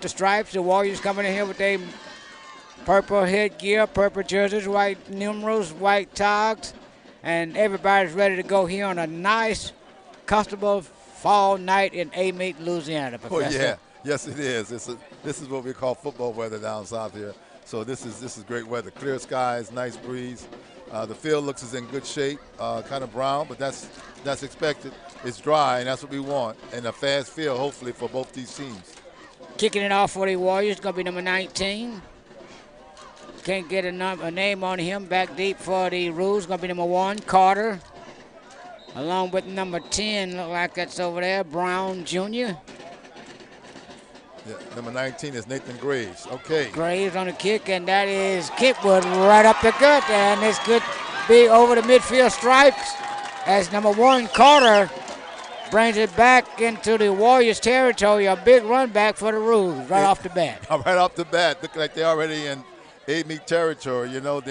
the stripes. The Warriors coming in here with their purple headgear, purple jerseys, white numerals, white togs, and everybody's ready to go here on a nice, comfortable fall night in AMITE, Louisiana, Professor. Oh, yeah. Yes, it is. This is what we call football weather down south here. So this is great weather. Clear skies, nice breeze. The field looks is in good shape, kind of brown, but that's expected. It's dry, and that's what we want, and a fast field, hopefully, for both these teams. Kicking it off for the Warriors, going to be number 19. Can't get a name on him. Back deep for the Roos, going to be number 1, Carter. Along with number 10, look like that's over there, Brown Jr. Yeah, number 19 is Nathan Graves. Okay. Graves on the kick, and that is Kentwood right up the gut, and this could be over the midfield stripes as number 1, Carter, brings it back into the Warriors territory. A big run back for the Roos right off the bat. Right off the bat, look like they're already in AMITE territory. You know,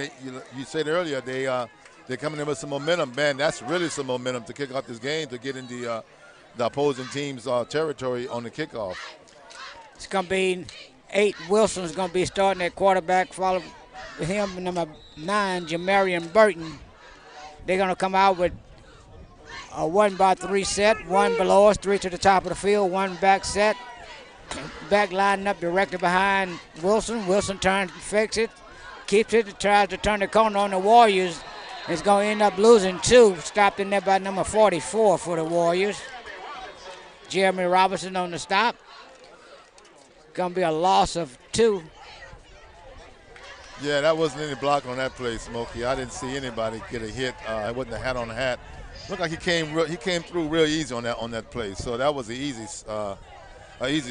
you said earlier they're coming in with some momentum. Man, that's really some momentum to kick off this game, to get in the opposing team's territory on the kickoff. It's going to be 8. Wilson's going to be starting at quarterback, followed with him, number 9, Jamarian Burton. They're going to come out with a 1-by-3 set, 1 below us, 3 to the top of the field, 1 back set. Back lining up directly behind Wilson. Wilson turns, fakes it, keeps it, tries to turn the corner on the Warriors. It's going to end up losing 2. Stopped in there by number 44 for the Warriors. Jeremy Robinson on the stop. Going to be a loss of 2. Yeah, that wasn't any block on that play, Smokey. I didn't see anybody get a hit. It wasn't a hat on the hat. Looked like he came through real easy on that play. So that was an easy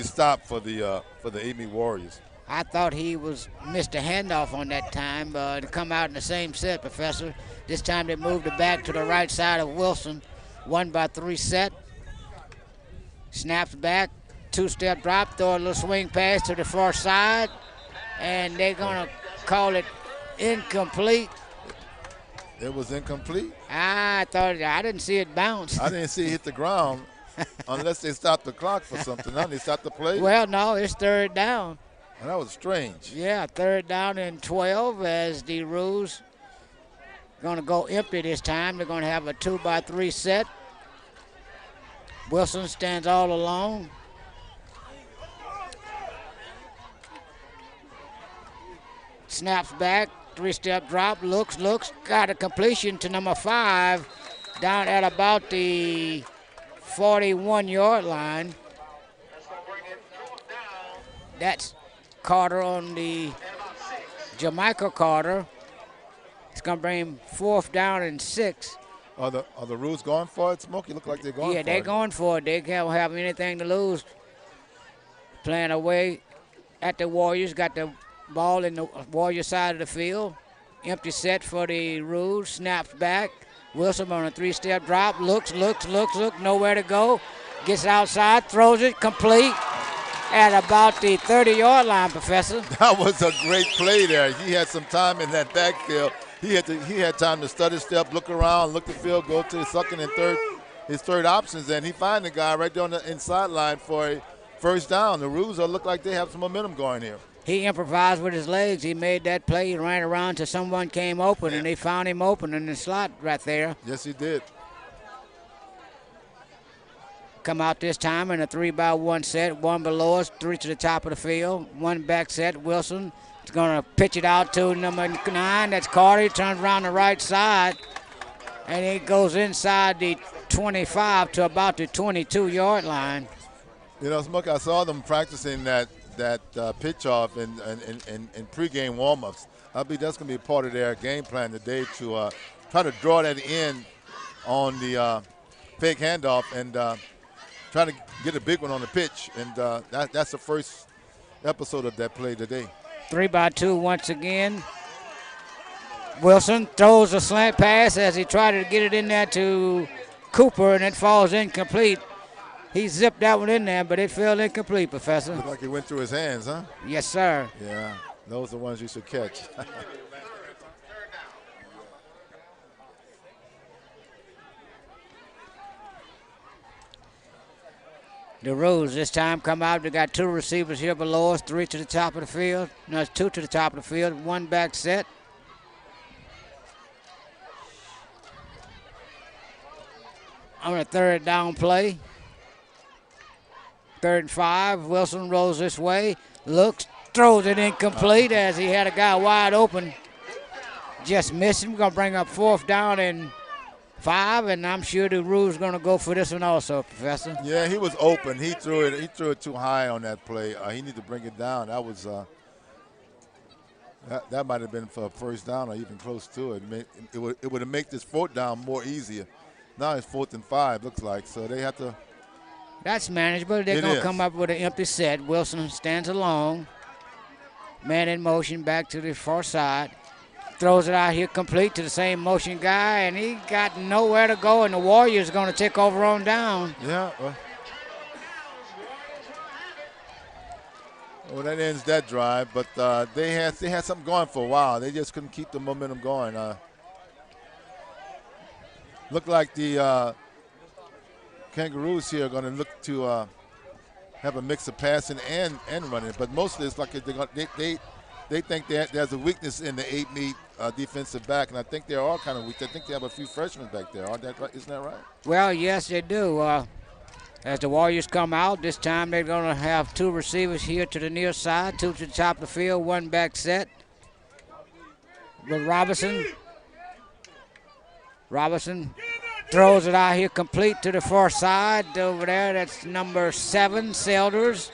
stop for the AMITE Warriors. I thought he missed a handoff on that time to come out in the same set, Professor. This time they moved it back to the right side of Wilson. 1-by-3 set. Snaps back, 2-step drop, throw a little swing pass to the far side, and they're going to call it incomplete. It was incomplete? I didn't see it bounce. I didn't see it hit the ground unless they stopped the clock for something. No, they stopped the play? Well, no, it's 3rd down. And that was strange. Yeah, 3rd down and 12 as the Roos going to go empty this time. They're going to have a 2-by-3 set. Wilson stands all alone. Snaps back, 3-step drop, looks, got a completion to number 5 down at about the 41-yard line. That's Carter on the Jamaica Carter. It's going to bring him 4th down and 6. Are the Roos going for it, Smokey? Look like they're going for it. Yeah, they're going for it. They can't have anything to lose. Playing away at the Warriors. Got the ball in the Warrior side of the field. Empty set for the Roos. Snaps back. Wilson on a 3-step drop. Looks, nowhere to go. Gets outside, throws it, complete at about the 30-yard line, Professor. That was a great play there. He had some time in that backfield. He had time to study step, look around, look the field, go to his second and his third options, and he find the guy right there on the inside line for a 1st down. The Roos look like they have some momentum going here. He improvised with his legs. He made that play. He ran around till someone came open, and they found him open in the slot right there. Yes, he did. Come out this time in a 3-by-1 set. 1 below us, 3 to the top of the field. 1 back set. Wilson is going to pitch it out to number 9. That's Carter. He turns around the right side, and he goes inside the 25 to about the 22-yard line. You know, Smokey, I saw them practicing that pitch off in pregame warm-ups. I believe that's going to be part of their game plan today to try to draw that in on the fake handoff and try to get a big one on the pitch. And that's the first episode of that play today. 3-by-2 once again. Wilson throws a slant pass as he tried to get it in there to Cooper, and it falls incomplete. He zipped that one in there, but it fell incomplete, Professor. Looked like it went through his hands, huh? Yes, sir. Yeah, those are the ones you should catch. The Roos this time come out. They got 2 receivers here below us, 3 to the top of the field. No, it's 2 to the top of the field, 1 back set. On a 3rd down play. 3rd and 5. Wilson rolls this way, looks, throws it incomplete as he had a guy wide open. Just missed him. Going to bring up 4th down and 5, and I'm sure the Roos going to go for this one also, Professor. Yeah, he was open. He threw it too high on that play. He needed to bring it down. That was that might have been for a 1st down or even close to it. It would have made this 4th down more easier. Now it's 4th and 5, looks like. So they have to. That's manageable. They're going to come up with an empty set. Wilson stands alone. Man in motion back to the far side. Throws it out here complete to the same motion guy, and he got nowhere to go, and the Warriors are going to take over on down. Yeah. Well, that ends that drive, but they had something going for a while. They just couldn't keep the momentum going. Looked like the Kangaroos here are going to look to have a mix of passing and running, but mostly it's like they think that there's a weakness in the AMITE defensive back, and I think they are kind of weak. I think they have a few freshmen back there. Isn't that right? Well, yes, they do. As the Warriors come out, this time they're going to have 2 receivers here to the near side, 2 to the top of the field, 1 back set. With Robinson throws it out here complete to the far side. Over there, that's number 7, Selders.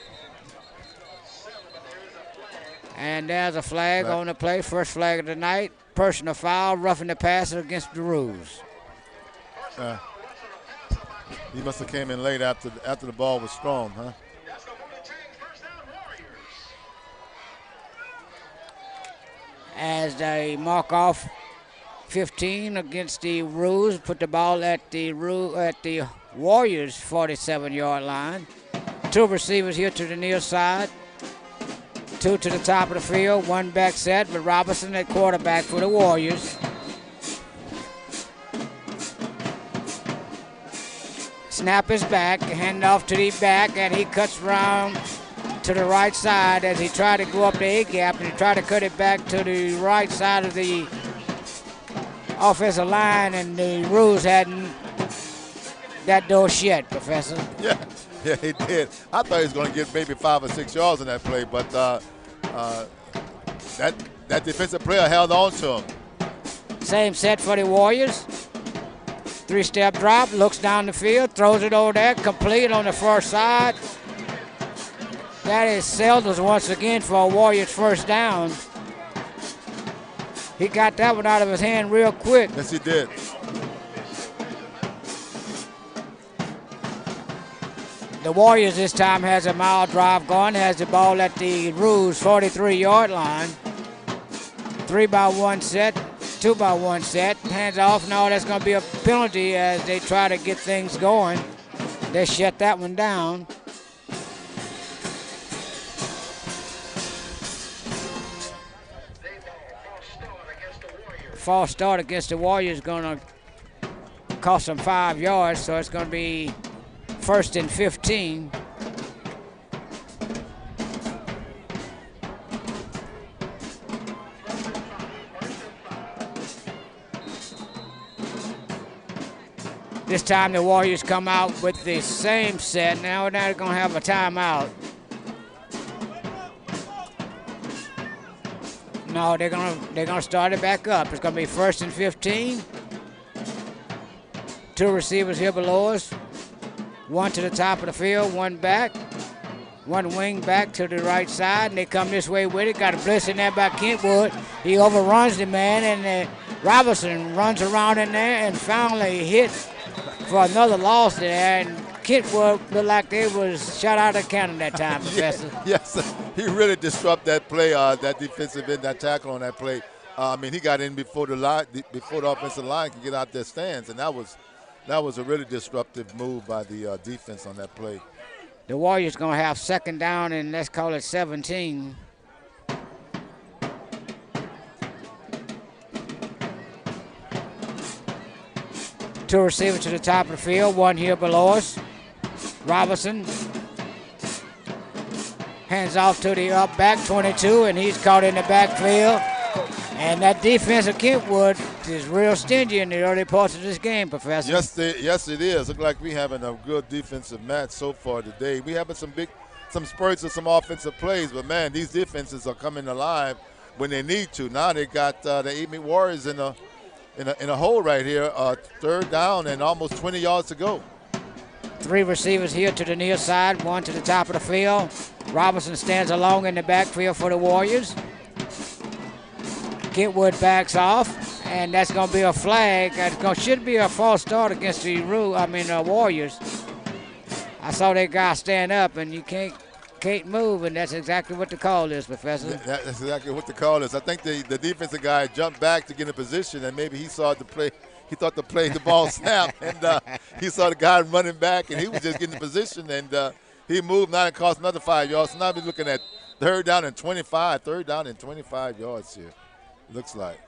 And there's a flag on the play, first flag of the night. Personal foul, roughing the passer against the Roos. He must have came in late after the ball was thrown, huh? As they mark off 15 against the Roos, put the ball at the Warriors' 47-yard line. 2 receivers here to the near side. 2 to the top of the field, 1 back set with Robinson at quarterback for the Warriors. Snap is back, hand off to the back, and he cuts around to the right side as he tried to go up the A-gap, and he tried to cut it back to the right side of the offensive line, and the Roos hadn't that door shut, Professor. Yeah, he did. I thought he was going to get maybe 5 or 6 yards in that play, but that defensive player held on to him. Same set for the Warriors. 3-step drop, looks down the field, throws it over there, complete on the far side. That is Selders once again for a Warriors 1st down. He got that one out of his hand real quick. Yes, he did. The Warriors this time has a mile drive going, has the ball at the Roos 43-yard line. 3-by-1 set, 2-by-1 set, hands off. No, that's going to be a penalty as they try to get things going. They shut that one down. False start against the Warriors going to cost them 5 yards, so it's going to be 1st and 15. This time the Warriors come out with the same set. Now they're going to have a timeout. No, they're gonna start it back up. It's gonna be 1st and 15. 2 receivers here below us. 1 to the top of the field, 1 back. 1 wing back to the right side, and they come this way with it. Got a blitz in there by Kentwood. He overruns the man, and Robinson runs around in there and finally hit for another loss there. And Kentwood looked like they was shot out of cannon that time, Professor. Yes, he really disrupted that play, that defensive end, that tackle on that play. I mean, he got in before the offensive line could get out their stands, and that was a really disruptive move by the defense on that play. The Warriors going to have 2nd down and let's call it 17. Two receivers to the top of the field, 1 here below us. Robinson Hands off to the up back 22, and he's caught in the backfield. And that defense of Kentwood is real stingy in the early parts of this game, Professor. Yes, it is. Look like we're having a good defensive match so far today. We having some spurts of some offensive plays, but man, these defenses are coming alive when they need to. Now they got the AMITE Warriors in a hole right here. Third down and almost 20 yards to go. 3 receivers here to the near side, 1 to the top of the field. Robinson stands alone in the backfield for the Warriors. Kentwood backs off, and that's going to be a flag. That should be a false start against the Warriors. I saw that guy stand up, and you can't move, and that's exactly what the call is, Professor. That's exactly what the call is. I think the defensive guy jumped back to get in position, and maybe he saw the play. He thought the ball snapped, and he saw the guy running back, and he was just getting in position, and he moved. Now it cost another 5 yards. So now we're looking at third down and 25 yards here, looks like.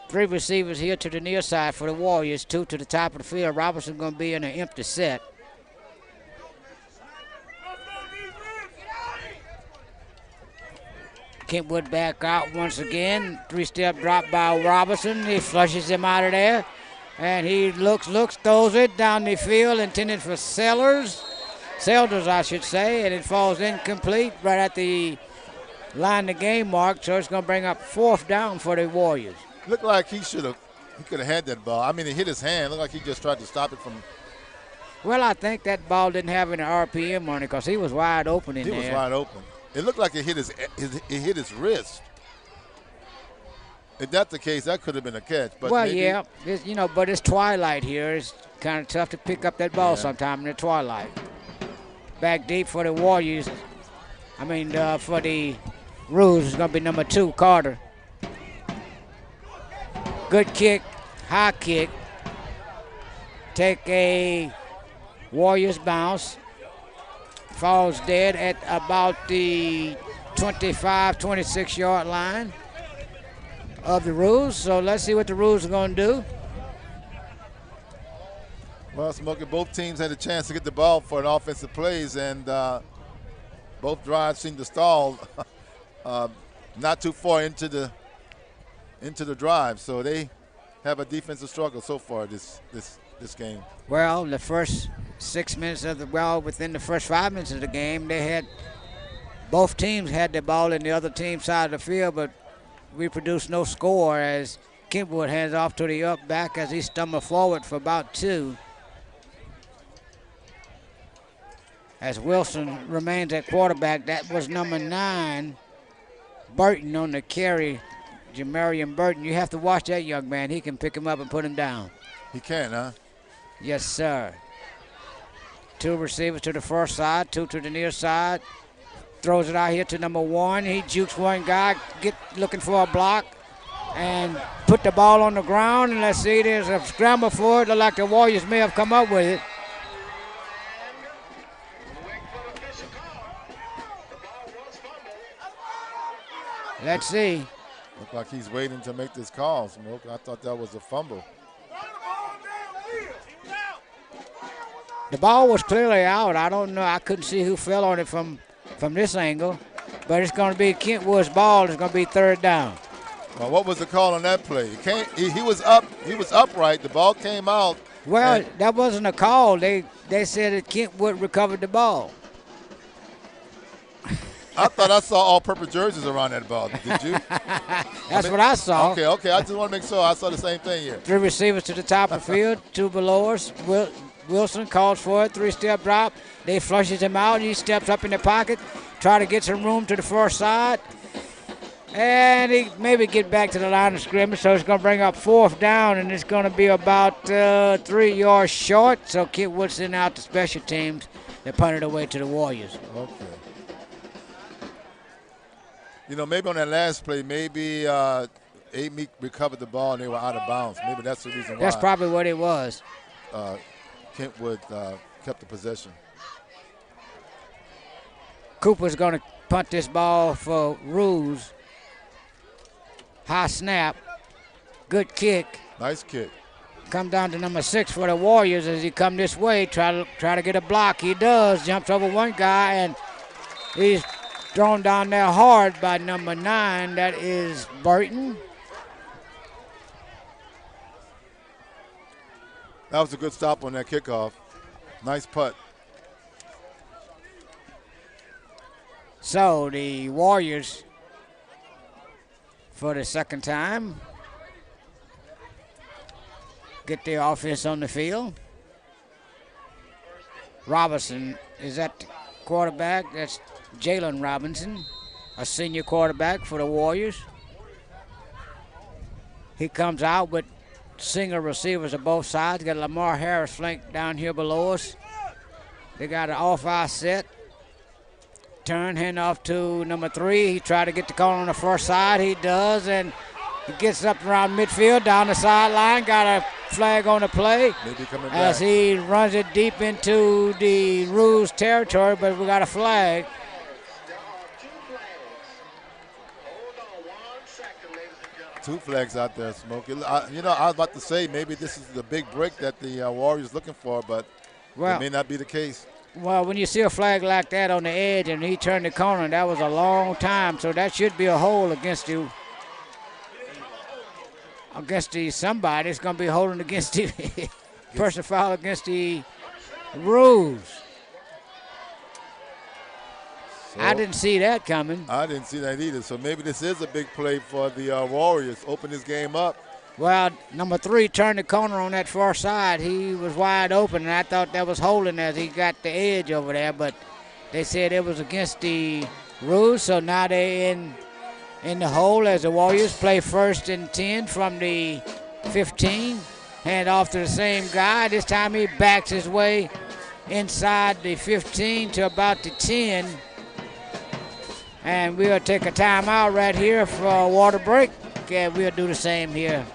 3 receivers here to the near side for the Warriors, 2 to the top of the field. Robinson going to be in an empty set. Kentwood back out once again. 3-step drop by Robinson. He flushes him out of there. And he looks, throws it down the field, intended for Selders, I should say, and it falls incomplete right at the line of game mark, so it's going to bring up 4th down for the Warriors. Looked like he could have had that ball. I mean, it hit his hand. Looked like he just tried to stop it from. Well, I think that ball didn't have any RPM on it because he was wide open in there. He was wide open. It looked like it hit his wrist. If that's the case, that could have been a catch. But well, maybe, yeah, but it's twilight here. It's kind of tough to pick up that ball sometime in the twilight. Back deep for the Warriors. For the Roos is going to be number 2, Carter. Good kick, high kick. Take a Warriors bounce. Falls dead at about the 25, 26-yard line of the Roos. So let's see what the Roos are going to do. Well, Smokey, both teams had a chance to get the ball for an offensive plays, and both drives seem to stall not too far into the drive. So they have a defensive struggle so far this game. Well, the first 6 minutes within the first 5 minutes of the game, both teams had the ball in the other team's side of the field, but we produced no score as Kentwood hands off to the up back as he stumbled forward for about 2. As Wilson remains at quarterback, that was number 9, Burton on the carry, Jamarian Burton. You have to watch that young man. He can pick him up and put him down. He can, huh? Yes, sir. 2 receivers to the first side, 2 to the near side. Throws it out here to number 1. He jukes one guy, looking for a block, and put the ball on the ground. And let's see, there's a scramble for it. Look like the Warriors may have come up with it. Let's see. Look like he's waiting to make this call, Smoke. I thought that was a fumble. The ball was clearly out. I don't know. I couldn't see who fell on it from this angle. But it's going to be Kentwood's ball. It's going to be 3rd down. Well, what was the call on that play? He was up. He was upright. The ball came out. Well, that wasn't a call. They said that Kentwood recovered the ball. I thought I saw all-purpose jerseys around that ball. Did you? That's what I saw. Okay. I just want to make sure I saw the same thing here. 3 receivers to the top of the field, 2 below us. Wilson calls for it, 3-step drop. They flushes him out. He steps up in the pocket, try to get some room to the far side. And he maybe get back to the line of scrimmage, so it's going to bring up 4th down, and it's going to be about 3 yards short. So Kentwood sending out the special teams. They punt it away to the Warriors. Okay. Maybe on that last play, maybe AMITE recovered the ball and they were out of bounds. Maybe that's the reason why. That's probably what it was. Kentwood kept the possession. Cooper's going to punt this ball for Roos. High snap. Good kick. Nice kick. Come down to number 6 for the Warriors as he come this way. Try to get a block. He does. Jumps over one guy and He's thrown down there hard by number 9. That is Burton. That was a good stop on that kickoff. Nice putt. So the Warriors, for the second time, get their offense on the field. Robinson is at the quarterback. That's Jalen Robinson, a senior quarterback for the Warriors. He comes out with single receivers on both sides. Got Lamar Harris flanked down here below us. They got an off-eye set. Turn, hand off to number 3. He tried to get the call on the first side. He does, and he gets up around midfield, down the sideline. Got a flag on the play Maybe coming back. as he runs it deep into the Roos territory, but we got a flag. Two flags out there, Smokey. I was about to say maybe this is the big break that the Warriors looking for, but it may not be the case. Well, when you see a flag like that on the edge and he turned the corner, that was a long time, so that should be a hole against you. Against the somebody. It's going to be holding against the person foul against the Roos. So I didn't see that coming. I didn't see that either. So maybe this is a big play for the Warriors. Open this game up. Well, number 3 turned the corner on that far side. He was wide open, and I thought that was holding as he got the edge over there, but they said it was against the Roos, so now they're in the hole as the Warriors play 1st and 10 from the 15. Hand off to the same guy. This time he backs his way inside the 15 to about the 10. And we'll take a timeout right here for a water break, and we'll do the same here.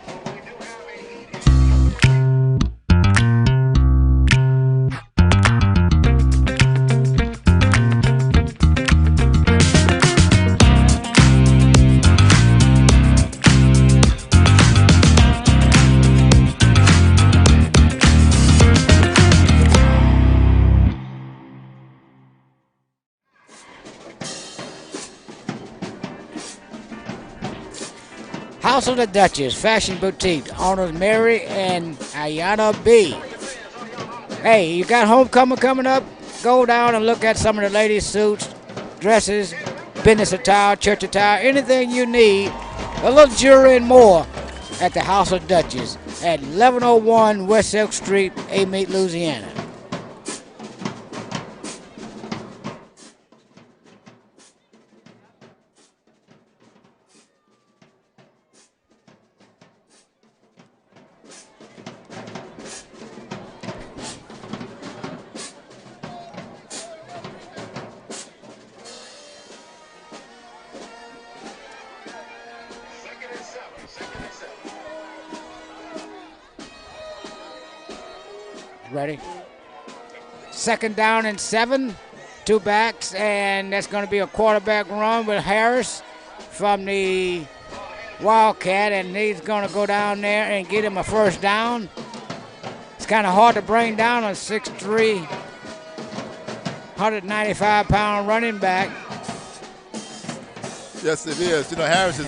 House of the Duchess, Fashion Boutique, owners Mary and Ayana B. Hey, you got homecoming coming up? Go down and look at some of the ladies' suits, dresses, business attire, church attire, anything you need, a little jewelry and more at the House of Duchess at 1101 West Elk Street, AMITE, Louisiana. Ready? 2nd down and 7, 2 backs, and that's going to be a quarterback run with Harris from the Wildcat, and he's going to go down there and get him a 1st down. It's kind of hard to bring down a 6'3", 195-pound running back. Yes, it is. You know, Harris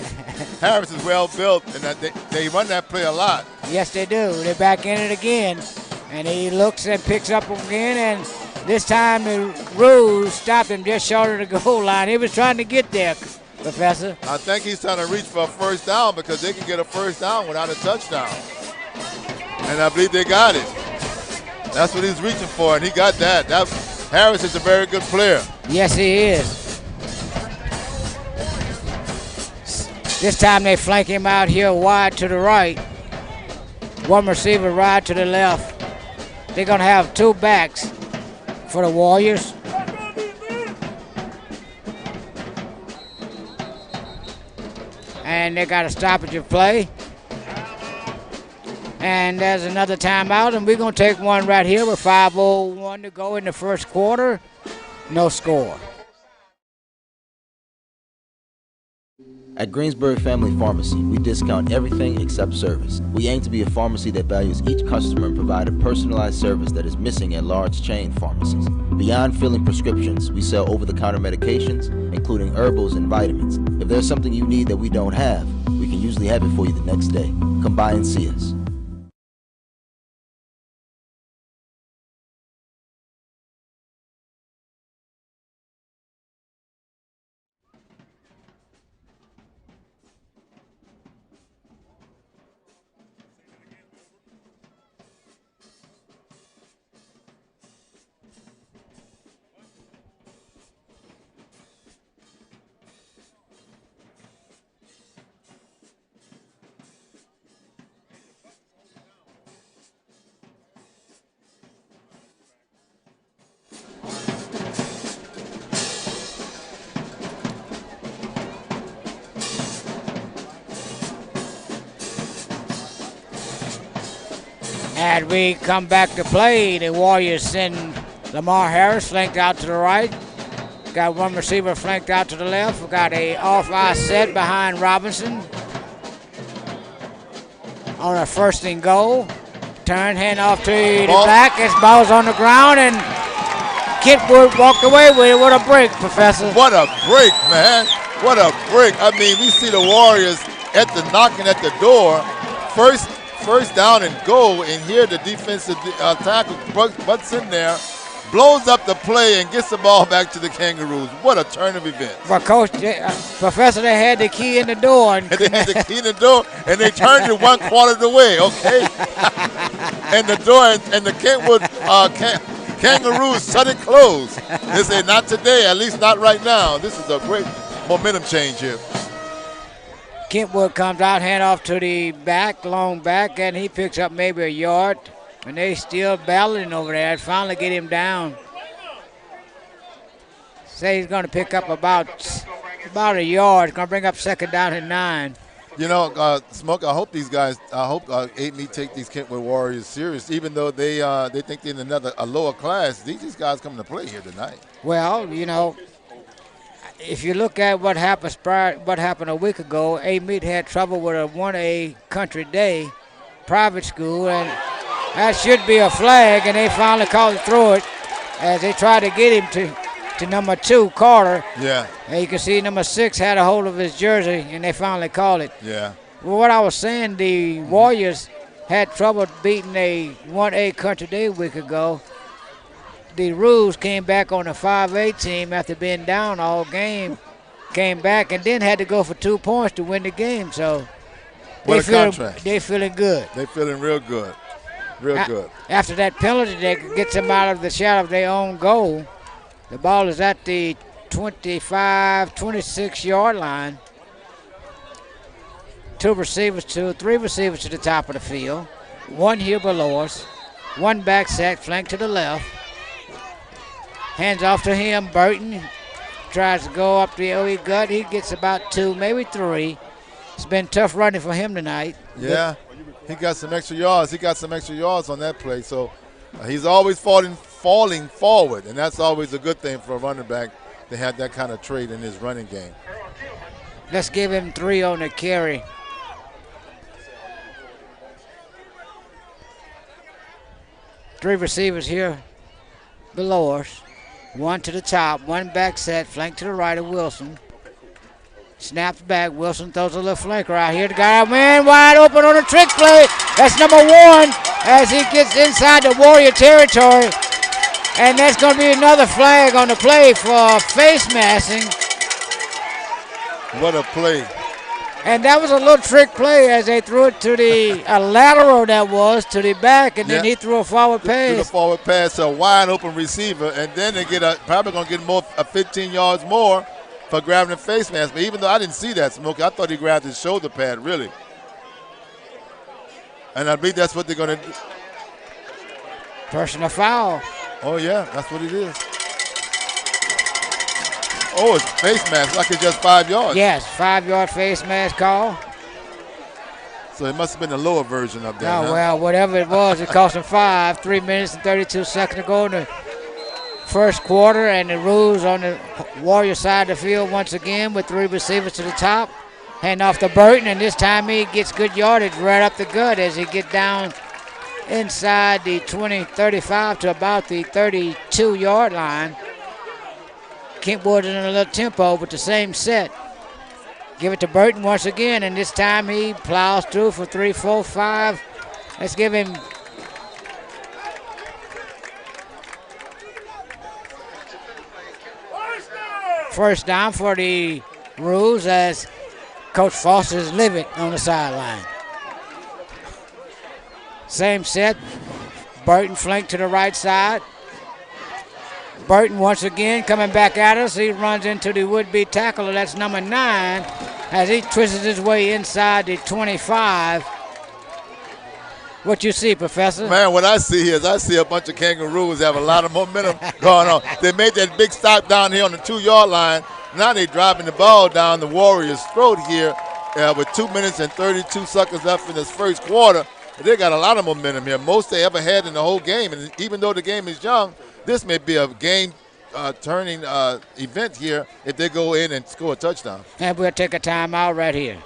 is well built, and they run that play a lot. Yes, they do. They're back in it again. And he looks and picks up again, and this time the Roos stopped him just short of the goal line. He was trying to get there, Professor. I think he's trying to reach for a 1st down because they can get a 1st down without a touchdown. And I believe they got it. That's what he's reaching for, and he got that. Harris is a very good player. Yes, he is. This time they flank him out here wide to the right. One receiver wide to the left. They're going to have 2 backs for the Warriors. And they got a stoppage of play. And there's another timeout, and we're going to take one right here with 5:01 to go in the 1st quarter. No score. At Greensbury Family Pharmacy, we discount everything except service. We aim to be a pharmacy that values each customer and provide a personalized service that is missing at large chain pharmacies. Beyond filling prescriptions, we sell over-the-counter medications, including herbals and vitamins. If there's something you need that we don't have, we can usually have it for you the next day. Come by and see us. As we come back to play, the Warriors send Lamar Harris flanked out to the right. Got one receiver flanked out to the left. We got a off-eye set behind Robinson. On a 1st and goal. Turn, hand off to the back. This ball's on the ground, and Kentwood walked away with it. What a break, Professor. What a break, man. What a break. I mean, we see the Warriors knocking at the door. First down and goal, and here the defensive tackle butts in there, blows up the play, and gets the ball back to the Kangaroos. What a turn of events. Well, Coach, Professor, they had the key in the door. And they had the key in the door, and they turned it 1/4 of the way, okay? And the door and the Kentwood Kangaroos shut it closed. They say, not today, at least not right now. This is a great momentum change here. Kentwood comes out, hand off to the back, long back, and he picks up maybe a yard. And they still battling over there. Finally get him down. Say he's going to pick up about a yard. He's going to bring up 2nd down and 9. You know, Smoke, I hope AMITE take these Kentwood Warriors serious, even though they think they're in a lower class. These guys coming to play here tonight. Well, you know, if you look at what happened a week ago, AMITE had trouble with a 1A Country Day private school, and that should be a flag, and they finally called it through it as they tried to get him to number 2, Carter. Yeah. And you can see number 6 had a hold of his jersey, and they finally called it. Yeah. Well, what I was saying, the Warriors had trouble beating a 1A Country Day a week ago. The Roos came back on a 5A team after being down all game, came back, and then had to go for 2 points to win the game. So what a contrast. They're feeling good. They're feeling real good. Real good. After that penalty that gets them out of the shadow of their own goal, the ball is at the 25, 26-yard line. 3 receivers to the top of the field. 1 here below us. 1 back set, flank to the left. Hands off to him. Burton tries to go up the OE gut. He gets about 2, maybe 3. It's been tough running for him tonight. Yeah, he got some extra yards. He got some extra yards on that play. So he's always falling forward, and that's always a good thing for a running back to have that kind of trait in his running game. Let's give him 3 on the carry. Three receivers here below us. 1 to the top, 1 back set, flank to the right of Wilson. Snaps back, Wilson throws a little flanker out here. The guy, man, wide open on a trick play. That's number 1 as he gets inside the Warrior territory. And that's going to be another flag on the play for face massing. What a play. And that was a little trick play as they threw it to a lateral that was to the back, and then he threw a forward pass. Threw the forward pass to a wide open receiver, and then they probably going to get 15 yards more for grabbing the face mask. But even though I didn't see that, Smokey, I thought he grabbed his shoulder pad, really. And I believe that's what they're going to do. Personal foul. Oh, yeah, that's what it is. Oh, it's face mask, like it's just 5 yards. Yes, 5-yard face mask call. So it must have been the lower version of that. Oh, well, whatever it was, it cost him 5. 3 minutes and 32 seconds to go in the first quarter, and the Roos on the Warrior side of the field once again with 3 receivers to the top. Hand off to Burton, and this time he gets good yardage right up the gut as he gets down inside the 20-35 to about the 32-yard line. Kentwood in a little tempo with the same set. Give it to Burton once again, and this time he plows through for 3, 4, 5. Let's give him first down for the Roos as Coach Foster is livid on the sideline. Same set. Burton flanked to the right side. Burton once again coming back at us. He runs into the would-be tackler. That's number 9 as he twists his way inside the 25. What you see, Professor? Man, what I see is I see a bunch of Kangaroos have a lot of momentum going on. They made that big stop down here on the 2-yard line. Now they're driving the ball down the Warriors' throat here with 2 minutes and 32 seconds left in this first quarter. They got a lot of momentum here, most they ever had in the whole game. And even though the game is young, this may be a game-turning event here if they go in and score a touchdown. And we'll take a timeout right here.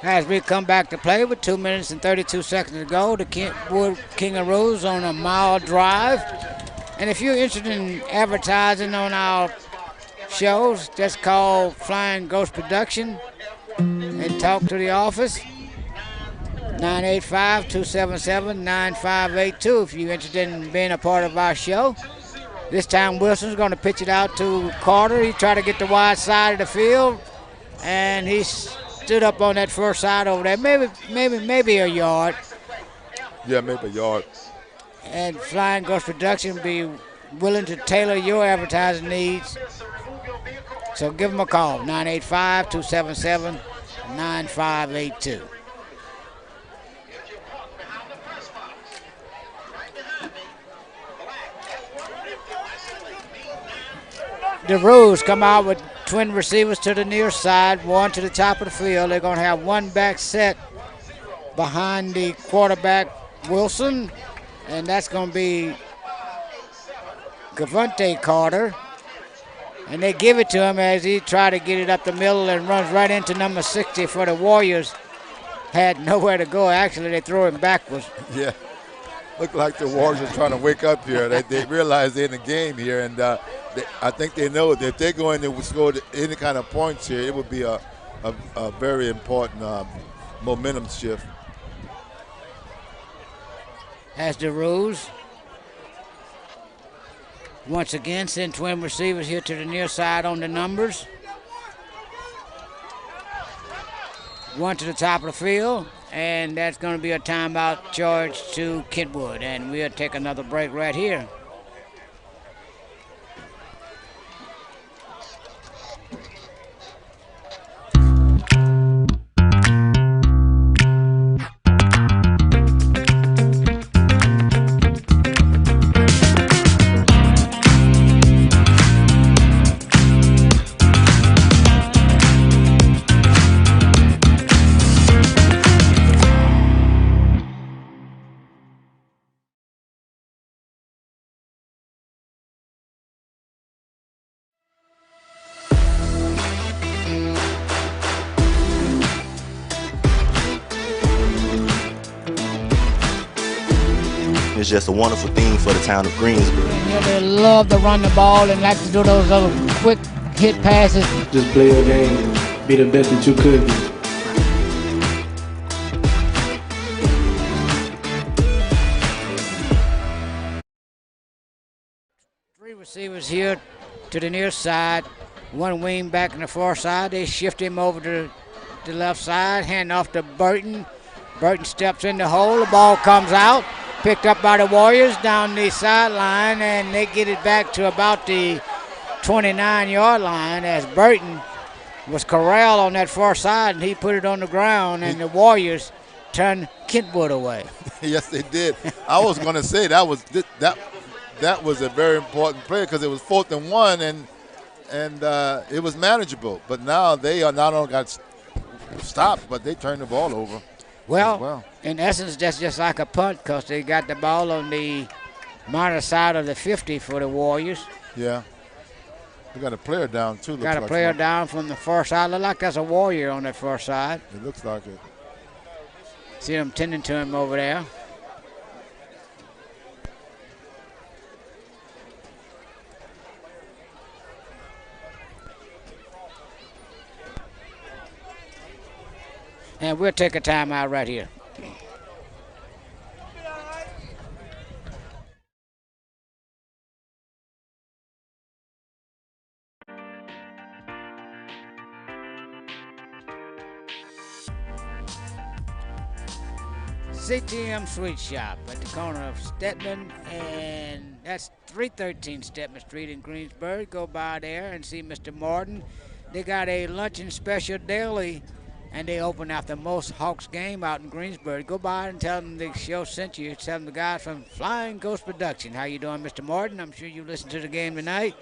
As we come back to play with 2 minutes and 32 seconds to go, the Kentwood Kangaroos on a mile drive. And if you're interested in advertising on our shows, just call Flying Ghost Production and talk to the office. 985-277-9582 if you're interested in being a part of our show. This time Wilson's going to pitch it out to Carter. He tried to get the wide side of the field, and he's stood up on that first side over there, maybe a yard. Yeah, maybe a yard. And Flying Ghost Production be willing to tailor your advertising needs. So give them a call, 985-277-9582. The Roos come out with twin receivers to the near side, one to the top of the field. They're going to have one back set behind the quarterback, Wilson, and that's going to be Cavante Carter. And they give it to him as he tried to get it up the middle and runs right into number 60 for the Warriors. Had nowhere to go. Actually, they throw him backwards. Yeah, look like the Warriors are trying to wake up here. They realize they're in the game here, and I think they know that if they go in and score any kind of points here, it would be a very important momentum shift. As the Roos once again send twin receivers here to the near side on the numbers. One to the top of the field, and that's going to be a timeout charge to Kentwood, and we'll take another break right here. It's just a wonderful thing for the town of Greensboro. Yeah, they love to run the ball and like to do those little quick hit passes. Just play your game, be the best that you could be. Three receivers here to the near side. One wing back in the far side. They shift him over to the left side. Hand off to Burton. Burton steps in the hole. The ball comes out. Picked up by the Warriors down the sideline, and they get it back to about the 29-yard line as Burton was corralled on that far side, and he put it on the ground, and the Warriors turned Kentwood away. Yes, they did. I was going to say that was a very important play because it was 4th and 1, and it was manageable. But now they are not only got stopped, but they turned the ball over. Well, in essence, that's just like a punt because they got the ball on the minor side of the 50 for the Warriors. Yeah. We got a player down, too. Got a player down from the far side. Look like that's a Warrior on that far side. It looks like it. See them tending to him over there. And we'll take a timeout right here. CTM Sweet Shop at the corner of Stedman, and that's 313 Stedman Street in Greensburg. Go by there and see Mr. Martin. They got a luncheon special daily, and they open after most Hawks game out in Greensburg. Go by and tell them the show sent you. Tell them the guys from Flying Ghost Production. How you doing, Mr. Martin? I'm sure you listened to the game tonight.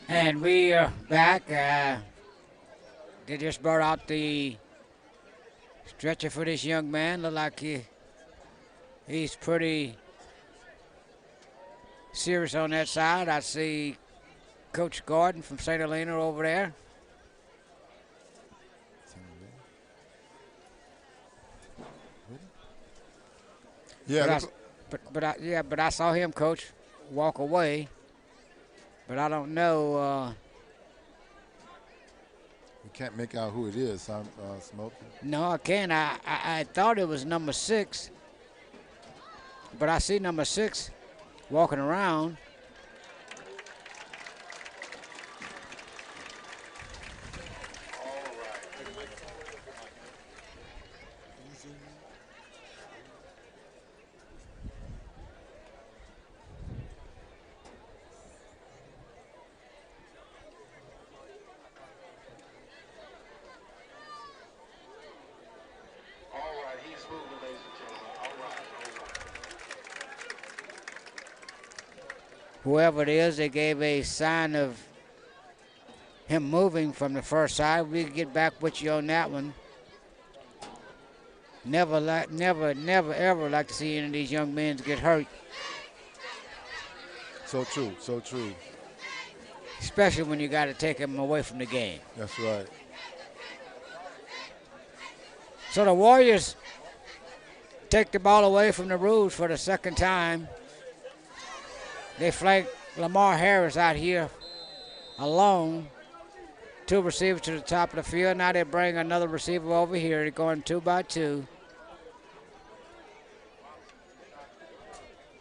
And we are back. They just brought out the stretcher for this young man. Look like he's pretty serious on that side. I see Coach Gordon from St. Helena over there. Yeah, but I saw him, Coach, walk away. But I don't know. You can't make out who it is, Smoke. No, I can't. I thought it was number 6. But I see number 6 walking around. Whoever it is, they gave a sign of him moving from the first side. We can get back with you on that one. Never, ever like to see any of these young men get hurt. So true, so true. Especially when you got to take them away from the game. That's right. So the Warriors take the ball away from the Roos for the second time. They flank Lamar Harris out here alone. two receivers to the top of the field. Now they bring another receiver over here. They're going 2 by 2.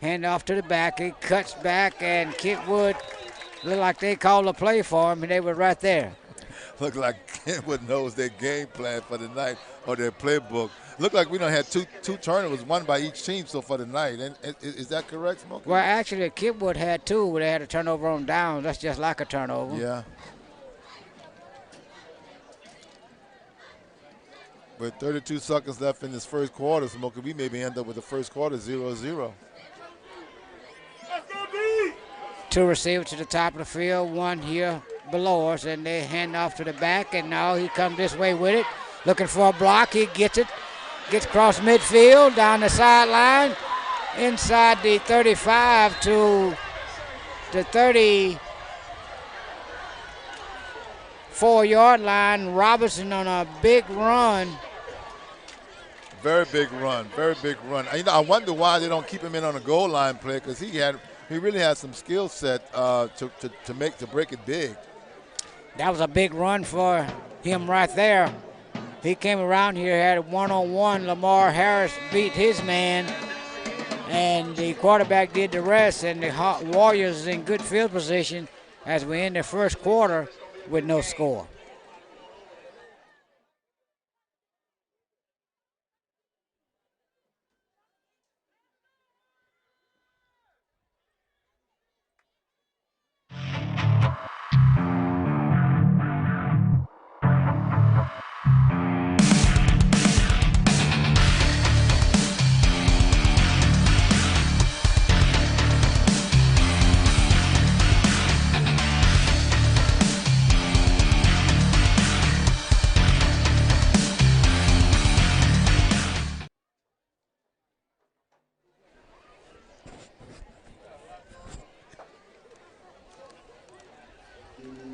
Hand off to the back. He cuts back, and Kentwood look like they called a play for him, and they were right there. Look like Kentwood knows their game plan for the night or their playbook. Look like we don't have two turnovers, one by each team so far tonight. And is that correct, Smokey? Well, actually, Kentwood had 2 where they had a turnover on downs. That's just like a turnover. Yeah. With 32 seconds left in this first quarter, Smokey, we maybe end up with the first quarter 0-0. 2 receivers to the top of the field, 1 here below us, and they hand off to the back, and now he comes this way with it, looking for a block. He gets it, gets across midfield, down the sideline, inside the 35 to the 34-yard line. Robinson on a big run. Very big run, very big run. You know, I wonder why they don't keep him in on a goal line play, because he really had some skill set to break it big. That was a big run for him right there. He came around here, had a one-on-one. Lamar Harris beat his man, and the quarterback did the rest, and the Warriors is in good field position as we end the first quarter with no score.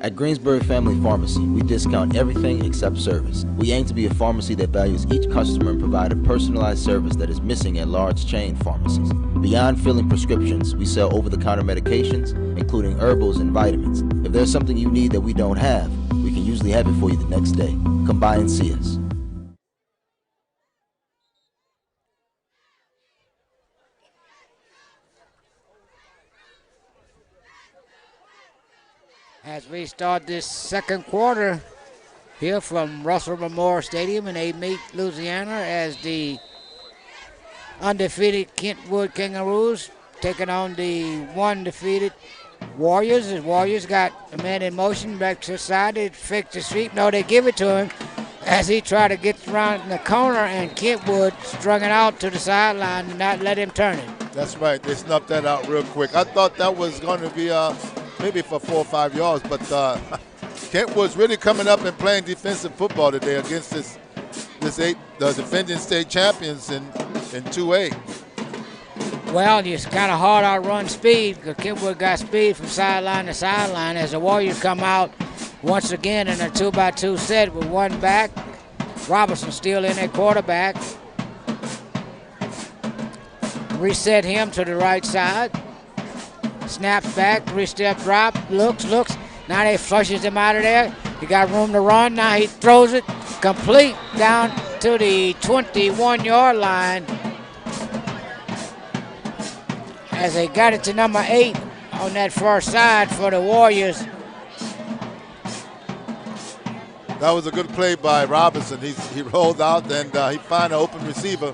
At Greensbury Family Pharmacy, we discount everything except service. We aim to be a pharmacy that values each customer and provide a personalized service that is missing at large chain pharmacies. Beyond filling prescriptions, we sell over-the-counter medications, including herbals and vitamins. If there's something you need that we don't have, we can usually have it for you the next day. Come by and see us. As we start this second quarter here from Russell Memorial Stadium in AMITE, Louisiana, as the undefeated Kentwood Kangaroos taking on the undefeated Warriors. The Warriors got a man in motion back to the side. They fake the sweep. No, they give it to him as he tried to get around the corner, and Kentwood strung it out to the sideline and not let him turn it. That's right. They snuffed that out real quick. I thought that was going to be maybe for 4 or 5 yards, but Kentwood's really coming up and playing defensive football today against the defending state champions in 2A. Well, it's kind of hard outrun speed because Kentwood got speed from sideline to sideline as the Warriors come out once again in a 2-by-2 set with one back. Robinson still in at quarterback. Reset him to the right side. Snaps back, 3-step drop, looks. Now they flushes him out of there. He got room to run. Now he throws it complete down to the 21-yard line as they got it to number 8 on that far side for the Warriors. That was a good play by Robinson. He rolled out and he found an open receiver.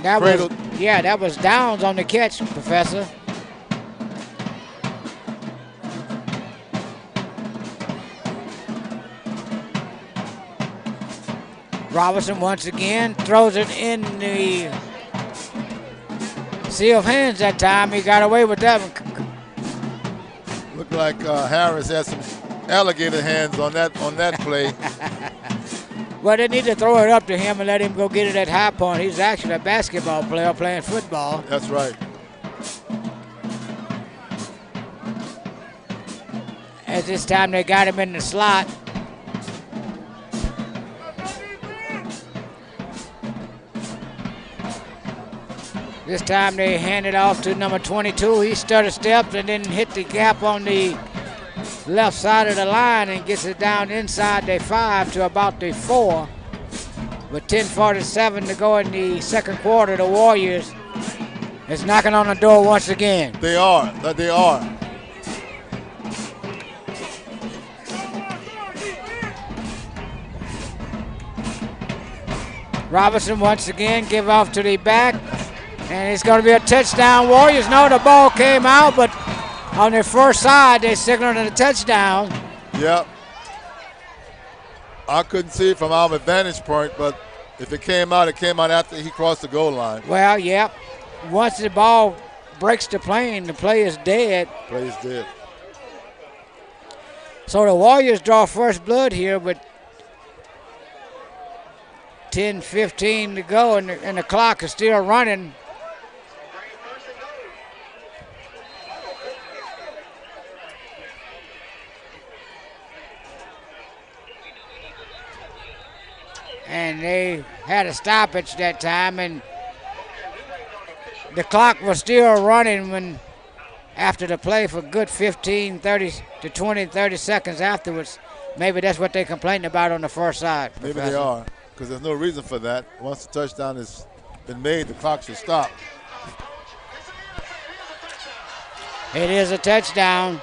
That was Downs on the catch, Professor. Robinson once again throws it in the sea of hands that time. He got away with that one. Looked like Harris had some alligator hands on that play. Well, they need to throw it up to him and let him go get it at high point. He's actually a basketball player playing football. That's right. As this time they got him in the slot. This time they hand it off to number 22. He stutter steps and then hit the gap on the left side of the line and gets it down inside the 5 to about the 4. With 10:47 to go in the second quarter, the Warriors is knocking on the door once again. They are. They are. Robinson once again give off to the back, and it's going to be a touchdown. Warriors. No, the ball came out, but on their first side, they signaled a touchdown. Yep. I couldn't see it from our vantage point, but if it came out after he crossed the goal line. Well, yep. Once the ball breaks the plane, the play is dead. Play is dead. So the Warriors draw first blood here with 10:15 to go, and the clock is still running. And they had a stoppage that time, and the clock was still running when after the play for good 15, 30 to 20, 30 seconds afterwards. Maybe that's what they complained about on the first side. Maybe Professor. they are, because there's no reason for that. Once the touchdown has been made, the clock should stop. It is a touchdown.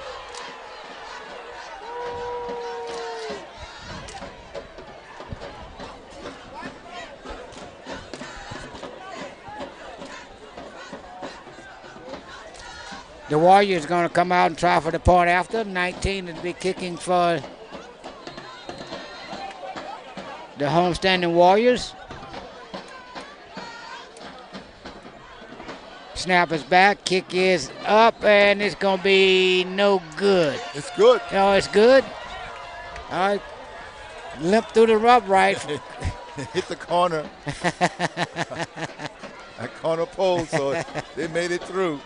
The Warriors going to come out and try for the point after. 19 to be kicking for the homestanding Warriors. Snap is back, kick is up, and it's going to be no good. It's good. Oh, it's good. All right. Limp through the rub right. Hit the corner. That corner pole, so they made it through.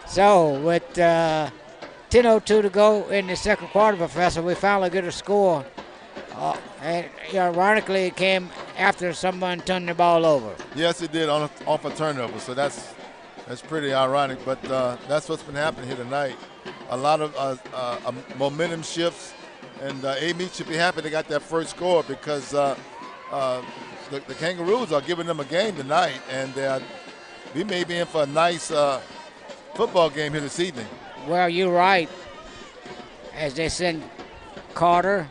So with 10:02 to go in the second quarter, Professor, we finally get a score. And ironically, it came after someone turned the ball over. Yes, it did off a turnover. So that's pretty ironic. But that's what's been happening here tonight. A lot of momentum shifts, and AMITE should be happy they got that first score because the Kangaroos are giving them a game tonight, and we may be in for a nice football game here this evening. Well, you're right. As they send Carter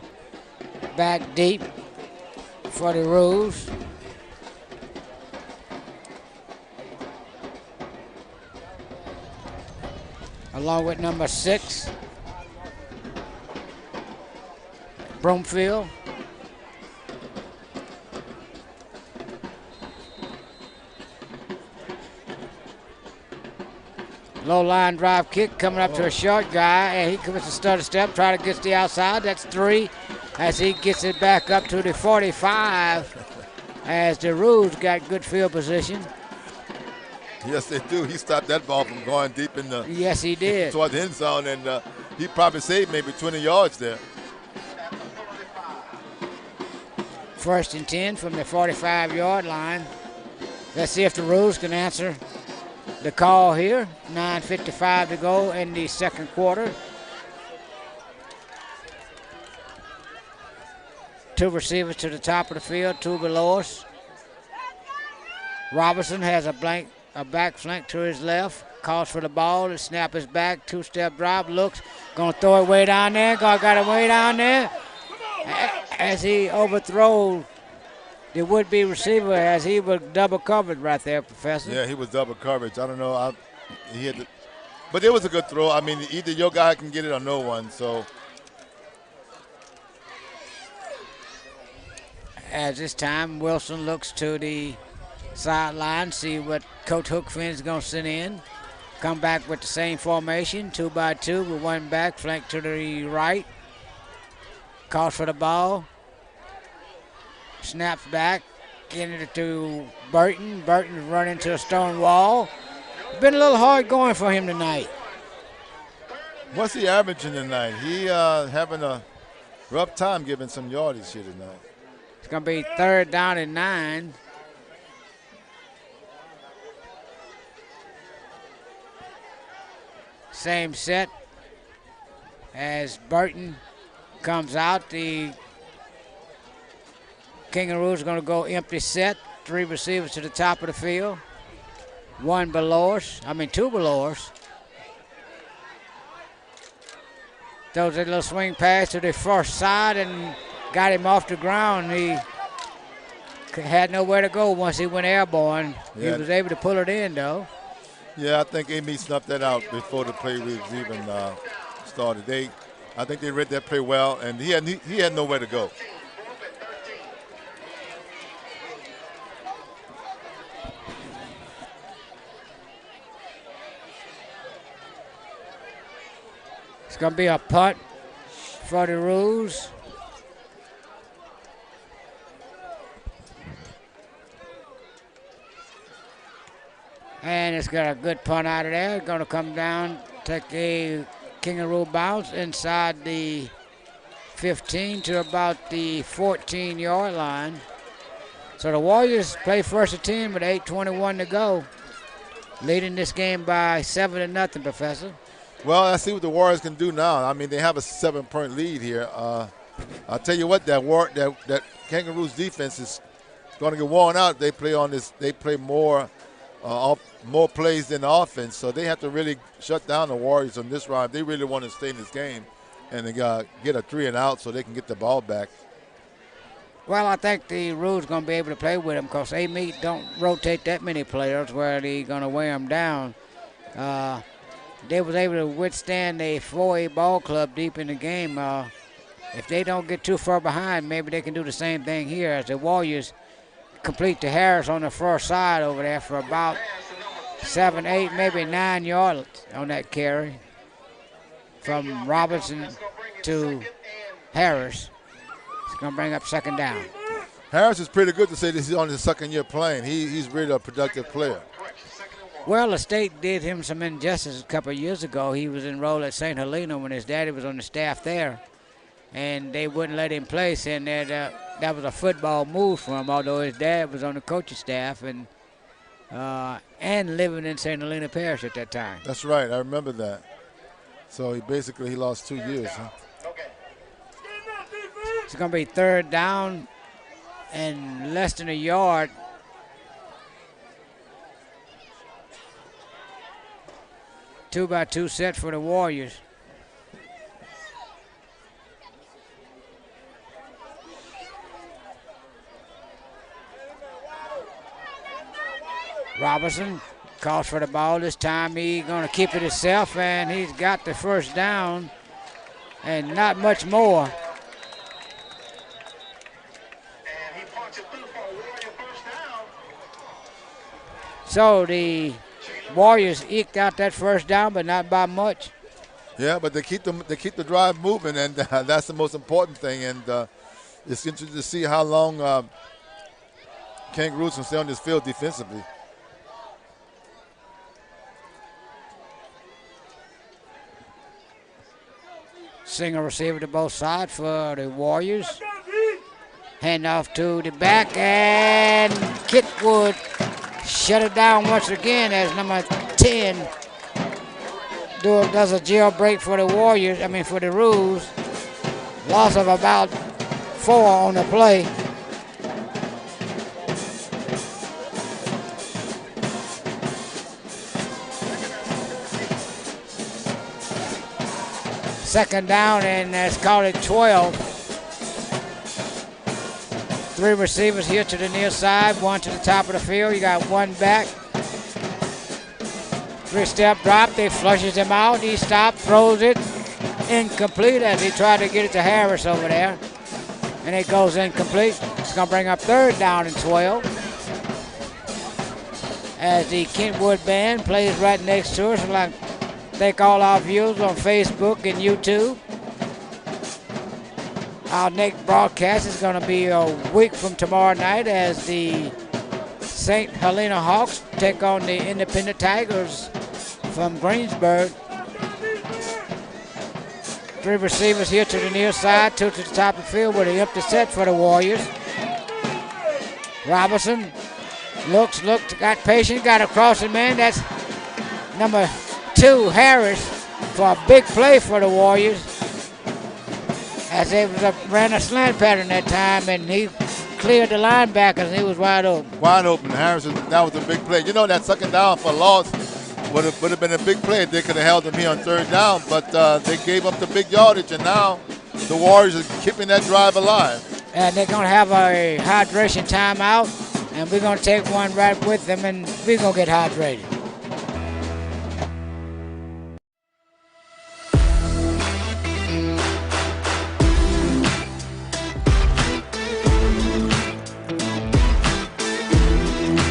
back deep for the Roos. Along with number 6, Broomfield. Low line drive kick coming up to a short guy, and he commits a stutter step, try to get to the outside. That's 3 as he gets it back up to the 45 as the Roos got good field position. Yes, they do. He stopped that ball from going deep in the Yes, he did. toward the end zone, and he probably saved maybe 20 yards there. 1st and 10 from the 45-yard line. Let's see if the Roos can answer the call here. 9:55 to go in the second quarter. 2 receivers to the top of the field, 2 below us. Robinson has a back flank to his left. Calls for the ball. The snap is back. 2-step drop. Looks. Going to throw it way down there. Got it way down there. As he overthrows the would-be receiver, as he was double covered right there, Professor. Yeah, he was double coverage. I don't know. He had to, but it was a good throw. I mean, either your guy can get it or no one. So as this time, Wilson looks to the sideline, see what Coach Hookfin is going to send in. Come back with the same formation, 2-by-2 with 1 back, flank to the right. Calls for the ball. Snaps back, getting it to Burton. Burton's running into a stone wall. Been a little hard going for him tonight. what's he averaging tonight? He having a rough time giving some yardage here tonight. It's going to be 3rd down and 9. Same set As Burton comes out, the Kangaroos are going to go empty set. 3 receivers to the top of the field. 2 below us. Throws a little swing pass to the first side and got him off the ground. He had nowhere to go once he went airborne. Yeah. He was able to pull it in, though. Yeah, I think AMITE snuffed that out before the play was even started. I think they read that play well, and he had nowhere to go. It's going to be a punt for the Roos. And it's got a good punt out of there. Going to come down, take a Kangaroo bounce inside the 15 to about the 14-yard line. So the Warriors play first and 10 with 8:21 to go. Leading this game by 7-0, Professor. Well, I see what the Warriors can do now. I mean, they have a 7-point lead here. I'll tell you what, that Kangaroos defense is going to get worn out. They play on this. They play more plays than the offense, so they have to really shut down the Warriors on this round. They really want to stay in this game, and they get a 3 and out so they can get the ball back. Well, I think the Roos going to be able to play with them because AMITE don't rotate that many players where they're going to wear them down. They was able to withstand a 4A ball club deep in the game. If they don't get too far behind, maybe they can do the same thing here as the Warriors complete to Harris on the first side over there for about 7, 8, maybe 9 yards on that carry from Robinson to Harris. It's going to bring up second down. Harris is pretty good to say this is on his second year playing. He's really a productive player. Well, the state did him some injustice a couple of years ago. He was enrolled at St. Helena when his daddy was on the staff there, and they wouldn't let him play, saying that was a football move for him, although his dad was on the coaching staff and living in St. Helena Parish at that time. That's right. I remember that. So he lost 2 years. Huh? It's going to be third down and less than a yard. Two-by-two set for the Warriors. Robinson calls for the ball. This time he's going to keep it himself, and he's got the first down and not much more. So the Warriors eked out that first down, but not by much. Yeah, but they keep the drive moving, and that's the most important thing. And it's interesting to see how long Kangaroos can stay on this field defensively. Single receiver to both sides for the Warriors. Hand off to the back, and Kentwood shut it down once again as number 10 does a jailbreak for the Warriors, for the Roos. Loss of about 4 on the play. Second down, and that's called at 12. 3 receivers here to the near side, 1 to the top of the field. You got 1 back. 3-step drop, they flushes him out. He stops, throws it, incomplete as he tried to get it to Harris over there. And it goes incomplete. It's going to bring up third down and 12. As the Kentwood band plays right next to us. I'd like to thank all our viewers on Facebook and YouTube. Our next broadcast is going to be a week from tomorrow night as the St. Helena Hawks take on the Independent Tigers from Greensburg. 3 receivers here to the near side, 2 to the top of the field with an empty set for the Warriors. Robinson looks, got patient, got across the man. That's number 2, Harris, for a big play for the Warriors. as they ran a slant pattern that time, and he cleared the linebackers, and he was wide open. Wide open. Harrison, that was a big play. You know, that second down for a loss would have been a big play if they could have held him here on third down, but they gave up the big yardage, and now the Warriors are keeping that drive alive. And they're going to have a hydration timeout, and we're going to take one right with them, and we're going to get hydrated.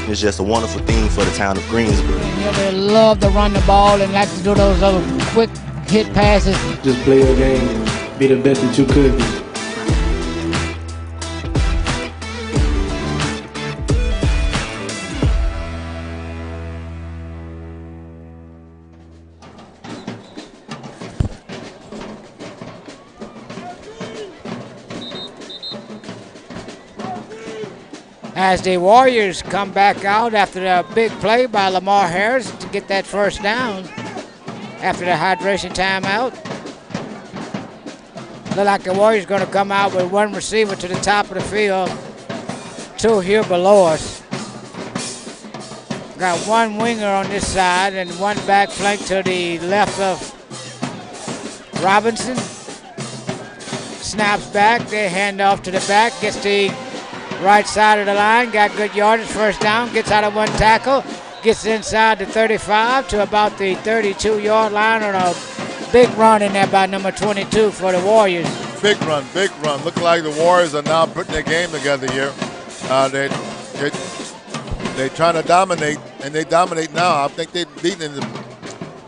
It's just a wonderful thing for the town of Greensboro. You know, they love to run the ball and like to do those little quick hit passes. Just play your game, be the best that you could be. As the Warriors come back out after the big play by Lamar Harris to get that first down after the hydration timeout. Look like the Warriors going to come out with one receiver to the top of the field, two here below us. Got one winger on this side and one back flank to the left of Robinson. Snaps back, they hand off to the back, gets the right side of the line, got good yardage, first down, gets out of one tackle, gets inside the 35 to about the 32-yard line on a big run in there by number 22 for the Warriors. Big run, big run. Look like the Warriors are now putting their game together here. They're trying to dominate, and they dominate now. I think they're beating in the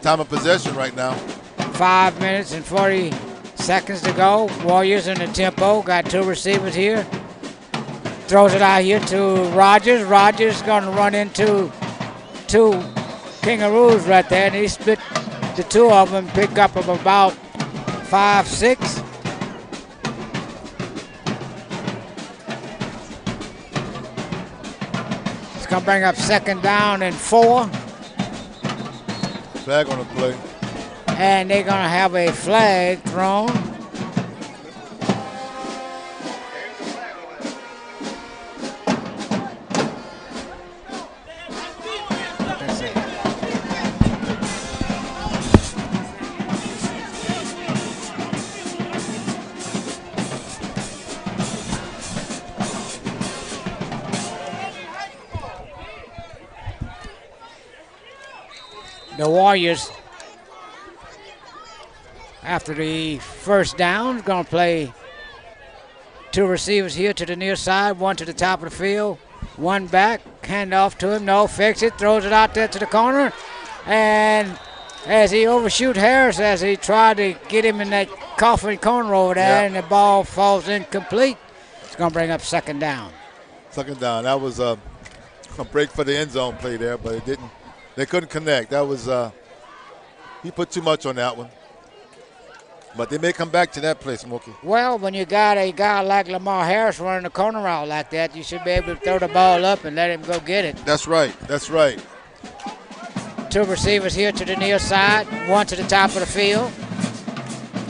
time of possession right now. 5 minutes and 40 seconds to go. Warriors in the tempo, got two receivers here. Throws it out here to Rogers. Rogers going to run into two Kangaroos right there, and he split the two of them, pick up of about 5-6. It's going to bring up second down and 4. Flag on the play. And they're going to have a flag thrown. The Warriors, after the first down, going to play two receivers here to the near side, one to the top of the field, one back, hand off to him, no, fix it, throws it out there to the corner, and as he overshoot Harris as he tried to get him in that coffin corner over there, and the ball falls incomplete, it's going to bring up second down. Second down. That was a break for the end zone play there, but it didn't. They couldn't connect. That was he put too much on that one. But they may come back to that play, Smokey. Well, when you got a guy like Lamar Harris running the corner route like that, you should be able to throw the ball up and let him go get it. That's right. That's right. Two receivers here to the near side, one to the top of the field.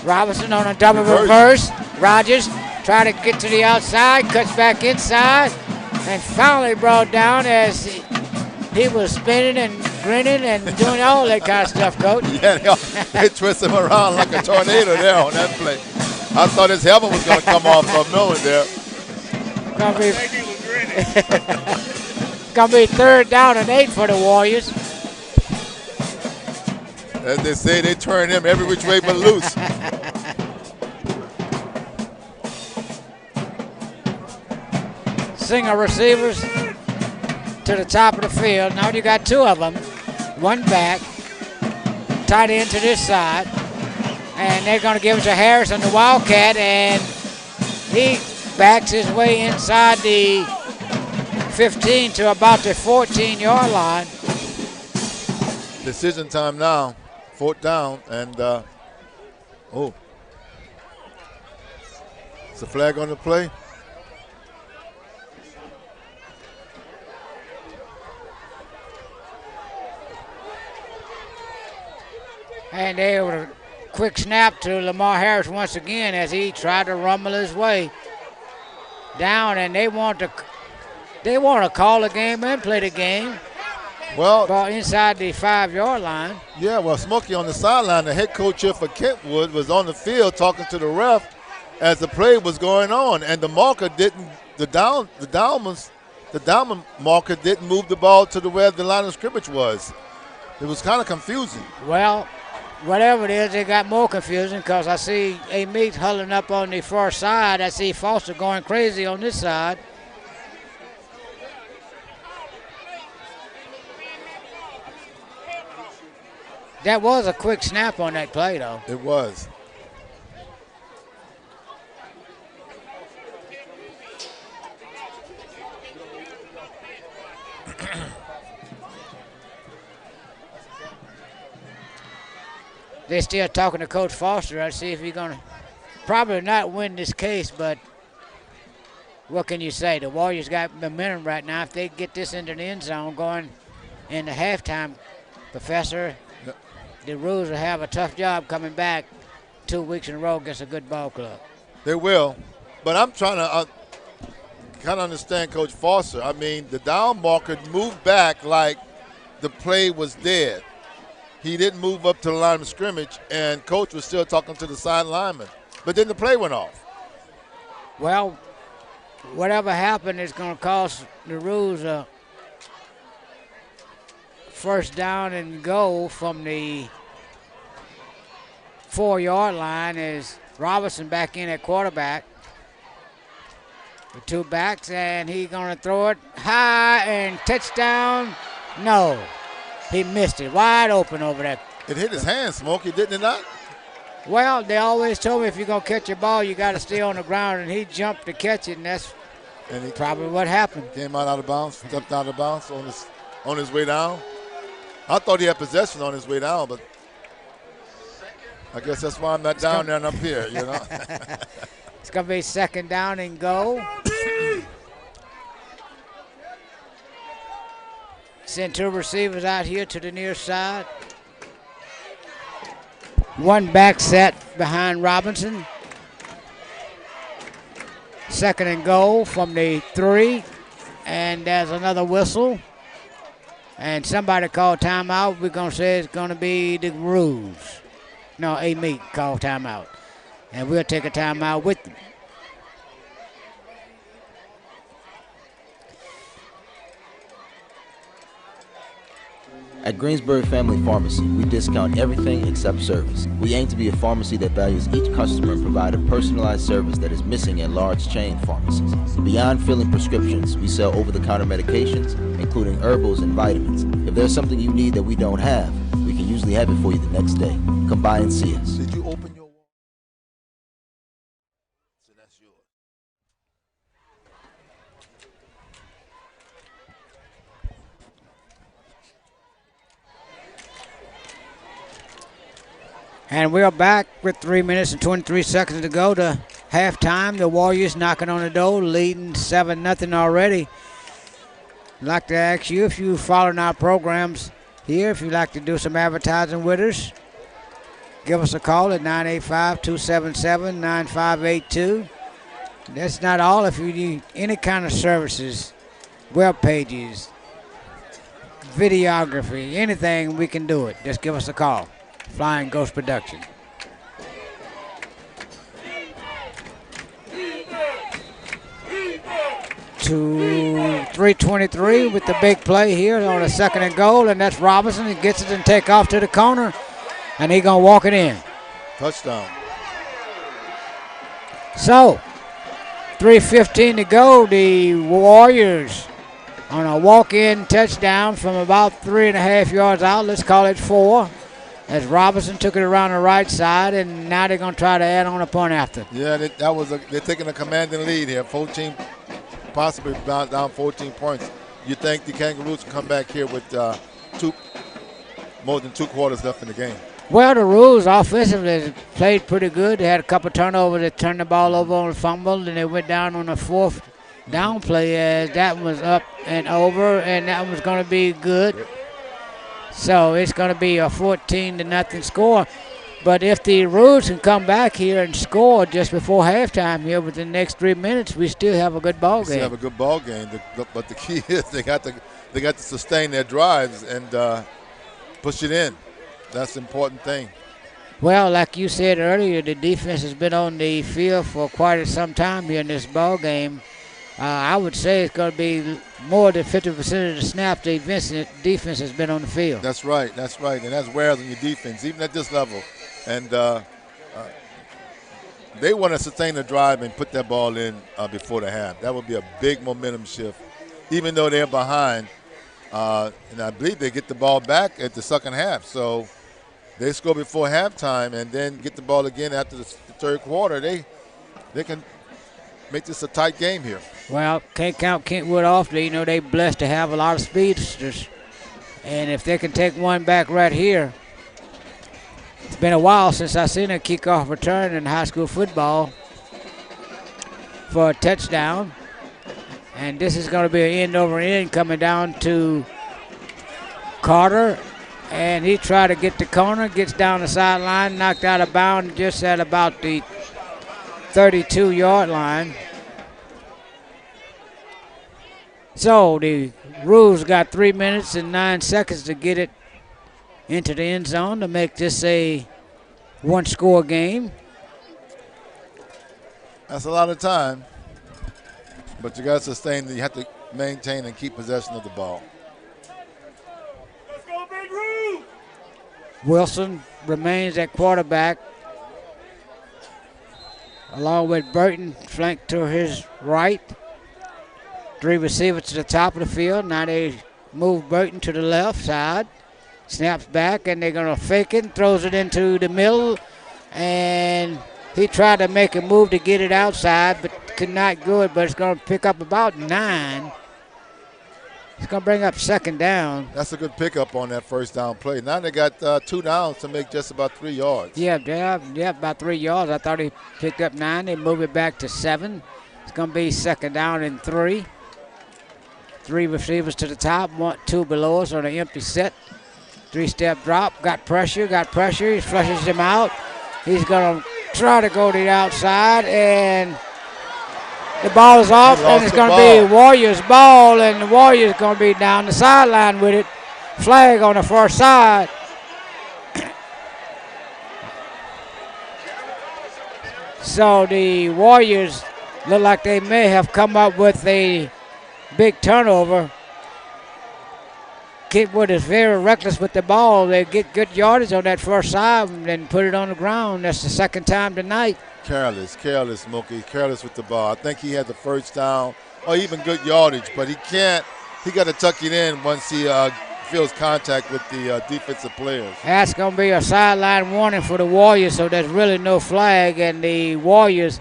Robinson on a double reverse. Rogers trying to get to the outside, cuts back inside, and finally brought down as he was spinning and grinning and doing all that kind of stuff, Coach. Yeah, they twist him around like a tornado there on that play. I thought his helmet was going to come off from knowing there. Gonna be third down and 8 for the Warriors. As they say, they turn him every which way but loose. Single receivers to the top of the field. Now you got two of them. One back, tight end to this side. And they're going to give it to Harrison, the Wildcat, and he backs his way inside the 15 to about the 14-yard line. Decision time now. Fourth down, and it's a flag on the play. And they were quick snap to Lamar Harris once again as he tried to rumble his way down, and they want to call the game and play the game. Well, ball inside the 5-yard line. Yeah, well, Smokey on the sideline, the head coach here for Kentwood, was on the field talking to the ref as the play was going on, and the marker didn't. The down marker didn't move the ball to where the line of scrimmage was. It was kind of confusing. Well, whatever it is, it got more confusing because I see AMITE huddling up on the far side. I see Foster going crazy on this side. That was a quick snap on that play, though. It was. They're still talking to Coach Foster. I see if he's going to probably not win this case, but what can you say? The Warriors got momentum right now. If they get this into the end zone going into halftime, Professor, the Roos will have a tough job coming back 2 weeks in a row against a good ball club. They will, but I'm trying to kind of understand Coach Foster. I mean, the down marker moved back like the play was dead. He didn't move up to the line of scrimmage, and Coach was still talking to the side lineman. But then the play went off. Well, whatever happened is going to cost the Roos a first down and goal from the 4-yard line. Is Robinson back in at quarterback with two backs, and he's going to throw it high and touchdown. No, he missed it. Wide open over there. It hit his hand, Smokey, didn't it not? Well, they always told me if you're going to catch a ball, you got to stay on the ground, and he jumped to catch it, and that's probably what happened. Came out of bounds, stepped out of bounds on his way down. I thought he had possession on his way down, but I guess that's why I'm not down there and up here, you know. It's going to be second down and goal. Send two receivers out here to the near side. One back set behind Robinson. Second and goal from the 3. And there's another whistle. And somebody called timeout. We're going to say it's going to be the Roos. No, AMITE called timeout. And we'll take a timeout with them. At Greensbury Family Pharmacy, we discount everything except service. We aim to be a pharmacy that values each customer and provide a personalized service that is missing at large chain pharmacies. Beyond filling prescriptions, we sell over-the-counter medications, including herbals and vitamins. If there's something you need that we don't have, we can usually have it for you the next day. Come by and see us. Did you open your wallet? So that's yours. And we're back with 3 minutes and 23 seconds to go to halftime. The Warriors knocking on the door, leading 7-0 already. I'd like to ask you if you're following our programs here, if you'd like to do some advertising with us, give us a call at 985-277-9582. That's not all. If you need any kind of services, web pages, videography, anything, we can do it. Just give us a call. Flying Ghost Production. 3:23 with the big play here on a second and goal, and that's Robinson. He gets it and take off to the corner, and he's going to walk it in. Touchdown. So, 3:15 to go. The Warriors on a walk-in touchdown from about 3.5 yards out. Let's call it 4. As Robinson took it around the right side, and now they're going to try to add on a punt after. Yeah, they're taking a commanding lead here, 14, possibly down 14 points. You think the Kangaroos will come back here with more than 2 quarters left in the game? Well, the Roos offensively played pretty good. They had a couple turnovers that turned the ball over on the fumble, and they went down on the 4th down play as that was up and over, and that was going to be good. Yep. So it's going to be a 14-0 score. But if the Roos can come back here and score just before halftime here within the next 3 minutes, we still have a good ball We still game. have a good ball game. But the key is they got to sustain their drives and push it in. That's the important thing. Well, like you said earlier, the defense has been on the field for quite some time here in this ball game. I would say it's going to be more than 50% of the snaps the defense has been on the field. That's right. And that's wears on your defense, even at this level. And they want to sustain the drive and put that ball in before the half. That would be a big momentum shift, even though they're behind. And I believe they get the ball back at the second half. So they score before halftime and then get the ball again after the third quarter. They can make this a tight game here. Well, can't count Kentwood off. They're blessed to have a lot of speedsters. And if they can take one back right here, it's been a while since I've seen a kickoff return in high school football for a touchdown. And this is going to be an end over end coming down to Carter. And he tried to get the corner, gets down the sideline, knocked out of bounds just at about the 32-yard line. So the Roos got 3 minutes and 9 seconds to get it into the end zone to make this a one-score game. That's a lot of time, but you got to sustain. You have to maintain and keep possession of the ball. Wilson remains at quarterback, along with Burton flanked to his right. 3 receivers to the top of the field. Now they move Burton to the left side. Snaps back, and they're going to fake it, throws it into the middle, and he tried to make a move to get it outside, but could not do it, but it's going to pick up about 9. It's going to bring up second down. That's a good pickup on that first down play. Now they got 2 downs to make just about 3 yards. Yeah, about 3 yards. I thought he picked up 9. They move it back to 7. It's going to be second down and 3. 3 receivers to the top, 2 below us on an empty set. 3-step drop, got pressure, he flushes him out. He's going to try to go to the outside, and the ball is off, and it's going to be Warriors ball, and the Warriors going to be down the sideline with it. Flag on the far side. So the Warriors look like they may have come up with a big turnover. Kentwood is very reckless with the ball. They get good yardage on that first side and then put it on the ground. That's the second time tonight. Careless, Mookie. Careless with the ball. I think he had the first down or even good yardage, but he can't. He got to tuck it in once he feels contact with the defensive players. That's going to be a sideline warning for the Warriors, so there's really no flag. And the Warriors,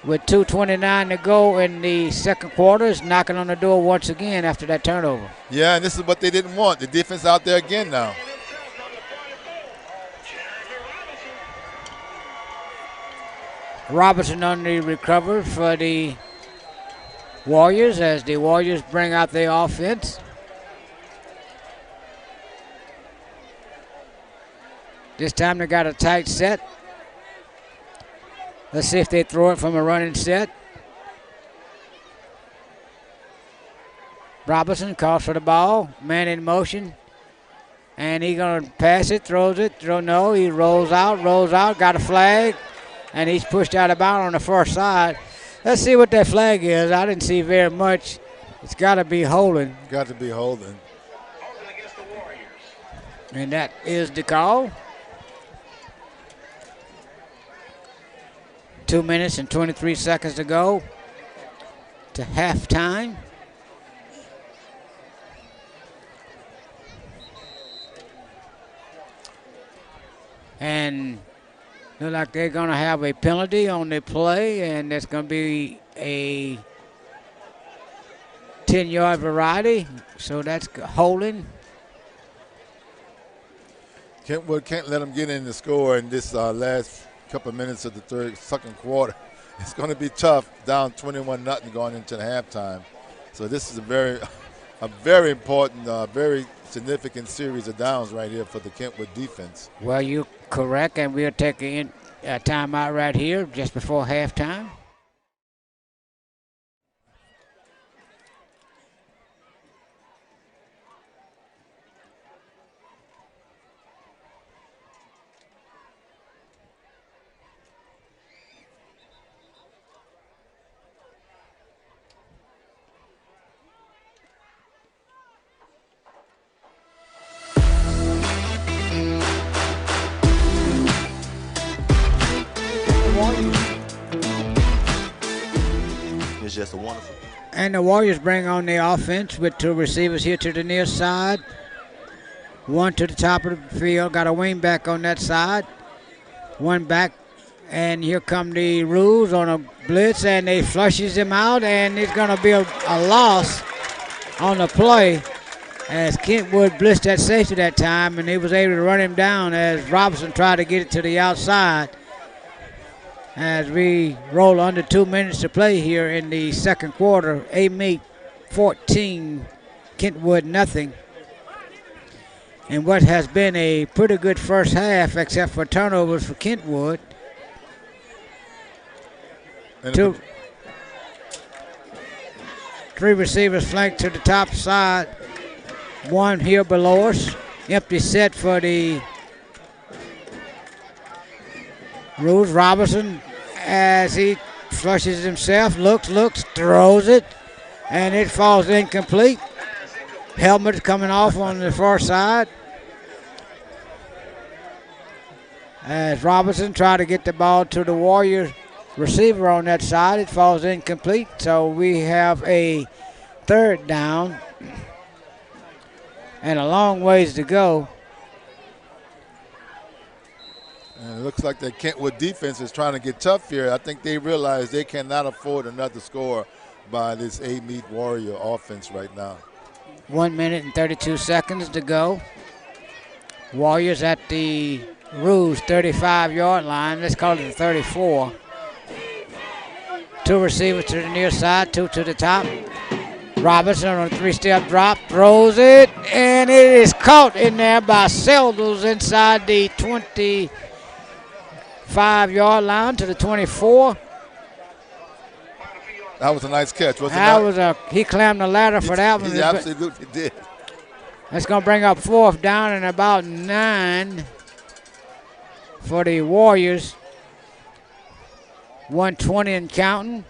with 2:29 to go in the second quarter, is knocking on the door once again after that turnover. Yeah, and this is what they didn't want. The defense out there again now. Robertson on the recover for the Warriors as the Warriors bring out their offense. This time they got a tight set. Let's see if they throw it from a running set. Robertson calls for the ball, man in motion. And he's going to pass it, throws it. No, he rolls out, got a flag. And he's pushed out of bounds on the far side. Let's see what that flag is. I didn't see very much. It's got to be holding. Got to be holding. And that is the call. 2 minutes and 23 seconds to go to halftime. And look like they're going to have a penalty on the play, and that's going to be a 10-yard variety. So that's holding. Kentwood can't let them get in the score in this last couple of minutes of the second quarter. It's going to be tough, down 21-0 going into the halftime. So this is a very, a very important, very significant series of downs right here for the Kentwood defense. Well, you're correct, and we'll take a timeout right here just before halftime. It's just a wonderful. And the Warriors bring on the offense with two receivers here to the near side. One to the top of the field. Got a wing back on that side. One back. And here come the Roos on a blitz, and they flushes him out, and it's going to be a loss on the play as Kentwood blitzed that safety that time, and he was able to run him down as Robinson tried to get it to the outside. As we roll under 2 minutes to play here in the second quarter, AMITE 14, Kentwood nothing. And what has been a pretty good first half, except for turnovers for Kentwood. Three receivers flanked to the top side. One here below us. Empty set for the Roos. Robinson, as he flushes himself, looks, throws it, and it falls incomplete. Helmet coming off on the far side. As Robinson tried to get the ball to the Warriors receiver on that side, it falls incomplete. So we have a third down and a long ways to go. And it looks like the Kentwood defense is trying to get tough here. I think they realize they cannot afford another score by this AMITE Warrior offense right now. 1 minute and 32 seconds to go. Warriors at the Roos 35-yard line. Let's call it the 34. Two receivers to the near side, two to the top. Robinson on a three-step drop, throws it, and it is caught in there by Seldels inside the 25-yard line to the 24. That was a nice catch, wasn't it? He climbed the ladder for that one. He absolutely did. That's going to bring up fourth down and about 9 for the Warriors. 120 and counting.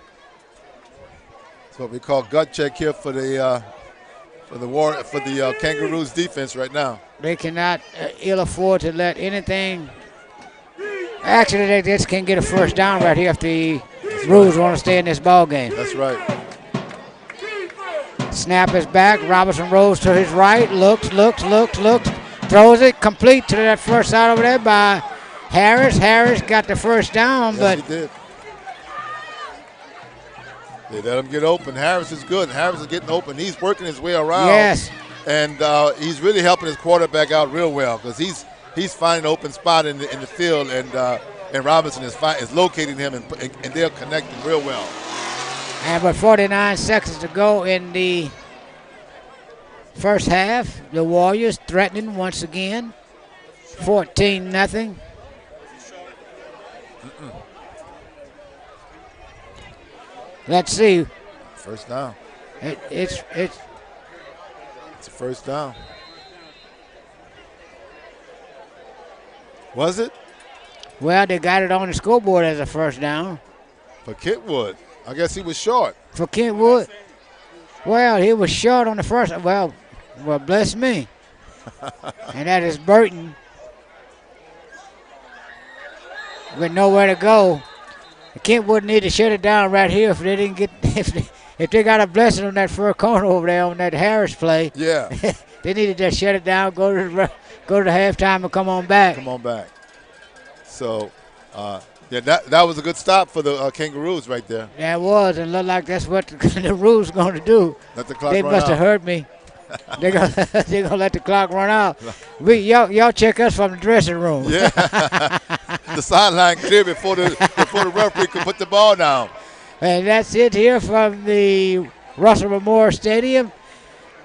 That's what we call gut check here for the Kangaroos defense right now. They cannot ill afford to let anything. Actually, they just can get a first down right here if the Roos want to stay in this ball game. That's right. Snap is back. Robinson rolls to his right. Looks. Throws it complete to that first side over there by Harris. Harris got the first down, Yes, but he did. They let him get open. Harris is good. Harris is getting open. He's working his way around. Yes. And he's really helping his quarterback out real well because he's finding an open spot in the field, and Robinson is locating him, and they're connecting real well. And with 49 seconds to go in the first half, the Warriors threatening once again. 14-0. Let's see. First down. It's a first down. Was it? Well, they got it on the scoreboard as a first down. For Kentwood. I guess he was short. For Kentwood. Well, he was short on the first. Well, bless me. And that is Burton with nowhere to go. Kentwood need to shut it down right here if they didn't get if they got a blessing on that far corner over there on that Harris play. Yeah. They need to just shut it down, go to the halftime, and come on back. Come on back. So, that was a good stop for the Kangaroos right there. That was, and looked like that's what the Roos going to do. Let the clock they run must out. have heard me. They're gonna let the clock run out. Y'all check us from the dressing room. Yeah. The sideline clear before the referee could put the ball down. And that's it here from the Russell Memorial Stadium.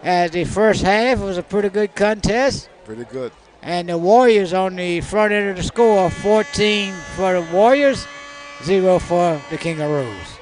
as the first half was a pretty good contest. Pretty good. And the Warriors on the front end of the score, 14 for the Warriors, 0 for the Kangaroos.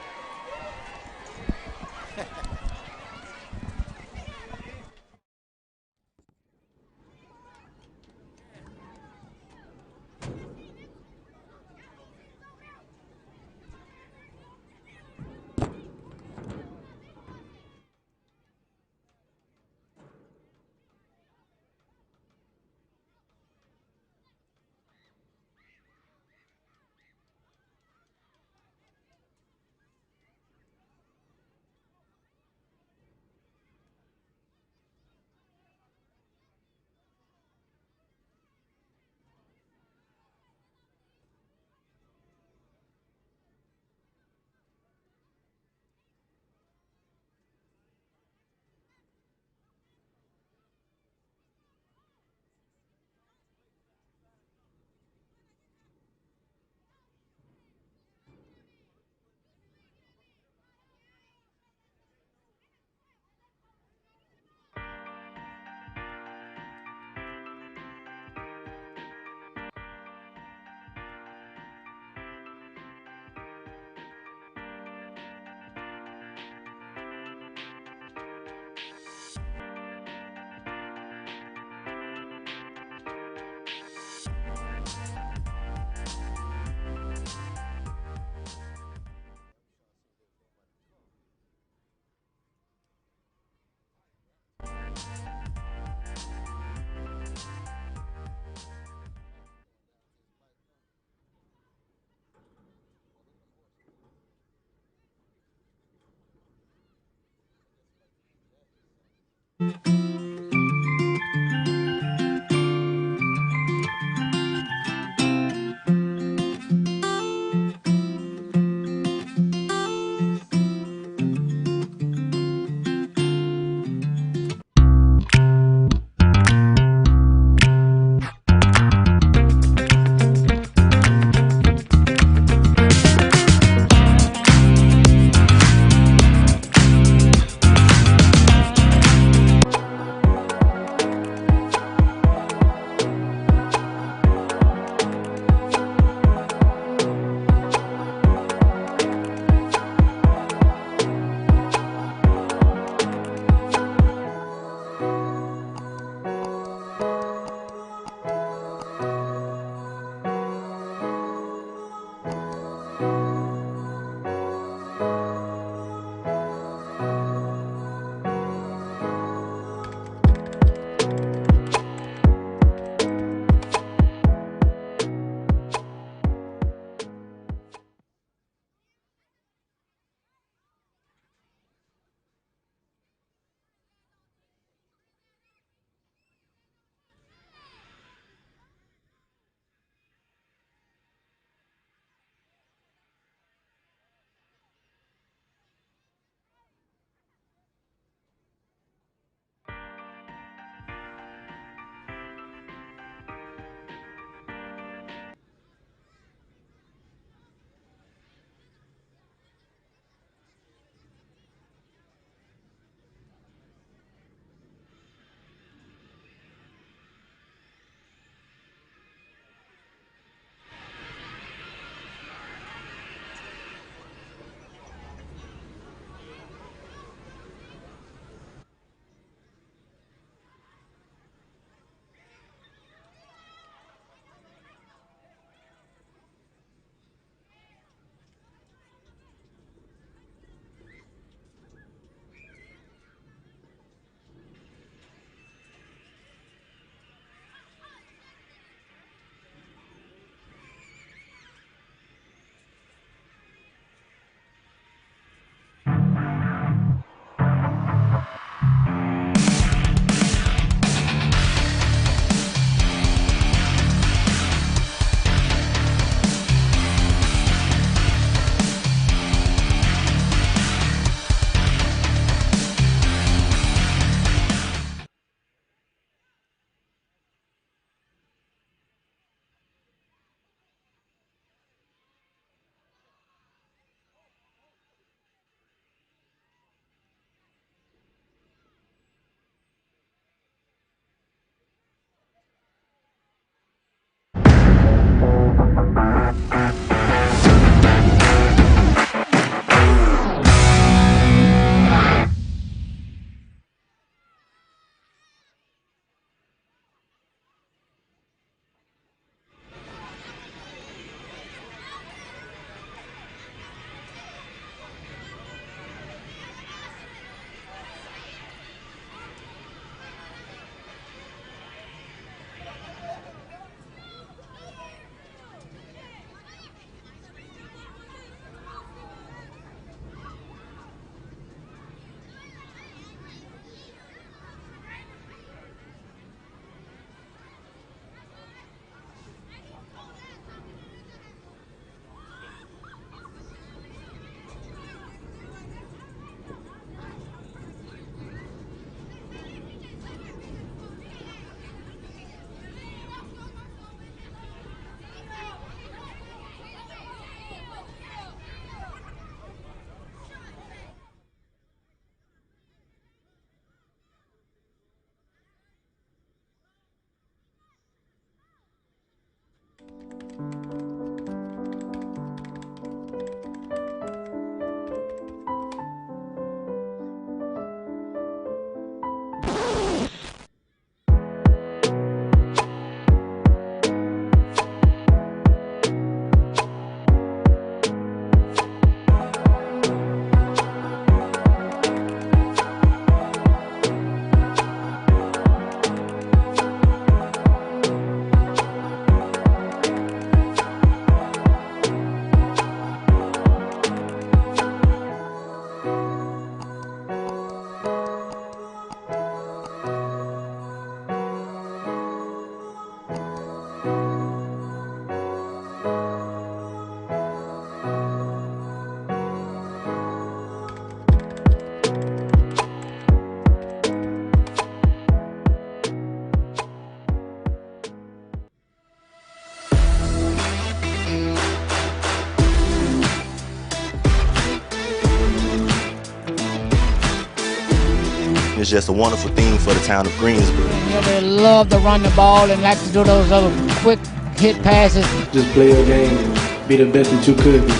It's just a wonderful thing for the town of Greensboro. Yeah, they love to run the ball and like to do those other quick hit passes. Just play your game and be the best that you could be.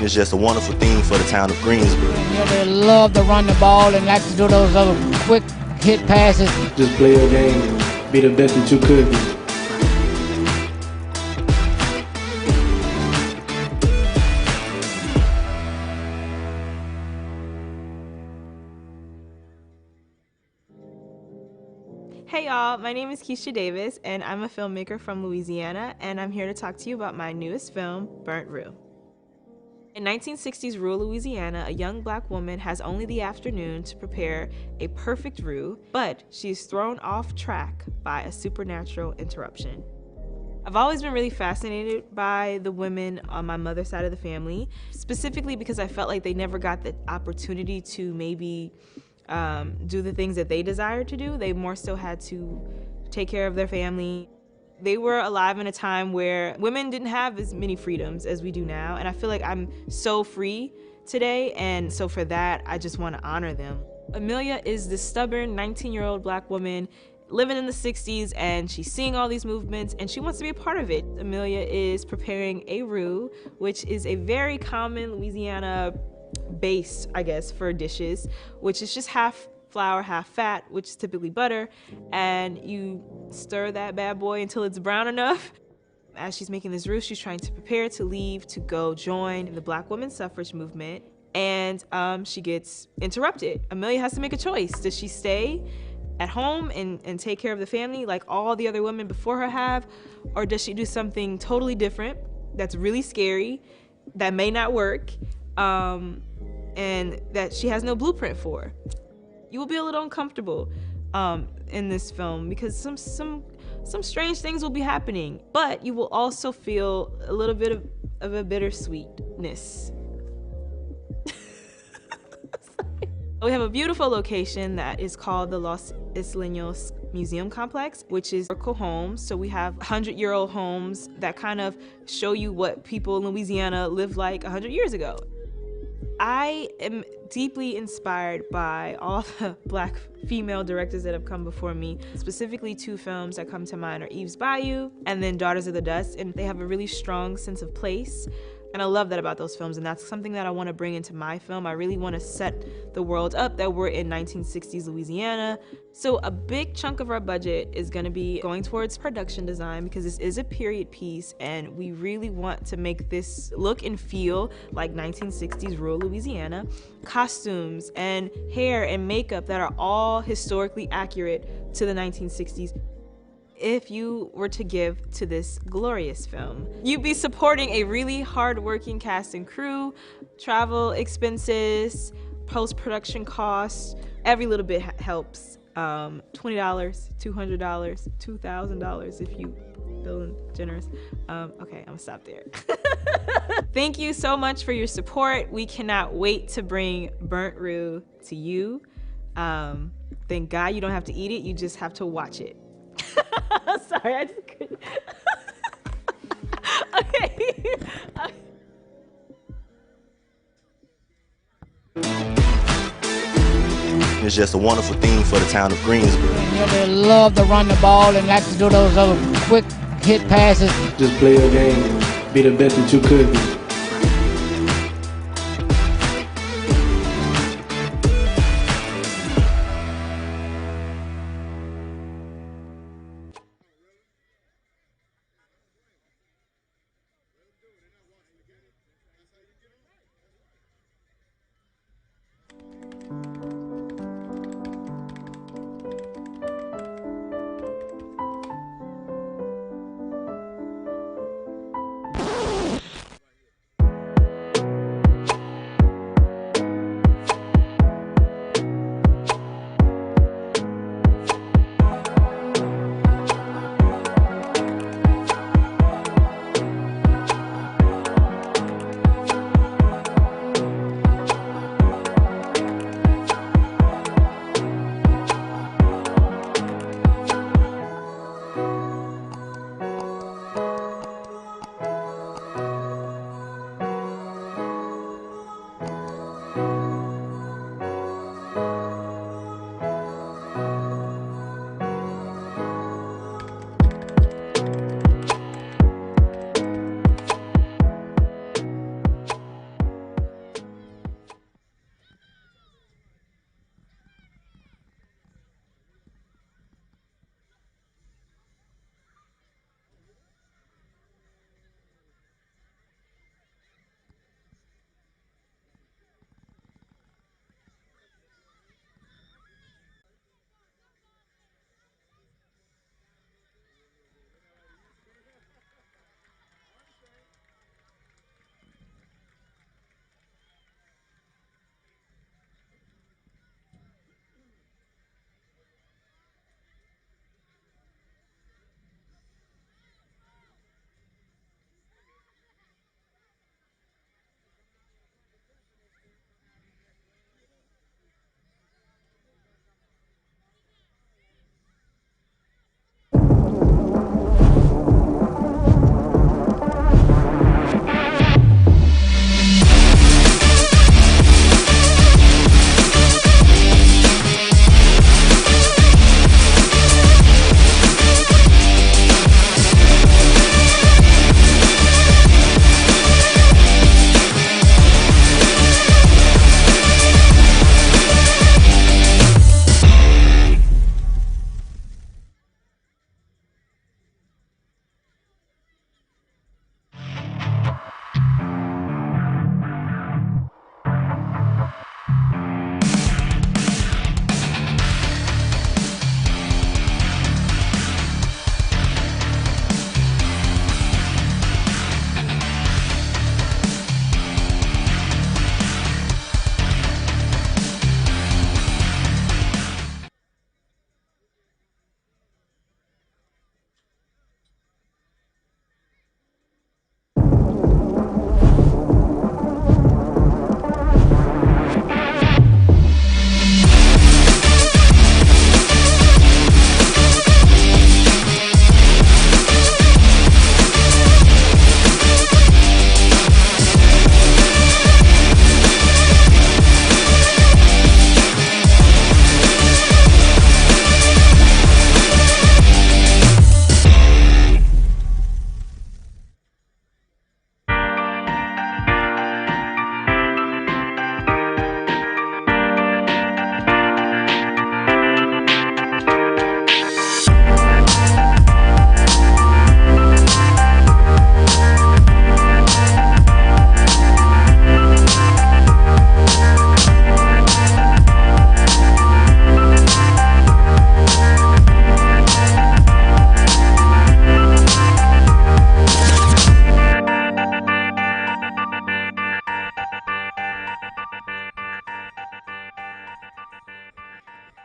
It's just a wonderful thing for the town of Greensboro. Yeah, they love to run the ball and like to do those other quick hit passes. Just play your game and be the best that you could be. Hey y'all, my name is Keisha Davis and I'm a filmmaker from Louisiana, and I'm here to talk to you about my newest film, Burnt Rue. In 1960s rural Louisiana, a young black woman has only the afternoon to prepare a perfect roux, but she's thrown off track by a supernatural interruption. I've always been really fascinated by the women on my mother's side of the family, specifically because I felt like they never got the opportunity to maybe do the things that they desired to do. They more so had to take care of their family. They were alive in a time where women didn't have as many freedoms as we do now, and I feel like I'm so free today, and so for that, I just want to honor them. Amelia is this stubborn 19-year-old black woman living in the 60s, and she's seeing all these movements, and she wants to be a part of it. Amelia is preparing a roux, which is a very common Louisiana base, I guess, for dishes, which is just half flour, half fat, which is typically butter, and you stir that bad boy until it's brown enough. As she's making this roux, she's trying to prepare to leave to go join the Black women's suffrage movement, and she gets interrupted. Amelia has to make a choice. Does she stay at home and take care of the family like all the other women before her have, or does she do something totally different that's really scary, that may not work, and that she has no blueprint for? You will be a little uncomfortable in this film because some strange things will be happening, but you will also feel a little bit of a bittersweetness. We have a beautiful location that is called the Los Isleños Museum Complex, which is historical homes. So we have 100-year-old homes that kind of show you what people in Louisiana lived like 100 years ago. I am deeply inspired by all the Black female directors that have come before me. Specifically, two films that come to mind are Eve's Bayou and then Daughters of the Dust, and they have a really strong sense of place. And I love that about those films, and that's something that I want to bring into my film. I really want to set the world up that we're in 1960s Louisiana. So a big chunk of our budget is going to be going towards production design because this is a period piece, and we really want to make this look and feel like 1960s rural Louisiana. Costumes and hair and makeup that are all historically accurate to the 1960s. If you were to give to this glorious film, you'd be supporting a really hard-working cast and crew, travel expenses, post-production costs. Every little bit helps. $20, $200, $2,000 if you feeling generous. Okay, I'm gonna stop there. Thank you so much for your support. We cannot wait to bring Burnt Rue to you. Thank God you don't have to eat it, you just have to watch it. Sorry, I just couldn't. Okay. It's just a wonderful thing for the town of Greensboro. Yeah, they love to run the ball and like to do those other quick hit passes. Just play your game and be the best that you could be.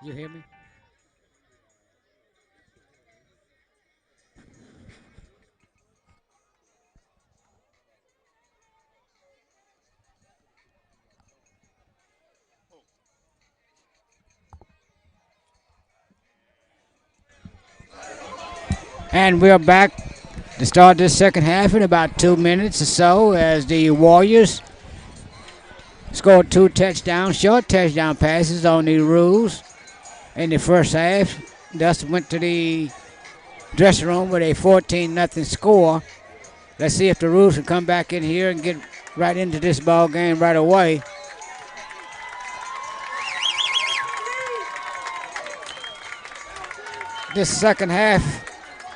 You hear me? And we're back to start this second half in about 2 minutes or so as the Warriors scored 2 touchdowns, short touchdown passes on the Roos in the first half. Thus went to the dressing room with a 14-0 score. Let's see if the Roos can come back in here and get right into this ball game right away. This second half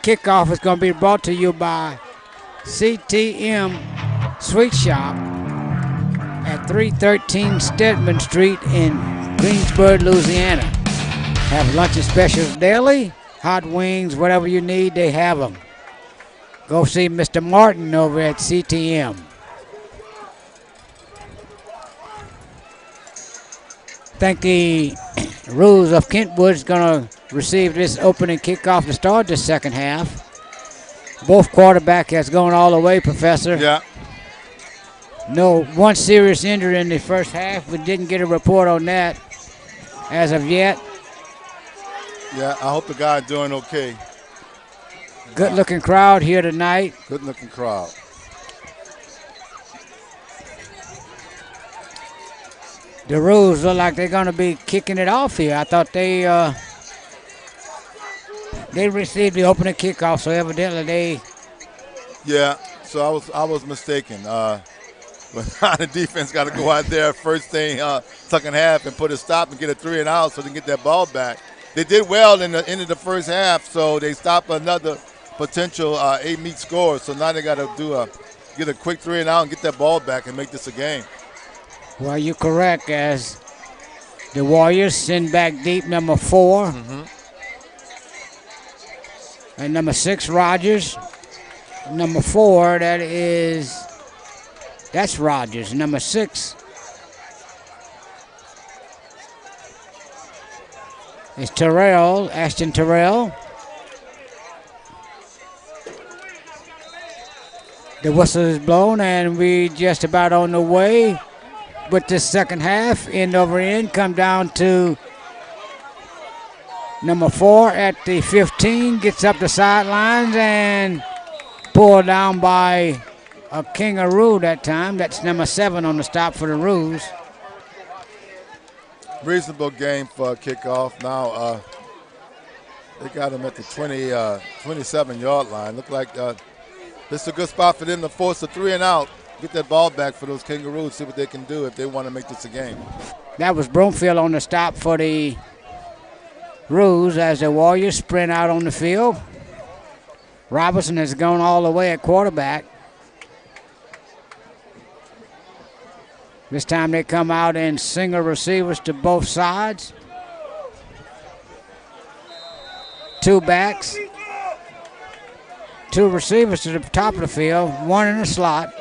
kickoff is going to be brought to you by CTM Sweet Shop at 313 Stedman Street in Greensburg, Louisiana. Have luncheon specials daily, hot wings, whatever you need, they have them. Go see Mr. Martin over at CTM. I think the Roos of Kentwood is going to receive this opening kickoff to start the second half. Both quarterback has gone all the way, Professor. Yeah. No, one serious injury in the first half. We didn't get a report on that as of yet. Yeah, I hope the guy's doing okay. Good-looking crowd here tonight. Good-looking crowd. The Roos look like they're going to be kicking it off here. I thought they received the opening kickoff, so evidently they. Yeah, so I was mistaken. But the defense got to go out there first thing, second half, and put a stop and get a 3 and out so they can get that ball back. They did well in the end of the first half, so they stopped another potential AMITE score. So now they got to get a quick 3 and out and get that ball back and make this a game. Well, you're correct, as the Warriors send back deep number 4. Mm-hmm. And number 6, Rogers. Number 4, that's Rogers. Number 6 is Terrell, Ashton Terrell. The whistle is blown, and we just about on the way with this second half. End over end, come down to number 4 at the 15, gets up the sidelines and pulled down by a kangaroo that time. That's number 7 on the stop for the Roos. Reasonable game for a kickoff. Now they got him at the 27-yard line. Look like this is a good spot for them to force a 3 and out. Get that ball back for those Kangaroos, see what they can do if they want to make this a game. That was Broomfield on the stop for the Roos as the Warriors sprint out on the field. Robertson has gone all the way at quarterback. This time they come out in single receivers to both sides. 2 backs. 2 receivers to the top of the field, 1 in the slot.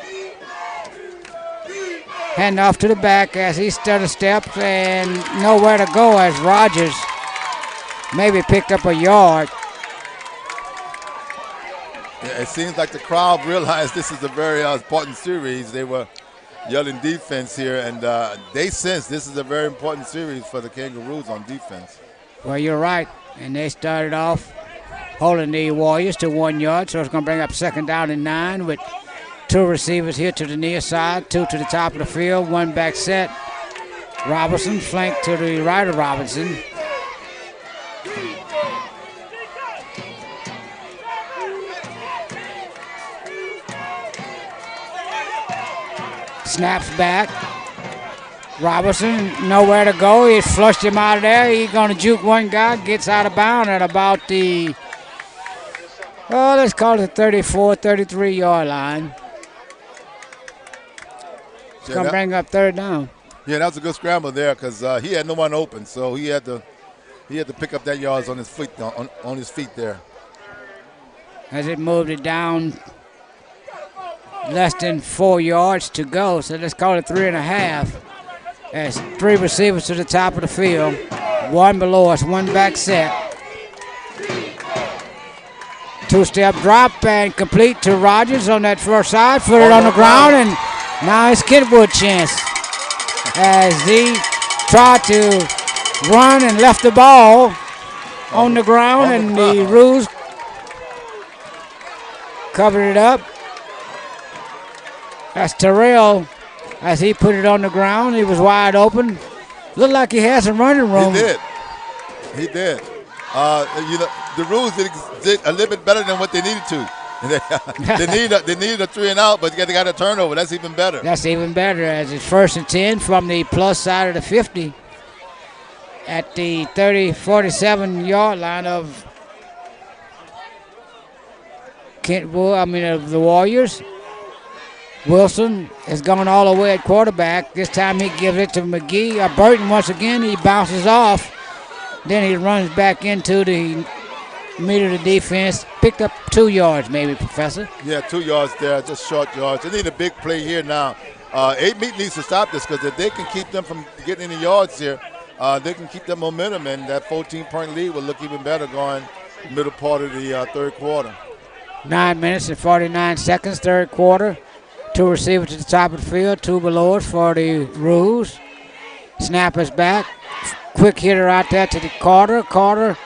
Hand off to the back as he stutter steps and nowhere to go as Rogers maybe picked up a yard. Yeah, it seems like the crowd realized this is a very important series. They were yelling defense here, and they sense this is a very important series for the Kangaroos on defense. Well, you're right, and they started off holding the Warriors to 1 yard, so it's going to bring up second down and 9 with 2 receivers here to the near side, 2 to the top of the field, 1 back set. Robinson flanked to the right of Robinson. Snaps back. Robinson, nowhere to go. He flushed him out of there. He's going to juke one guy, gets out of bounds at about the, let's call it the 34, 33-yard line. It's going to bring up third down. Yeah, that was a good scramble there because he had no one open, so he had to pick up that yards on his feet on his feet there. As it moved it down less than 4 yards to go, so let's call it 3.5. As 3 receivers to the top of the field. One below us, one back set. Two-step drop and complete to Rogers on that first side. Put it on the ground, and now it's Kentwood chance as he tried to run and left the ball on the ground, and the Roos covered it up. That's Terrell as he put it on the ground. He was wide open. Looked like he had some running room. He did. The Roos did a little bit better than what they needed to. they needed a 3 and out, but they got a turnover. That's even better. That's even better as it's 1st and 10 from the plus side of the 50 at the 47-yard line of of the Warriors. Wilson has gone all the way at quarterback. This time he gives it to McGee. Burton once again, he bounces off. Then he runs back into the middle of the defense. Picked up 2 yards maybe, Professor. Yeah, 2 yards there, just short yards. They need a big play here now. AMITE needs to stop this because if they can keep them from getting any yards here, they can keep that momentum, and that 14-point lead will look even better going middle part of the third quarter. 9 minutes and 49 seconds, third quarter. 2 receivers to the top of the field, 2 below us for the Roos. Snap is back. Quick hitter out there to the Carter. Carter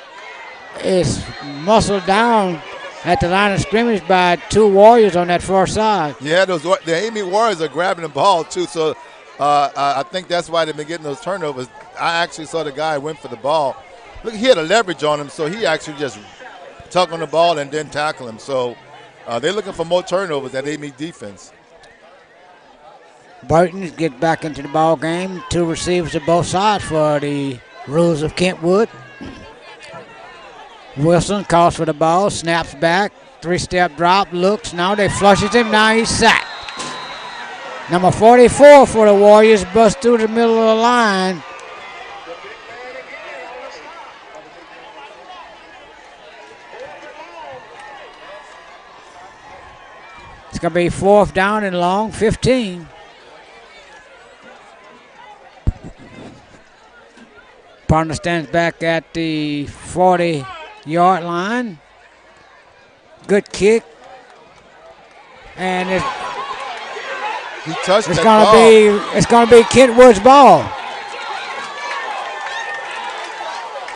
is muscled down at the line of scrimmage by 2 Warriors on that far side. Yeah, the AMITE Warriors are grabbing the ball too, so I think that's why they've been getting those turnovers. I actually saw the guy went for the ball. Look, he had a leverage on him, so he actually just tugged on the ball and then tackle him. So they're looking for more turnovers at AMITE defense. Burton gets back into the ball game. 2 receivers to both sides for the Roos of Kentwood. Wilson calls for the ball, snaps back, 3-step drop, looks. Now they flushes him. Now he's sacked. Number 44 for the Warriors busts through the middle of the line. It's going to be 4th down and long, 15. Partner stands back at the 40-yard line. Good kick. And it's going to be Kentwood's ball.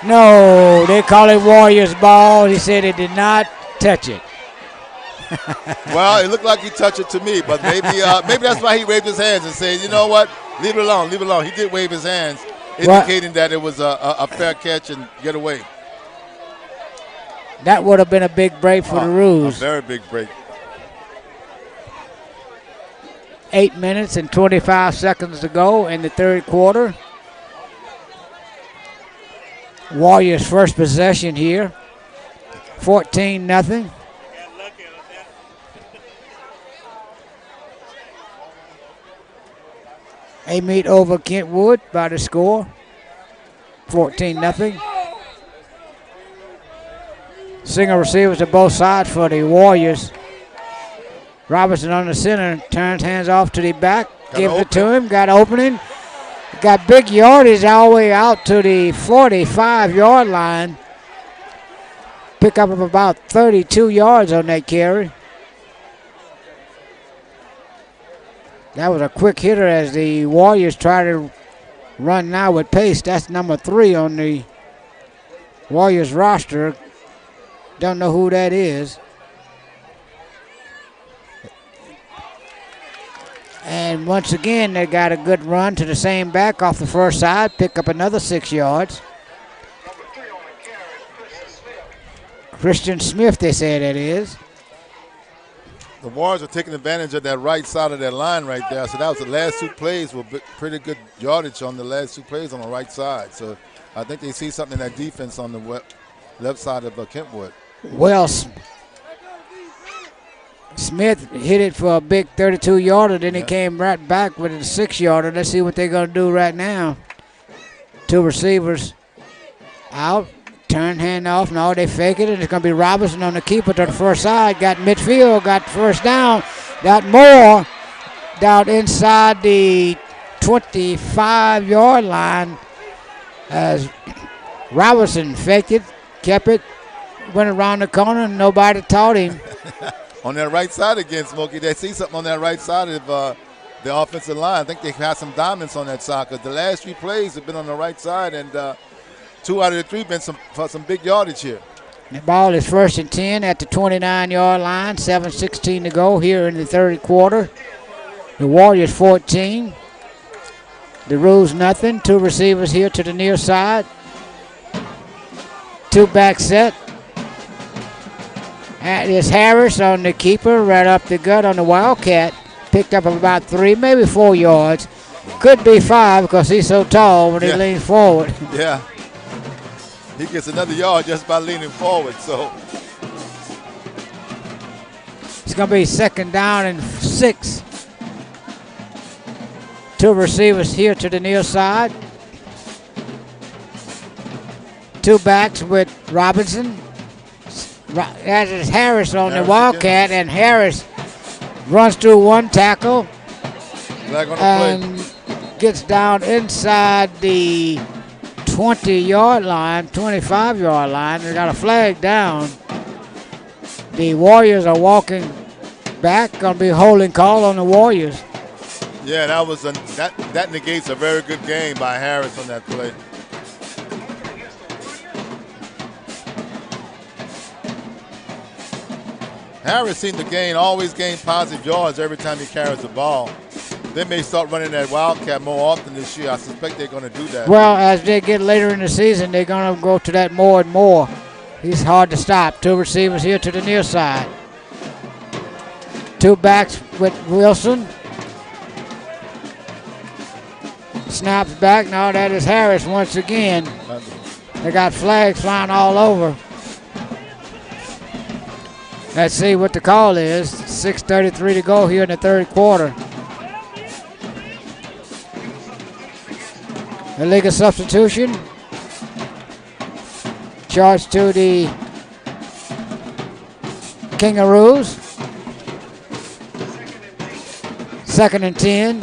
No, they call it Warriors ball. He said he did not touch it. Well, it looked like he touched it to me, but maybe that's why he waved his hands and said, you know what, leave it alone, leave it alone. He did wave his hands, indicating that it was a fair catch and get away. That would have been a big break for the Roos. A very big break. 8 minutes and 25 seconds to go in the third quarter. Warriors' first possession here. 14-0. AMITE over Kentwood by the score. 14-0. Single receivers to both sides for the Warriors. Robinson on the center, turns hands off to the back, gives it to him, got opening. Got big yardage all the way out to the 45-yard line. Pick up of about 32 yards on that carry. That was a quick hitter as the Warriors try to run now with pace. That's number 3 on the Warriors roster. Don't know who that is. And once again, they got a good run to the same back off the first side. Pick up another 6 yards. Christian Smith, they say that is. The Warriors are taking advantage of that right side of that line right there. So that was the last 2 plays with pretty good yardage on the last 2 plays on the right side. So I think they see something in that defense on the left side of Kentwood. Well, Smith hit it for a big 32-yarder. Then he came right back with a 6-yarder. Let's see what they're going to do right now. 2 receivers out. Turn hand off. No, they fake it, and it's going to be Robinson on the keeper to the first side. Got midfield, got first down. Got more down inside the 25-yard line as Robinson faked it, kept it, went around the corner, and nobody taught him. On that right side again, Smokey, they see something on that right side of the offensive line. I think they've had some diamonds on that side because the last 3 plays have been on the right side, and 2 out of the 3 been for some big yardage here. The ball is 1st and 10 at the 29-yard line. 7:16 to go here in the third quarter. The Warriors 14. The Roos nothing. 2 receivers here to the near side. 2 back set. That is Harris on the keeper, right up the gut on the Wildcat. Picked up about 3, maybe 4 yards. Could be 5 because he's so tall when he leans forward. Yeah. He gets another yard just by leaning forward. So it's going to be 2nd down and 6. 2 receivers here to the near side. 2 backs with Robinson. That is Harris on the Wildcat, and Harris runs through 1 tackle and gets down inside the 20-yard line, 25-yard line. They got a flag down. The Warriors are walking back. Going to be a holding call on the Warriors. Yeah, that negates a very good game by Harris on that play. Harris seems to always gain positive yards every time he carries the ball. They may start running that Wildcat more often this year. I suspect they're going to do that. Well, as they get later in the season, they're going to go to that more and more. He's hard to stop. 2 receivers here to the near side. 2 backs with Wilson. Snaps back. Now that is Harris once again. They got flags flying all over. Let's see what the call is. 6:33 to go here in the third quarter. Illegal substitution. Charge to the Kangaroos. 2nd and 10.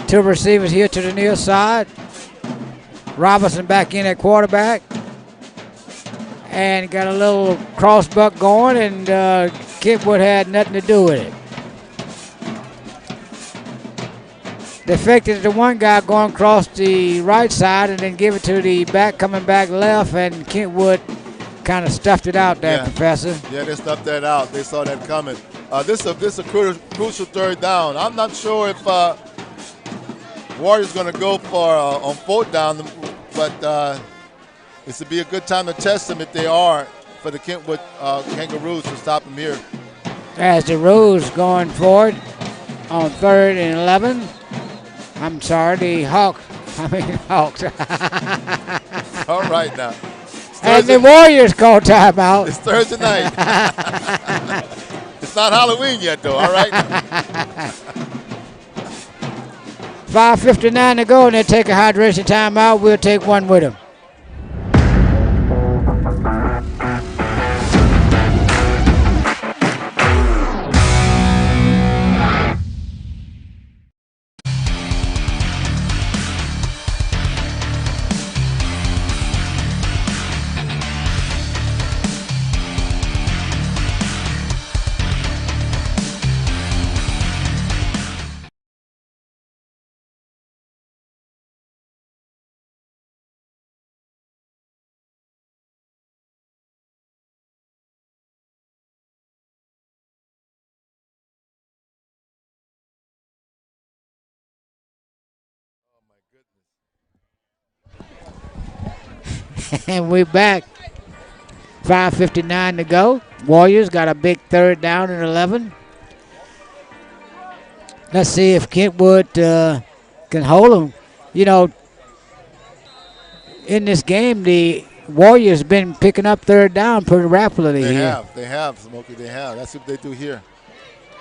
2 receivers here to the near side. Robinson back in at quarterback. And got a little crossbuck going, and Kentwood had nothing to do with it. They faked it to one guy going across the right side and then give it to the back coming back left, and Kentwood kind of stuffed it out there, Professor. Yeah, they stuffed that out. They saw that coming. This is a crucial 3rd down. I'm not sure if Warriors going to go for on 4th down, but this would be a good time to test them if they are for the Kentwood Kangaroos to stop them here. As the Roos going forward on 3rd and 11. I'm sorry, the Hawks. All right now. And the Warriors call timeout. It's Thursday night. It's not Halloween yet, though, all right? 5:59 to go, and they take a hydration timeout. We'll take one with them. And we're back. 5:59 to go. Warriors got a big 3rd down and 11. Let's see if Kentwood can hold them. You know, in this game, the Warriors been picking up 3rd down pretty rapidly here. They have, Smokey, they have. That's what they do here.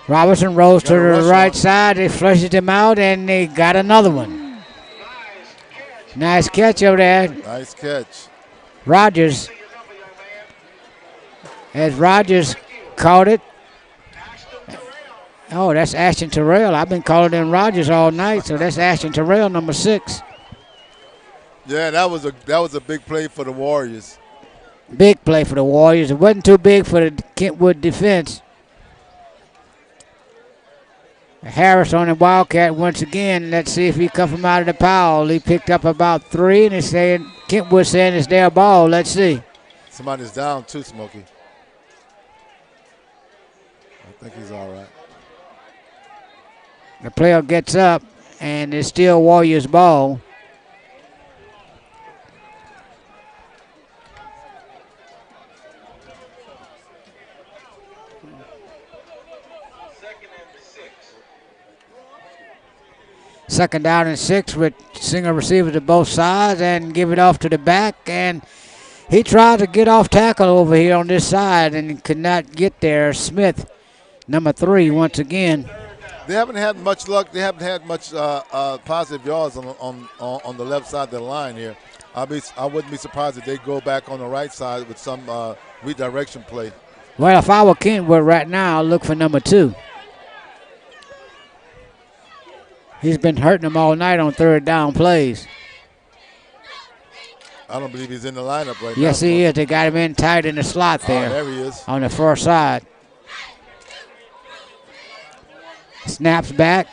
Robinson rolls to the right side. They flushes him out, and they got another one. Nice catch over there. Nice catch. Rogers. As Rogers caught it. Oh, that's Ashton Terrell. I've been calling him Rogers all night, so that's Ashton Terrell, number 6. Yeah, that was a big play for the Warriors. Big play for the Warriors. It wasn't too big for the Kentwood defense. Harris on the Wildcat once again. Let's see if he come from out of the pile. He picked up about 3, and it's saying Kentwood saying it's their ball. Let's see. Somebody's down too, Smokey. I think he's all right. The player gets up, and it's still Warriors ball. Second down and 6 with single receivers to both sides and give it off to the back. And he tried to get off tackle over here on this side and could not get there. Smith, number 3, once again. They haven't had much luck. They haven't had much positive yards on the left side of the line here. I wouldn't be surprised if they go back on the right side with some redirection play. Well, if I were Kentwood right now, I'll look for number 2. He's been hurting them all night on third down plays. I don't believe he's in the lineup right now. Yes, he is. They got him in tight in the slot there. There he is. On the far side. Snaps back.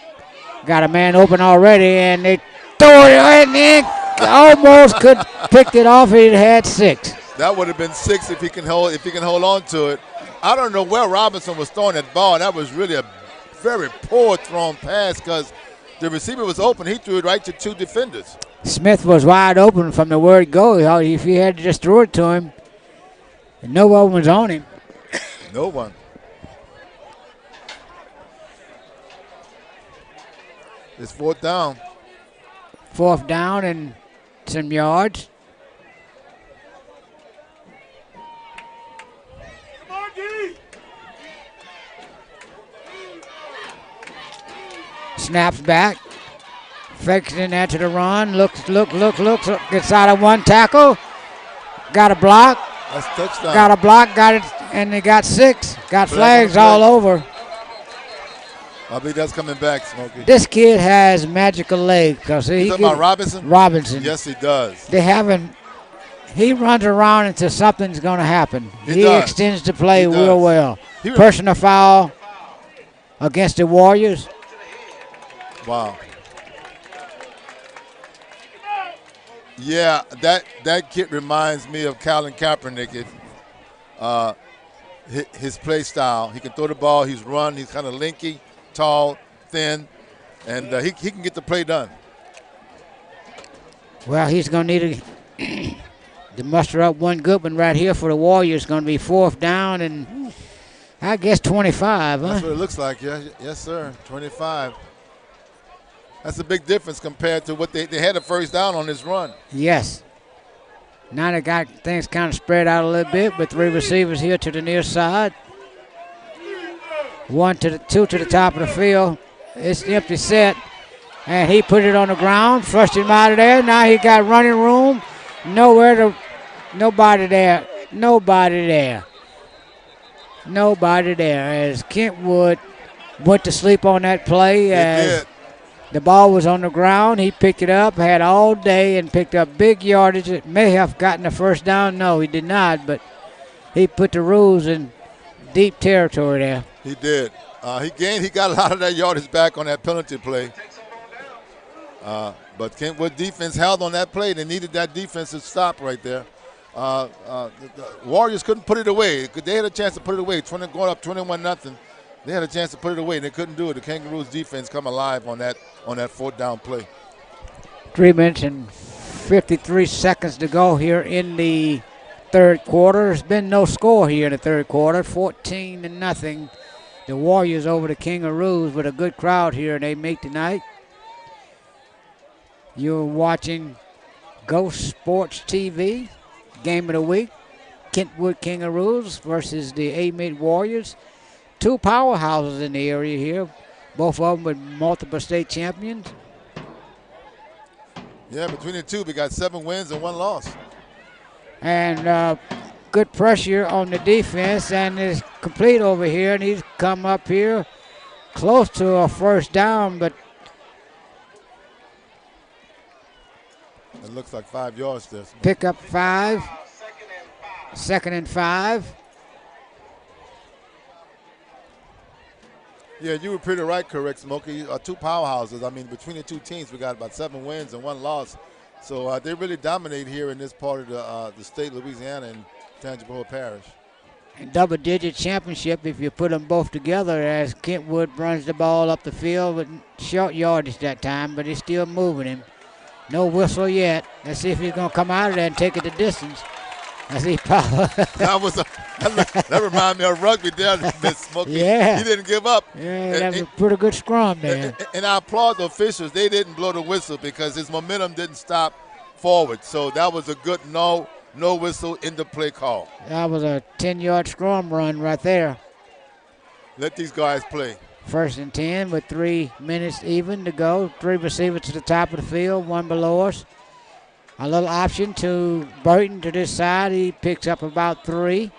Got a man open already, and they throw it in. Almost could pick it off. He had 6. That would have been 6 if he can hold on to it. I don't know where Robinson was throwing that ball. That was really a very poor thrown pass because the receiver was open. He threw it right to 2 defenders. Smith was wide open from the word go. If he had to just throw it to him, no one was on him. No one. It's 4th down. 4th down and some yards. Snaps back. Fakes in there to the run. Looks. Gets out of one tackle. Got a block. That's touchdown. Got a block. Got it. And they got 6. Got flags all over. I believe that's coming back, Smokey. This kid has magical legs. You talking about Robinson? Robinson. Yes, he does. They haven't. He runs around until something's going to happen. He extends the play real well. Personal foul against the Warriors. Wow. Yeah, that kid reminds me of Colin Kaepernick. His play style. He can throw the ball. He's run. He's kind of lanky, tall, thin, and he can get the play done. Well, he's going to need to muster up one good one right here for the Warriors. Going to be 4th down and I guess 25. That's what it looks like. Yeah, yes, sir. 25. That's a big difference compared to what they had a first down on this run. Yes. Now they got things kind of spread out a little bit with 3 receivers here to the near side. 2 to the top of the field. It's the empty set. And he put it on the ground, flushed him out of there. Now he got running room. Nobody there. As Kentwood went to sleep on that play. As the ball was on the ground, he picked it up, had all day, and picked up big yardage. It may have gotten the first down. No, he did not, but he put the Roos in deep territory there. He did. He got a lot of that yardage back on that penalty play. But Kentwood defense held on that play. They needed that defensive stop right there. The Warriors couldn't put it away. They had a chance to put it away. Going up 21-0. They had a chance to put it away, and they couldn't do it. The Kangaroos defense come alive on that 4th down play. 3 minutes and 53 seconds to go here in the third quarter. There's been no score here in the third quarter. 14-0. The Warriors over the Kangaroos with a good crowd here in AMITE tonight. You're watching Ghost Sports TV, Game of the Week. Kentwood Kangaroos versus the AMITE Warriors. 2 powerhouses in the area here, both of them with multiple state champions. Yeah, between the two, we got 7 wins and 1 loss. And good pressure on the defense, and it's complete over here, and he's come up here close to a first down, but it looks like 5 yards there. pick up 5. 2nd and 5. Yeah, you were pretty right, correct, Smokey. 2 powerhouses. I mean, between the 2 teams, we got about 7 wins and 1 loss. So they really dominate here in this part of the state, Louisiana, and Tangi Parish. And double-digit championship if you put them both together, as Kentwood runs the ball up the field with short yardage that time, but he's still moving him. No whistle yet. Let's see if he's going to come out of there and take it the distance. As he that reminds me of rugby there, Miss Smokey. Yeah. He didn't give up. Yeah, that was a pretty good scrum there. And I applaud the officials. They didn't blow the whistle because his momentum didn't stop forward. So that was a good no whistle in the play call. That was a 10-yard scrum run right there. Let these guys play. 1st and 10 with 3 minutes even to go. 3 receivers to the top of the field, 1 below us. A little option to Burton to this side. He picks up about 3.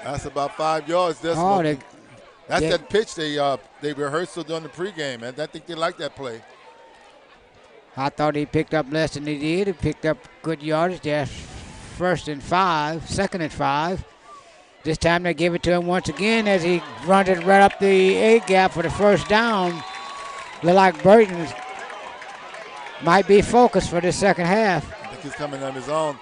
That's about 5 yards. That's that pitch they rehearsed during the pregame, and I think they like that play. I thought he picked up less than he did. He picked up good yardage. That's 1st and 5, 2nd and 5. This time they give it to him once again as he runs it right up the A-gap for the first down. Look like Burton might be focused for the second half. I think he's coming on his own.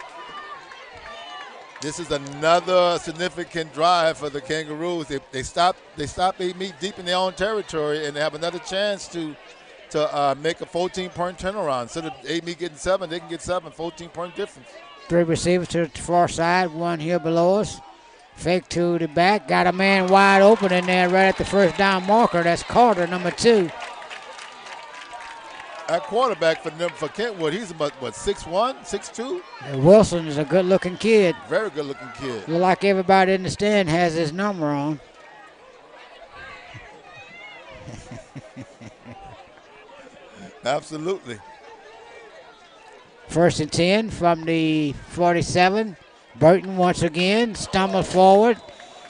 This is another significant drive for the Kangaroos. They stop AMITE deep in their own territory, and they have another chance to make a 14-point turnaround. Instead of AMITE getting 7, they can get 7, 14-point difference. 3 receivers to the far side, 1 here below us. Fake to the back, got a man wide open in there right at the first down marker. That's Carter, number 2. At quarterback for Kentwood, he's about, 6'1", 6'2"? Wilson is a good-looking kid. Very good-looking kid. Look like everybody in the stand has his number on. Absolutely. 1st and 10 from the 47. Burton once again stumbles forward.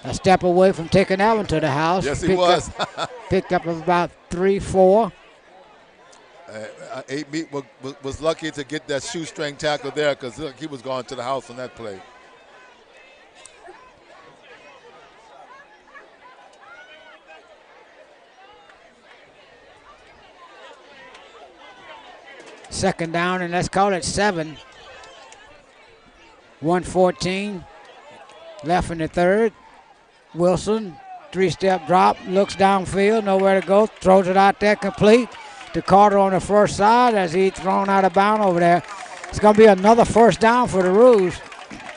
A step away from taking that one to the house. Yes, he was. Picked up about 3-4. AMITE was lucky to get that shoestring tackle there because he was going to the house on that play. Second down, and let's call it 7. 1:14 left in the third. Wilson, 3-step drop, looks downfield, nowhere to go, throws it out there complete to Carter on the first side as he's thrown out of bounds over there. It's going to be another first down for the Roos.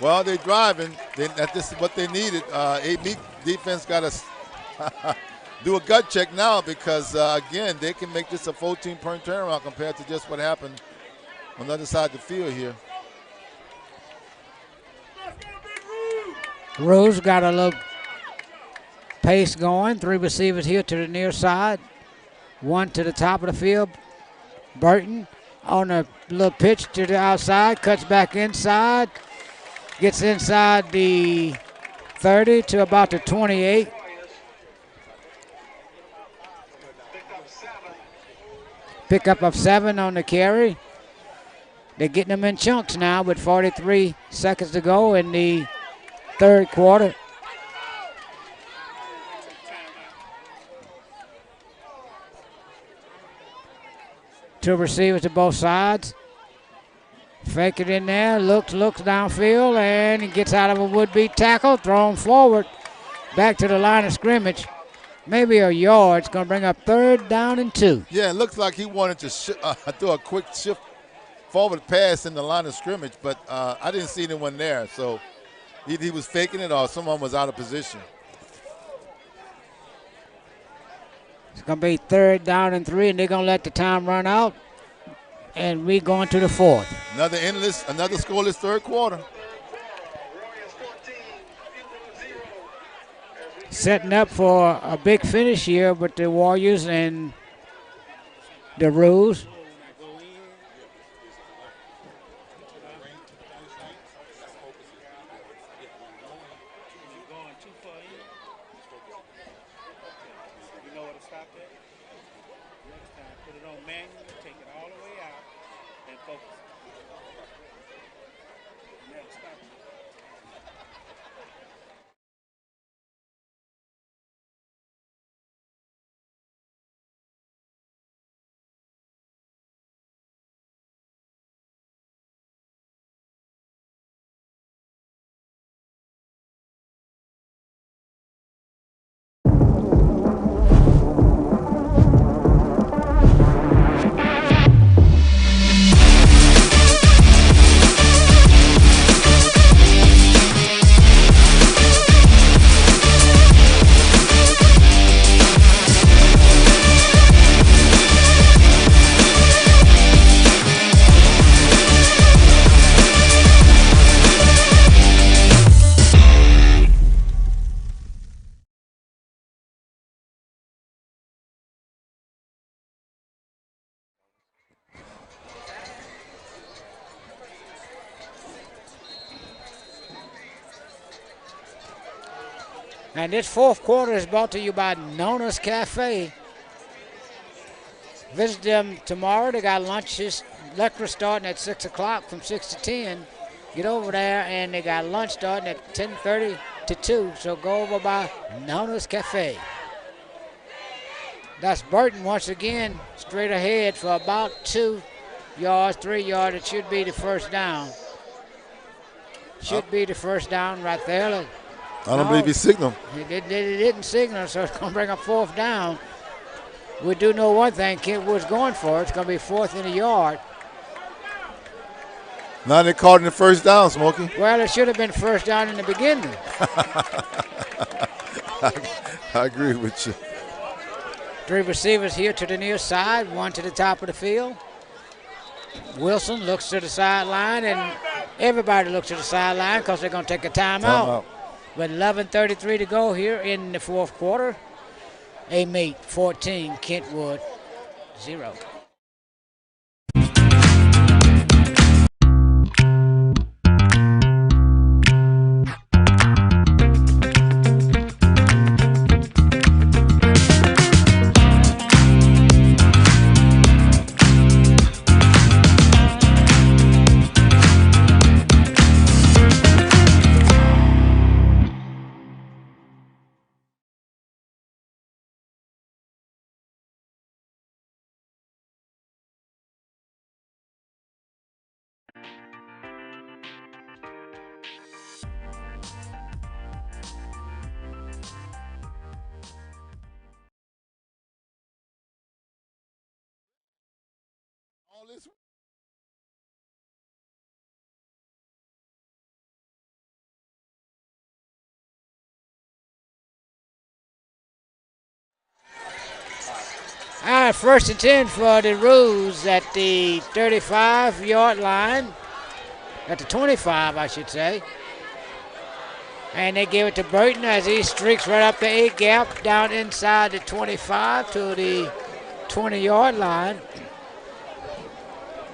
Well, they're driving. This is what they needed. AMITE defense got to do a gut check now because, again, they can make this a 14-point turnaround compared to just what happened on the other side of the field here. Roos got a little pace going. 3 receivers here to the near side. 1 to the top of the field. Burton on a little pitch to the outside. Cuts back inside. Gets inside the 30 to about the 28. Pickup of 7 on the carry. They're getting them in chunks now with 43 seconds to go in the third quarter. Two receivers to both sides. Fake it in there, looks downfield, and he gets out of a would-be tackle, thrown forward, back to the line of scrimmage. Maybe a yard. It's going to bring up 3rd down and 2. Yeah, it looks like he wanted to do a quick shift forward pass in the line of scrimmage, but I didn't see anyone there. So he was faking it or someone was out of position. It's going to be 3rd down and 3, and they're going to let the time run out. And we going to the 4th. Another scoreless third quarter. Setting up for a big finish here with the Warriors and the Roos. And this fourth quarter is brought to you by Nona's Cafe. Visit them tomorrow. They got lunches, lecture starting at 6 o'clock from 6 to 10. Get over there, and they got lunch starting at 10:30 to 2. So go over by Nona's Cafe. That's Burton once again straight ahead for about 2 yards, 3 yards. It should be the first down. Should be the first down right there. I don't believe he signaled. He didn't signal, so it's going to bring up fourth down. We do know one thing Kentwood's going for. It's going to be fourth in a yard. Now they called in the first down, Smokey. Well, it should have been first down in the beginning. I agree with you. 3 receivers here to the near side, 1 to the top of the field. Wilson looks to the sideline, and everybody looks to the sideline because they're going to take a timeout. With 11:33 to go here in the fourth quarter. AMITE 14, Kentwood 0. All right, 1st and 10 for the Roos at the 35-yard line. At the 25, I should say. And they give it to Burton as he streaks right up the 8 gap down inside the 25 to the 20-yard line.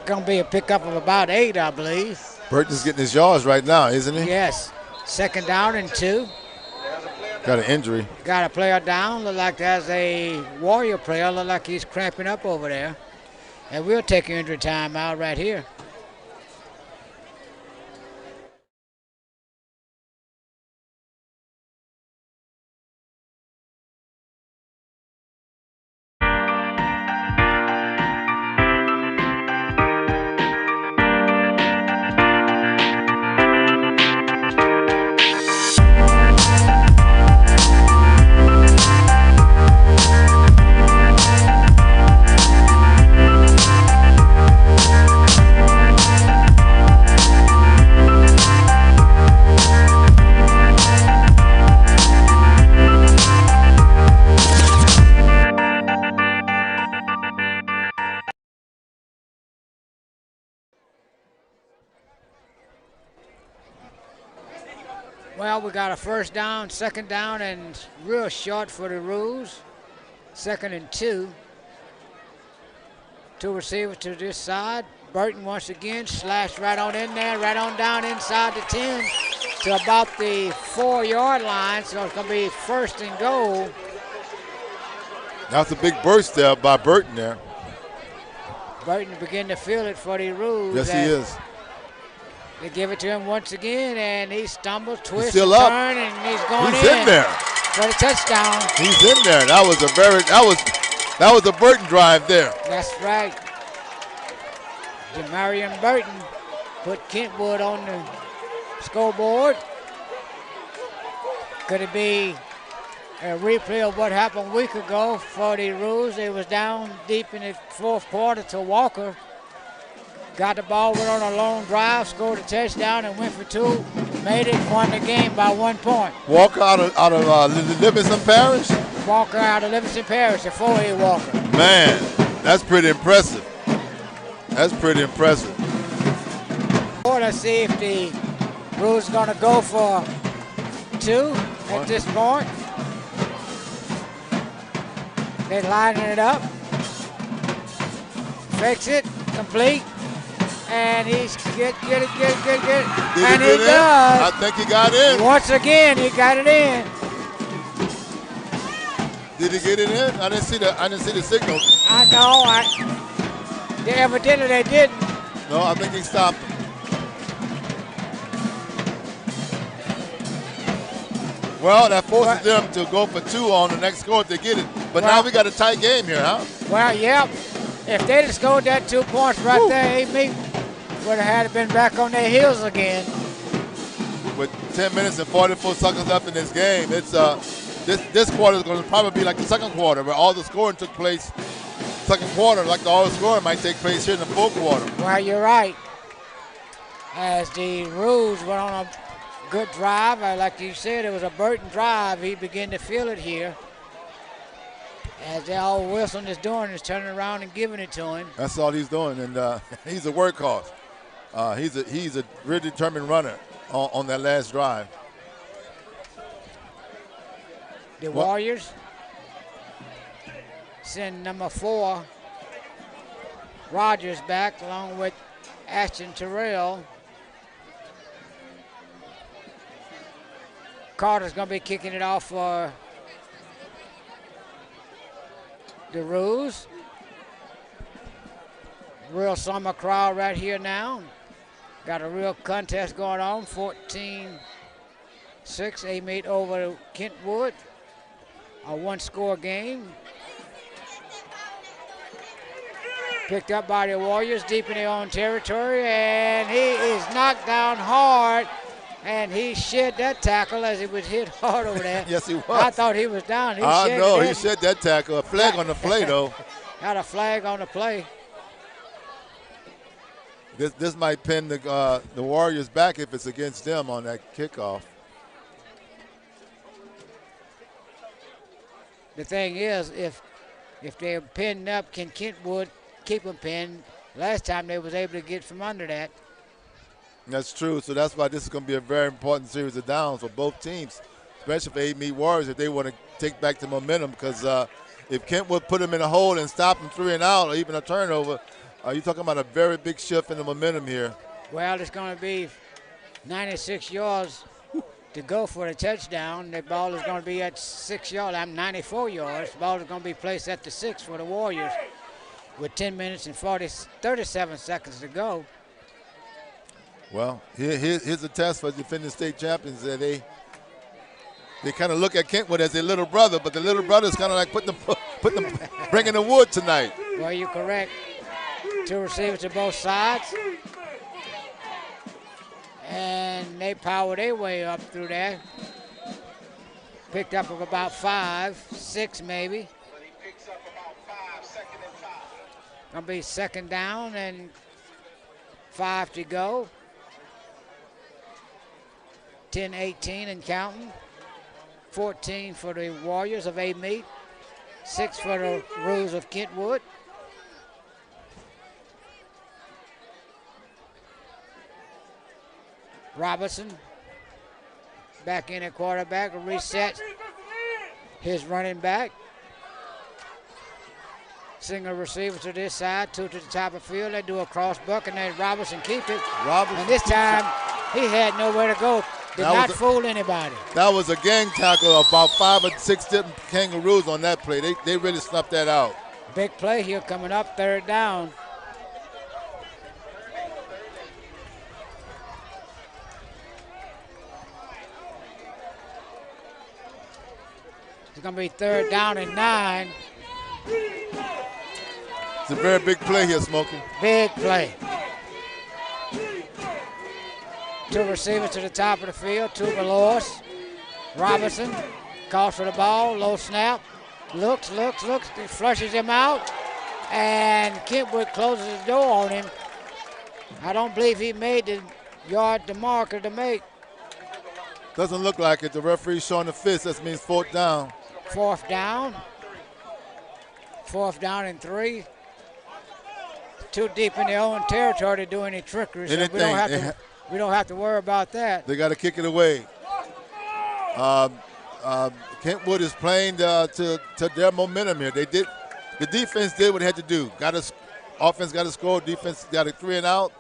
Going to be a pickup of about 8, I believe. Burton's getting his yards right now, isn't he? Yes. 2nd down and 2. Got an injury. Got a player down. Look like there's a Warrior player. Look like he's cramping up over there. And we'll take an injury timeout right here. Well, we got a 1st down, 2nd down, and real short for the Roos. 2nd and 2. 2 receivers to this side. Burton once again slashed right on in there, right on down inside the 10 to about the 4-yard line. So it's going to be 1st and goal. That's a big burst there by Burton there. Burton begin to feel it for the Roos. Yes, he is. They give it to him once again, and he stumbles, twists, still and up. turn, and he's going He's in there. for the touchdown. He's in there. That was a Burton drive there. That's right. Jamarian Burton put Kentwood on the scoreboard. Could it be a replay of what happened a week ago for the Roos? They was down deep in the 4th quarter to Walker. Got the ball, went on a long drive, scored a touchdown, and went for 2. Made it, won the game by 1 point. Walker out of Livingston Parish? Walker out of Livingston Parish, a 4A Walker. Man, that's pretty impressive. That's pretty impressive. Let's see if the Roos going to go for 2 at this point. They're lining it up. Fakes it, complete. And he's get it. And he does. I think he got in. Once again, he got it in. Did he get it in? I didn't see the signal. I know. They evidently they didn't. No, I think he stopped. Well, that forces them to go for 2 on the next score if they get it. But now we got a tight game here, huh? Well, yep. If they just scored that 2 points right there, AMITE would have had been back on their heels again. With 10 minutes and 44 seconds left in this game, it's this quarter is going to probably be like the second quarter, where all the scoring took place. Second quarter, like all the scoring might take place here in the fourth quarter. Well, you're right. As the Roos went on a good drive, like you said, it was a Burton drive. He began to feel it here. As all Wilson is doing is turning around and giving it to him. That's all he's doing, and he's a workhorse. He's a really determined runner on that last drive. The Warriors send number 4, Rogers, back along with Ashton Terrell. Carter's going to be kicking it off for the Roos. Real summer crowd right here now. Got a real contest going on. 14-6, AMITE over Kentwood. A 1-score game. Picked up by the Warriors deep in their own territory, and he is knocked down hard. And he shed that tackle as he was hit hard over there. Yes, he was. I thought he was down. He shed that tackle. A flag on the play, though. Got a flag on the play. This might pin the Warriors back if it's against them on that kickoff. The thing is, if they're pinned up, can Kentwood keep them pinned? Last time they was able to get from under that. That's true. So that's why this is going to be a very important series of downs for both teams, especially for AMITE Warriors if they want to take back the momentum. Because if Kentwood put them in a hole and stop them 3 and out, or even a turnover, you're talking about a very big shift in the momentum here. Well, it's going to be 96 yards to go for the touchdown. The ball is going to be at 6 yards. 94 yards. The ball is going to be placed at the 6 for the Warriors with 10 minutes and 37 seconds to go. Well, here's a test for defending state champions. They kind of look at Kentwood as their little brother, but the little brother is kind of like bringing the wood tonight. Well, you're correct. 2 receivers to both sides. And they power their way up through there. Picked up of about 5, 6 maybe. Gonna be second down and 5 to go. 10-18 and counting. 14 for the Warriors of AMITE. 6 for the Roos of Kentwood. Robertson back in at quarterback, reset his running back. Single receiver to this side, 2 to the top of the field. They do a cross buck, and then Robertson keeps it. And this time, he had nowhere to go. Did not fool anybody. That was a gang tackle of about 5 or 6 different Kangaroos on that play. They really snuffed that out. Big play here coming up, 3rd down. It's going to be 3rd down and 9. It's a very big play here, Smokey. Big play. 2 receivers to the top of the field, 2 below us. Robinson calls for the ball, low snap. Looks, he flushes him out. And Kentwood closes the door on him. I don't believe he made the marker to make. Doesn't look like it. The referee's showing the fist. That means 4th down. 4th down. 4th down and 3. Too deep in their own territory to do any trickery. So we don't have to worry about that. They got to kick it away. Kentwood is playing to their momentum here. The defense did what it had to do. Offense got to score. Defense got a 3 and out.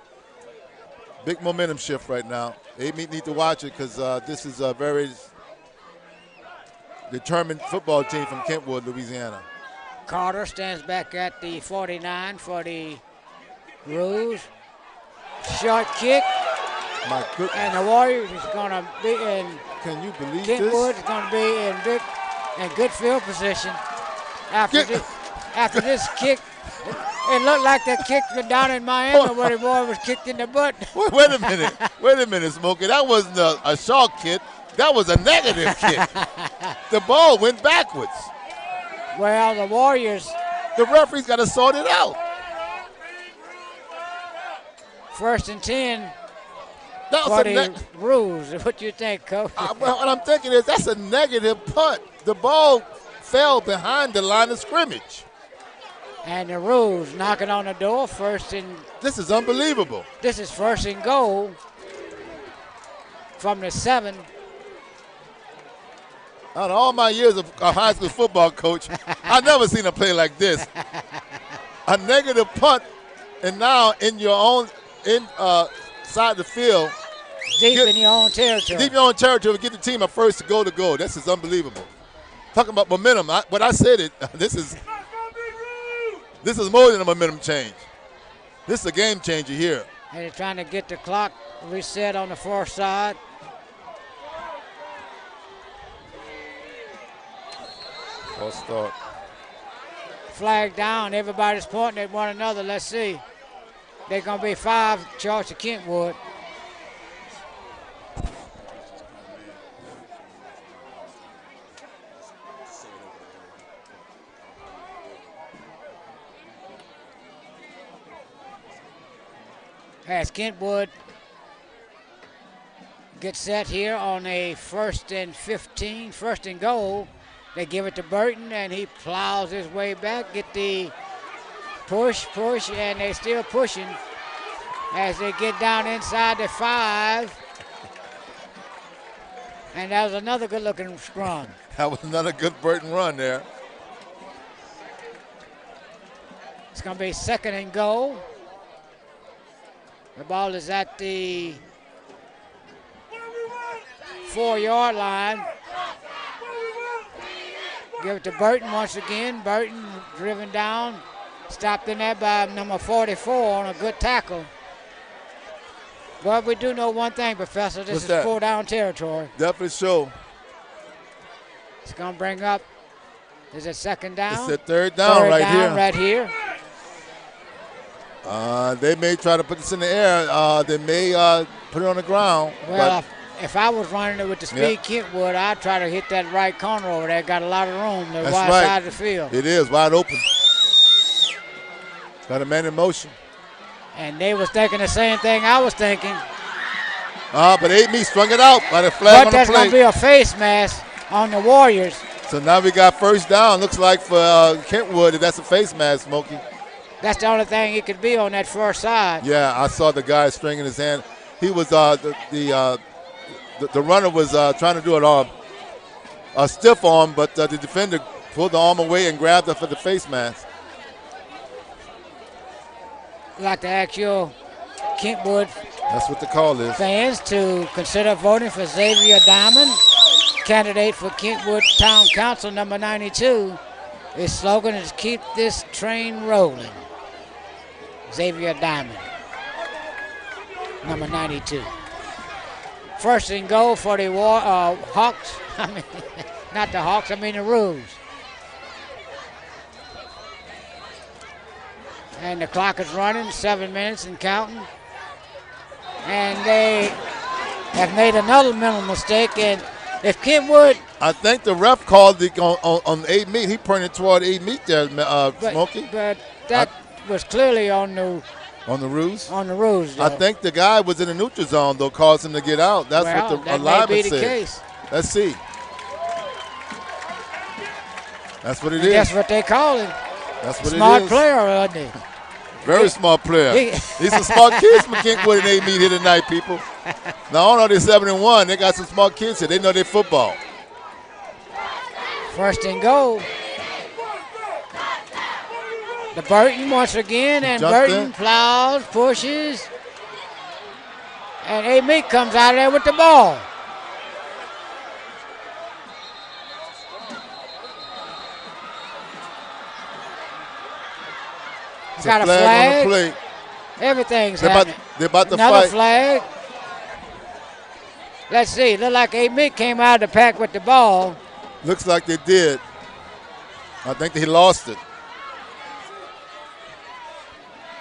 Big momentum shift right now. AMITE need to watch it because this is a very determined football team from Kentwood, Louisiana. Carter stands back at the 49 for the Roos. Short kick. My goodness. And the Warriors is going to be in. Can you believe Kentwood this? is going to be in good field position after this kick. It looked like that kick down in Miami where the boy was kicked in the butt. Wait a minute. Wait a minute, Smokey. That wasn't a short kick. That was a negative kick. The ball went backwards. Well, the Warriors. The referee's got to sort it out. 1st and 10 That for was the Roos. What do you think, Coach? what I'm thinking is that's a negative punt. The ball fell behind the line of scrimmage. And the Roos knocking on the door. This is unbelievable. This is 1st and goal from the 7. Out of all my years of high school football coach, I've never seen a play like this. A negative punt, and now in your own side of the field. Deep in your own territory. Deep in your own territory, get the team a first to go. This is unbelievable. Talking about momentum, but I said it. This is more than a momentum change. This is a game changer here. And they're trying to get the clock reset on the far side. False start. Flag down. Everybody's pointing at one another. Let's see. They're going to be 5 charged to Kentwood. As Kentwood gets set here on a 1st and 15, 1st and goal. They give it to Burton, and he plows his way back, get the push, and they're still pushing as they get down inside the 5. And that was another good-looking scrum. That was another good Burton run there. It's going to be 2nd and goal. The ball is at the 4-yard line. Give it to Burton once again. Burton driven down. Stopped in there by number 44 on a good tackle. But we do know one thing, Professor. This is 4-down territory. Definitely so. It's going to bring up, is it 2nd down? It's a 3rd down right here. They may try to put this in the air. They may put it on the ground. Well, if I was running it with the speed Kentwood, I'd try to hit that right corner over there. Got a lot of room. The wide side of the field. It is wide open. Got a man in motion. And they was thinking the same thing I was thinking. But AMITE strung it out by the flag on the play. But that's going to be a face mask on the Warriors. So now we got 1st down. Looks like for Kentwood, that's a face mask, Smokey. That's the only thing it could be on that far side. Yeah, I saw the guy stringing his hand. He was the runner was trying to do a stiff arm, but the defender pulled the arm away and grabbed her for the face mask. I'd like to ask you, Kentwood That's what the call is. Fans to consider voting for Xavier Diamond, candidate for Kentwood Town Council number 92. His slogan is "Keep this train rolling." Xavier Diamond, number 92. 1st and goal for the Hawks. I mean, not the Hawks, I mean the Roos. And the clock is running, 7 minutes and counting. And they have made another mental mistake. And if Kentwood, I think the ref called it on AMITE. He pointed toward AMITE there, Smokey. But that was clearly on the Roos. On the Roos, though. I think the guy was in the neutral zone, though, caused him to get out. That's what the alignment said. Case. Let's see. That's what it is. That's what they call him. That's what Smart it is. player, isn't he? Very smart player. He's some smart kids from Kentwood and AMITE here tonight, people. Now, I know they're 7-1. They got some smart kids here. They know their football. 1st and goal. The Burton once again, and Burton plows, pushes, and AMITE comes out of there with the ball. It's Got a a flag on the flag. play. Everything's They're happening. about to Another fight. flag. Let's see. Look like AMITE came out of the pack with the ball. Looks like they did. I think he lost it.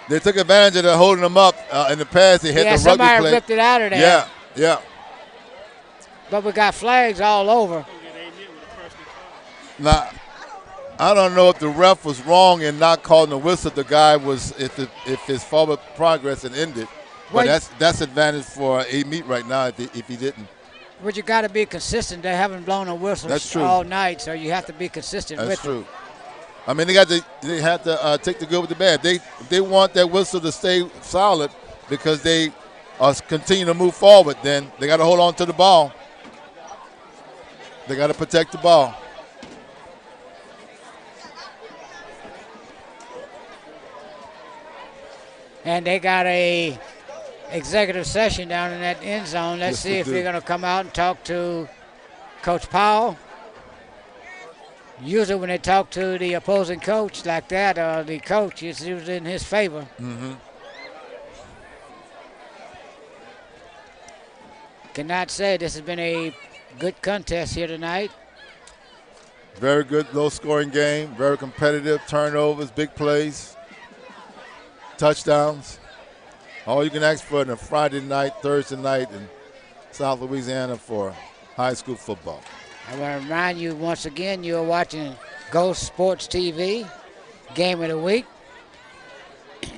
They took advantage of the holding him up in the past. They had the rugby somebody play. ripped it out of there. Yeah. But we got flags all over. Now, I don't know if the ref was wrong in not calling the whistle. The guy was if his forward progress had ended. But Well, that's advantage for AMITE right now if he didn't. But you got to be consistent. They haven't blown a whistle That's true. all night, so you have to be consistent That's with true. it. I mean, they have to take the good with the bad. They want that whistle to stay solid because they continue to move forward. Then they got to hold on to the ball. They got to protect the ball. And they got a executive session down in that end zone. Let's Yes, see they if do. they're going to come out and talk to Coach Powell. Usually when they talk to the opposing coach like that, or the coach, it's usually in his favor. Mm-hmm. Cannot say this has been a good contest here tonight. Very good, low-scoring game. Very competitive. Turnovers, big plays, touchdowns. All you can ask for in a Friday night, Thursday night in South Louisiana for high school football. I want to remind you once again, you're watching Ghost Sports TV, Game of the Week.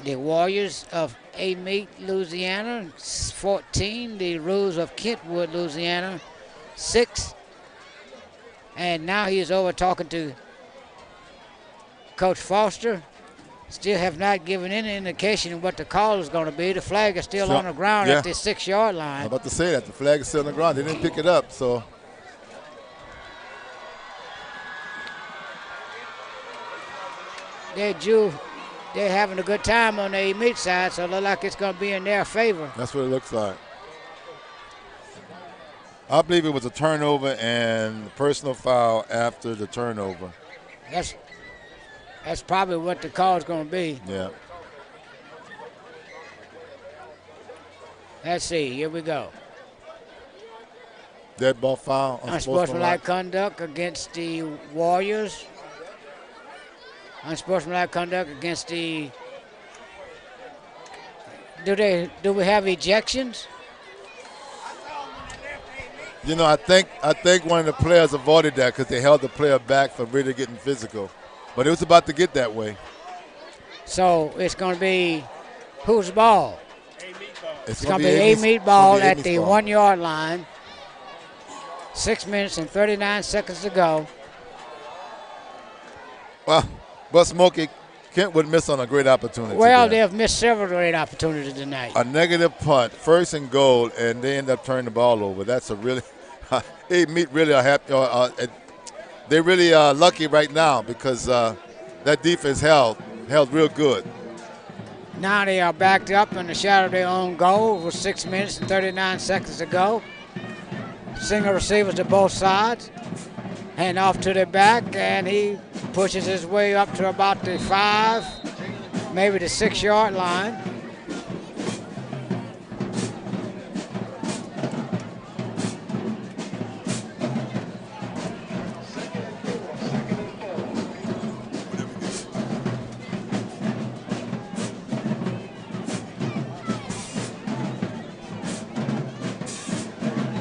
The Warriors of AMITE, Louisiana, 14. The Roos of Kentwood, Louisiana, 6. And now he is over talking to Coach Foster. Still have not given any indication of what the call is going to be. The flag is still on the ground at the 6-yard line. I'm about to say that. The flag is still on the ground. They didn't pick it up, so. They're having a good time on the AMITE side, so it looks like it's going to be in their favor. That's what it looks like. I believe it was a turnover and personal foul after the turnover. That's probably what the call is going to be. Yeah. Let's see. Here we go. Dead ball foul. Unsportsmanlike conduct against the Warriors. Unsportsmanlike conduct against the. Do we have ejections? You know, I think one of the players avoided that because they held the player back from really getting physical. But it was about to get that way. So it's going to be whose ball? It's going to be AMITE ball at the 1-yard line. 6 minutes and 39 seconds to go. Well, but Smokey Kentwood missed on a great opportunity. Well, they've missed several great opportunities tonight. A negative punt, 1st and goal, and they end up turning the ball over. That's a really, AMITE really are happy. They're really lucky right now because that defense held real good. Now they are backed up in the shadow of their own goal with 6 minutes and 39 seconds to go. Single receivers to both sides. Hand off to the back, and he pushes his way up to about the 5, maybe the 6-yard line.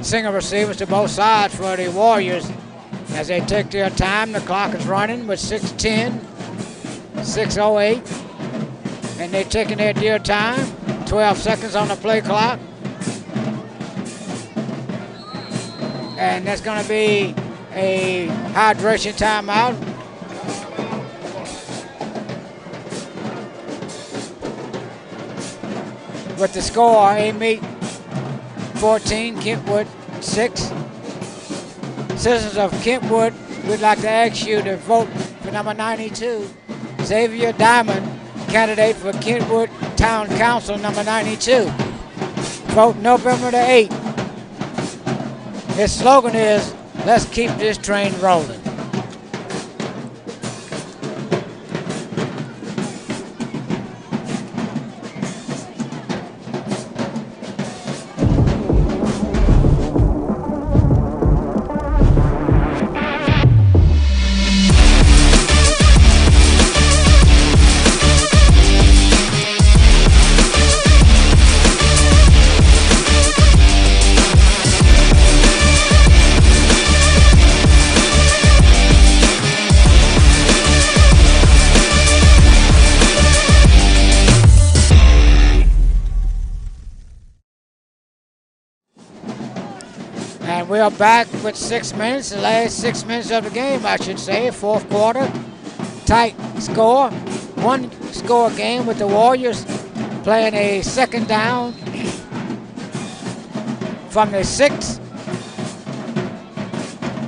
Single receivers to both sides for the Warriors as they take their time. The clock is running with 6:10, 6:08, and they're taking their dear time. 12 seconds on the play clock. And that's going to be a hydration timeout. With the score, AMITE 14, Kentwood 6. Citizens of Kentwood, we'd like to ask you to vote for number 92, Xavier Diamond, candidate for Kentwood Town Council, number 92. Vote November the 8th. His slogan is, let's keep this train rolling. We are back with 6 minutes, the last 6 minutes of the game, I should say. Fourth quarter, tight score. One score game with the Warriors playing a second down from the 6.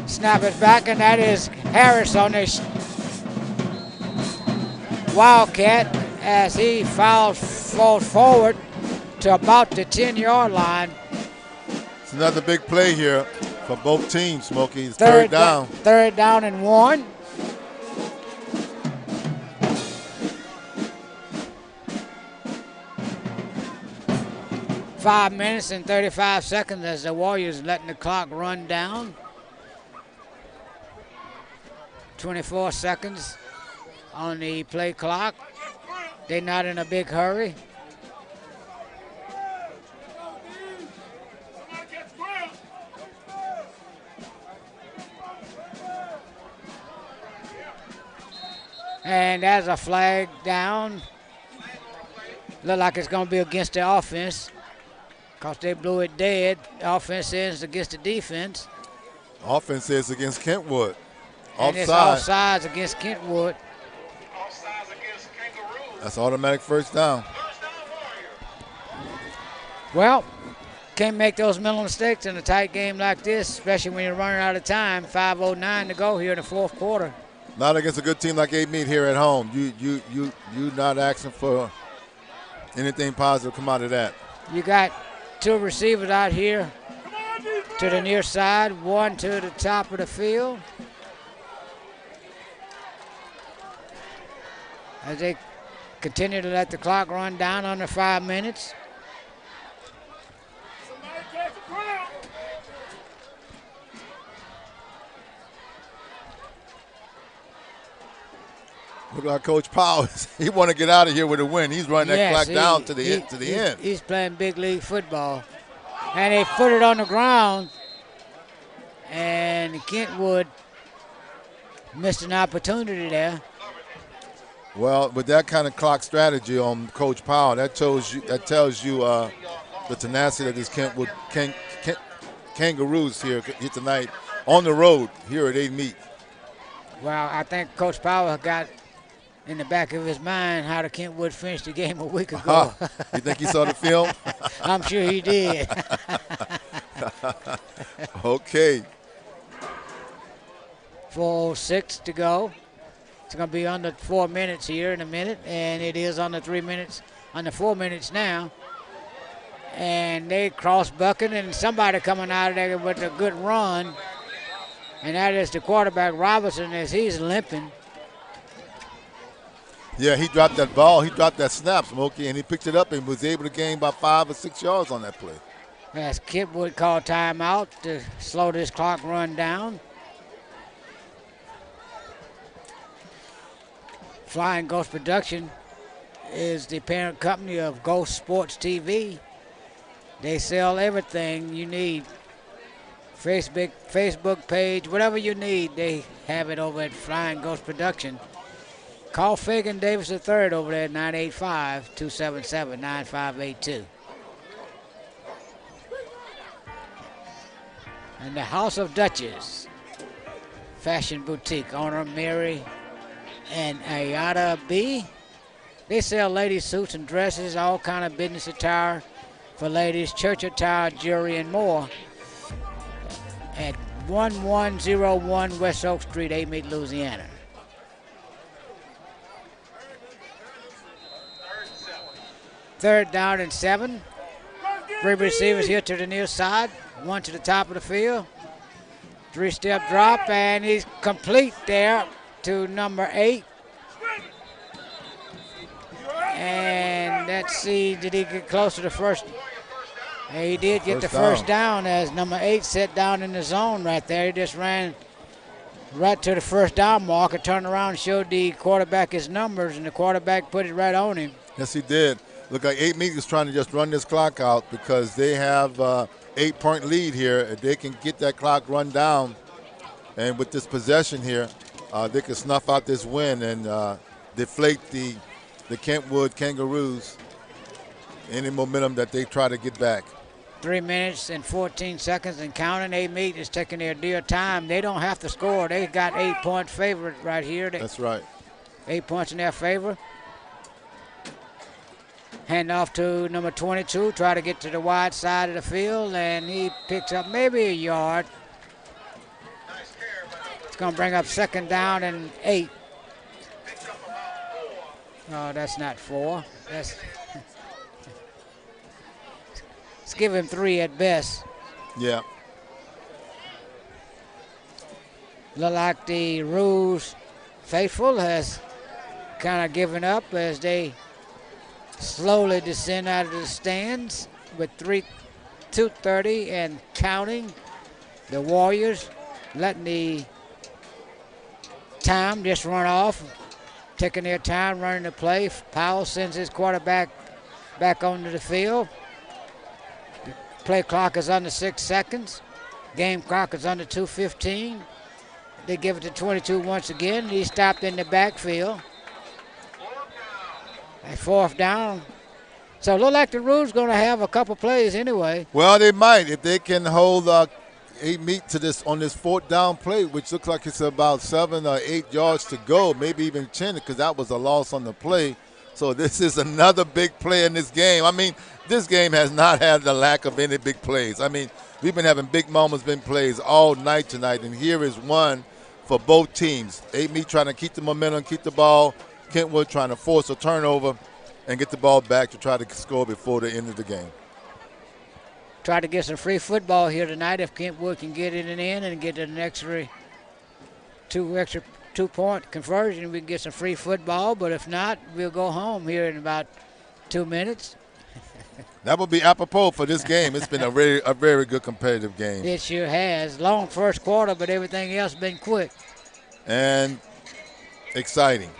Snap it back, and that is Harris on the Wildcat as he falls forward to about the 10-yard line. It's another big play here for both teams, Smokey. It's third down. Third down and 1. Five minutes and 35 seconds as the Warriors letting the clock run down. 24 seconds on the play clock. They're not in a big hurry. And there's a flag down. Look like it's going to be against the offense because they blew it dead. The offense is against the defense. Offense is against Kentwood. And it's offsides against Kentwood. That's automatic first down. Well, can't make those mental mistakes in a tight game like this, especially when you're running out of time. 5:09 to go here in the fourth quarter. Not against a good team like AMITE here at home. You not asking for anything positive come out of that. You got two receivers out here to the near side, one to the top of the field. As they continue to let the clock run down under 5 minutes. Look like Coach Powers. He want to get out of here with a win. He's running that clock down to the end. He's playing big league football. And they put it on the ground. And Kentwood missed an opportunity there. Well, with that kind of clock strategy on Coach Powell, that tells you the tenacity that this Kentwood Kangaroos here tonight on the road here at AMITE. Well, I think Coach Powell got in the back of his mind how the Kentwood finished the game a week ago. You think he saw the film? I'm sure he did. Okay. 4:06 to go. It's going to be under 4 minutes here in a minute, and it is under 3 minutes, under 4 minutes now. And they cross bucking, and somebody coming out of there with a good run, and that is the quarterback Robertson as he's limping. Yeah, he dropped that ball. He dropped that snap, Smokey, and he picked it up and was able to gain about 5 or 6 yards on that play. As Kentwood called timeout to slow this clock run down. Flying Ghost Production is the parent company of Ghost Sports TV. They sell everything you need. Facebook page, whatever you need, they have it over at Flying Ghost Production. Call Fagan Davis III over there at 985-277-9582. And the House of Duchess Fashion Boutique, owner Mary and Ayada B. They sell ladies' suits and dresses, all kind of business attire for ladies, church attire, jewelry, and more at 1101 West Oak Street, AMITE, Louisiana. Third down and 7. 3 receivers here to the near side, 1 to the top of the field. 3-step drop, and he's complete there to number 8. And let's see, did he get close to the first? He did get the first down as number 8 set down in the zone right there. He just ran right to the first down marker, turned around and showed the quarterback his numbers, and the quarterback put it right on him. Yes, he did. Look like AMITE is trying to just run this clock out because they have 8-point lead here. If they can get that clock run down, and with this possession here, they can snuff out this win and deflate the Kentwood Kangaroos any momentum that they try to get back. 3 minutes and 14 seconds and counting. AMITE is taking their dear time. They don't have to score. They got 8-point favorite right here. That's right. 8 points in their favor. Hand off to number 22. Try to get to the wide side of the field, and he picks up maybe a yard. It's going to bring up 2nd down and 8. Oh, that's not 4. Let's give him 3 at best. Yeah. Look like the Roos faithful has kind of given up as they slowly descend out of the stands with 2:30 and counting. The Warriors letting the time just run off, taking their time running the play. Powell sends his quarterback back onto the field. The play clock is under 6 seconds. Game clock is under 2:15. They give it to 22 once again. He stopped in the backfield. A 4th down. So it looks like the Roos going to have a couple plays anyway. Well, they might if they can hold AMITE to this on this 4th down play, which looks like it's about 7 or 8 yards to go, maybe even 10, because that was a loss on the play. So this is another big play in this game. I mean, this game has not had the lack of any big plays. I mean, we've been having big moments, big plays all night tonight, and here is one for both teams. AMITE trying to keep the momentum, keep the ball. Kentwood trying to force a turnover and get the ball back to try to score before the end of the game. Try to get some free football here tonight if Kentwood can get it in and get an extra 2-point conversion. We can get some free football, but if not, we'll go home here in about 2 minutes. That would be apropos for this game. It's been a very good competitive game. It sure has. Long first quarter, but everything else been quick. And exciting.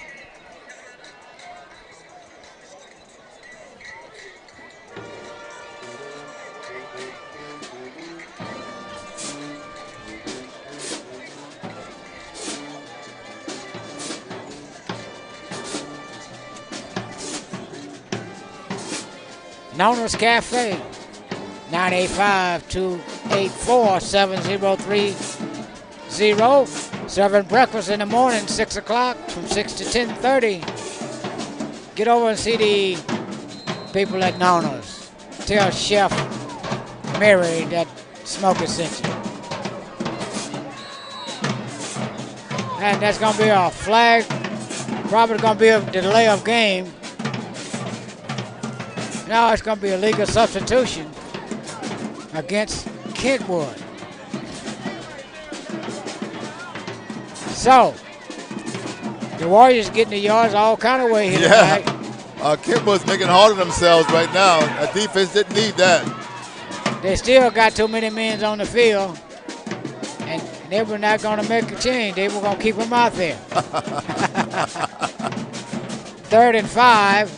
Nona's Cafe, 985-284-7030. Serving breakfast in the morning, 6 o'clock from 6 to 10:30. Get over and see the people at Nona's. Tell Chef Mary that Smokey sent you. And that's going to be a flag, probably going to be a delay of game. Now it's going to be a legal substitution against Kentwood. So, the Warriors getting the yards all kind of way here tonight. Kentwood's making it hard on themselves right now. That defense didn't need that. They still got too many men on the field, and they were not going to make a change. They were going to keep them out there. 3rd and 5.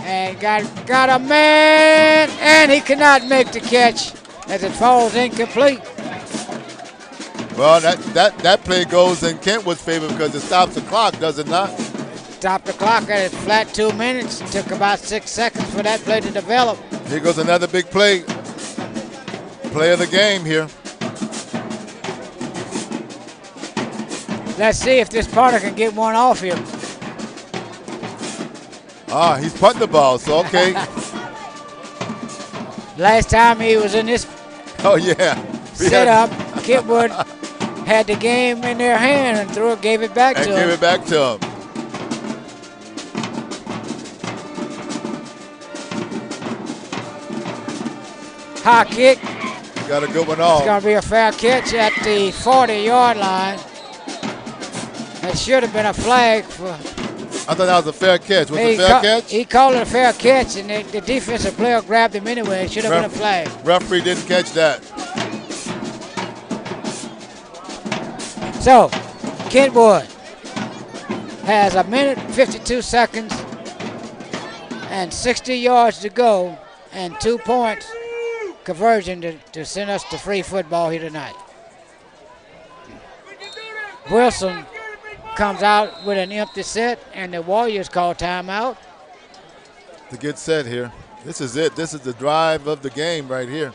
And got a man, and he cannot make the catch as it falls incomplete. Well, that play goes in Kentwood's favor because it stops the clock, does it not? Stop the clock at a flat 2 minutes. It took about 6 seconds for that play to develop. Here goes another big play. Play of the game here. Let's see if this punter can get one off here. He's punting the ball, so okay. Last time he was in this setup, Kentwood had the game in their hand and gave it back to him. Gave it back to him. High kick. Got a good one off. It's going to be a fair catch at the 40-yard line. It should have been a flag for... I thought that was a fair catch. Was it a fair catch? He called it a fair catch, and the defensive player grabbed him anyway. It should have been a flag. Referee didn't catch that. So, Kentwood has 1 minute, 52 seconds, and 60 yards to go, and 2 points conversion to send us to free football here tonight. Wilson comes out with an empty set, and the Warriors call timeout. To get set here. This is it. This is the drive of the game right here.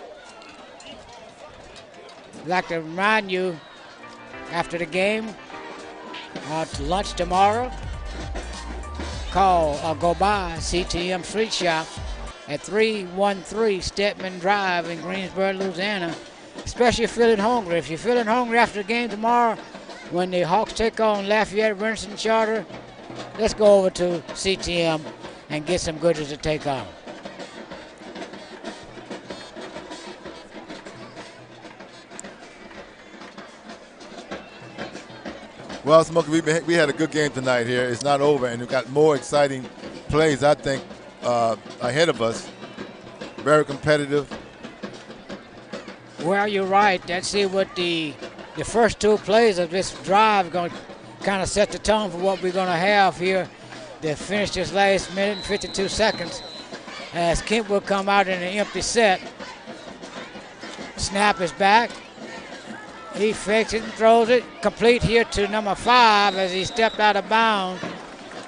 I'd like to remind you, after the game, to lunch tomorrow, call or go by CTM Street Shop at 313 Stedman Drive in Greensboro, Louisiana. Especially if you're feeling hungry. If you're feeling hungry after the game tomorrow, when the Hawks take on Lafayette Renison Charter, let's go over to CTM and get some goodies to take on. Well, Smokey, we had a good game tonight here. It's not over, and we've got more exciting plays, I think, ahead of us. Very competitive. Well, you're right. Let's see what the first two plays of this drive are going to kind of set the tone for what we're going to have here to finish this last minute and 52 seconds as Kentwood come out in an empty set. Snap is back. He fakes it and throws it. Complete here to number 5 as he stepped out of bounds.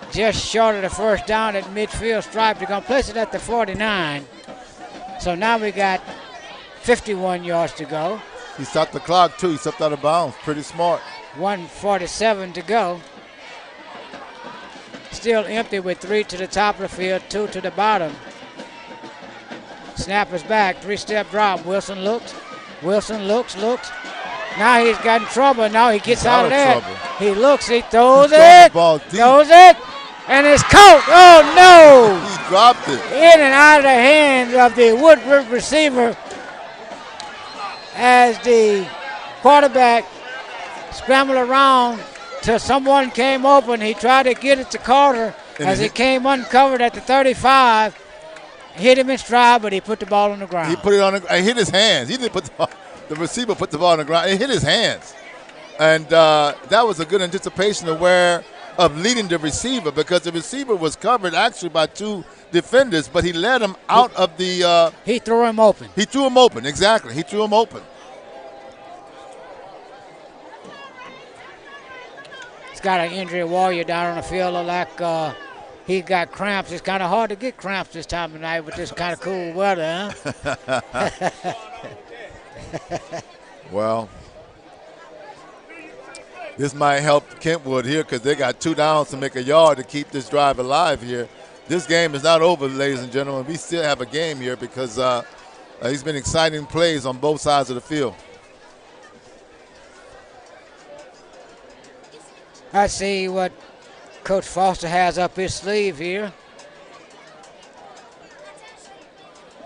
Just short of the first down at midfield stripe. They're going to place it at the 49. So now we got 51 yards to go. He stopped the clock, too. He stepped out of bounds. Pretty smart. 1:47 to go. Still empty with 3 to the top of the field, 2 to the bottom. Snap is back. 3-step drop. Wilson looks. Wilson looks. Now he's got in trouble. Now he gets out of there. Trouble. He looks. He throws He dropped it. the ball deep. Throws it. And it's caught. Oh, no. He dropped it. In and out of the hands of the Woodruff receiver as the quarterback scrambled around till someone came open. He tried to get it to Carter as he came uncovered at the 35. Hit him in stride, but he put the ball on the ground. He put it on the. He hit his hands. He didn't put the receiver put the ball on the ground. It hit his hands, and that was a good anticipation of leading the receiver because the receiver was covered actually by 2 defenders, but he let him out of the. He threw him open. He threw him open. Exactly. He threw him open. He's got an injury warrior down on the field. Look like he got cramps. It's kind of hard to get cramps this time of night with this kind of cool weather, huh? Well, this might help Kentwood here because they got 2 downs to make a yard to keep this drive alive here. This game is not over, ladies and gentlemen. We still have a game here because there's been exciting plays on both sides of the field. Let's see what Coach Foster has up his sleeve here.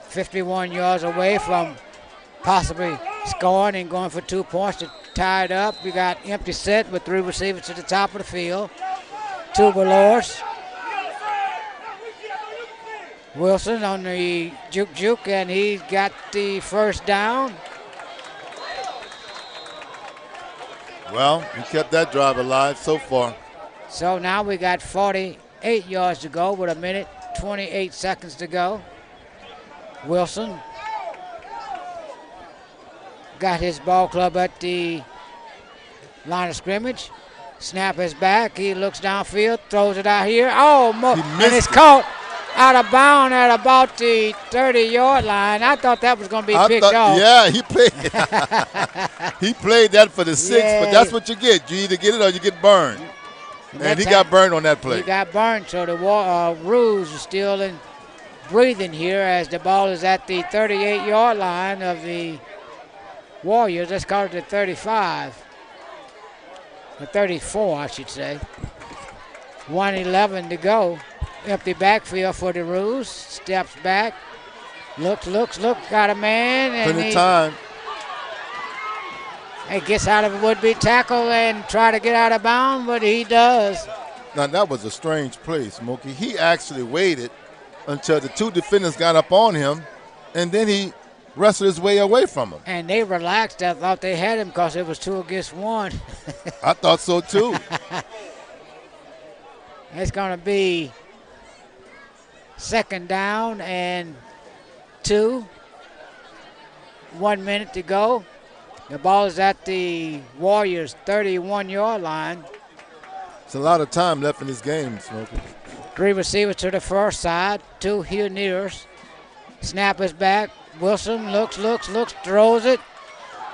51 yards away from possibly scoring and going for 2 points to tie it up. We got empty set with 3 receivers to the top of the field. 2 Valors. Wilson on the juke, and he's got the first down. Well, he kept that drive alive so far. So now we got 48 yards to go with 1:28 seconds to go. Wilson got his ball club at the line of scrimmage. Snap is back. He looks downfield, throws it out here. Oh, and it's caught out of bounds at about the 30-yard line. I thought that was going to be picked off. Yeah, he played. He played that for the 6, but that's what you get. You either get it or you get burned. And he got burned on that play. He got burned, so the Roos is still breathing here as the ball is at the 38-yard line of the Warriors. Let's call it the 35. The 34, I should say. 1:11 to go. Empty backfield for the Roos. Steps back. Looks. Got a man. And Plenty of time. He gets out of a would-be tackle and try to get out of bounds, but he does. Now, that was a strange play, Smokey. He actually waited until the 2 defenders got up on him, and then he wrestled his way away from him. And they relaxed. I thought they had him because it was 2 against 1. I thought so, too. It's going to be 2nd down and 2. 1 minute to go. The ball is at the Warriors' 31-yard line. There's a lot of time left in this game, Smokey. 3 receivers to the first side, 2 here nearest. Snap is back. Wilson looks, throws it.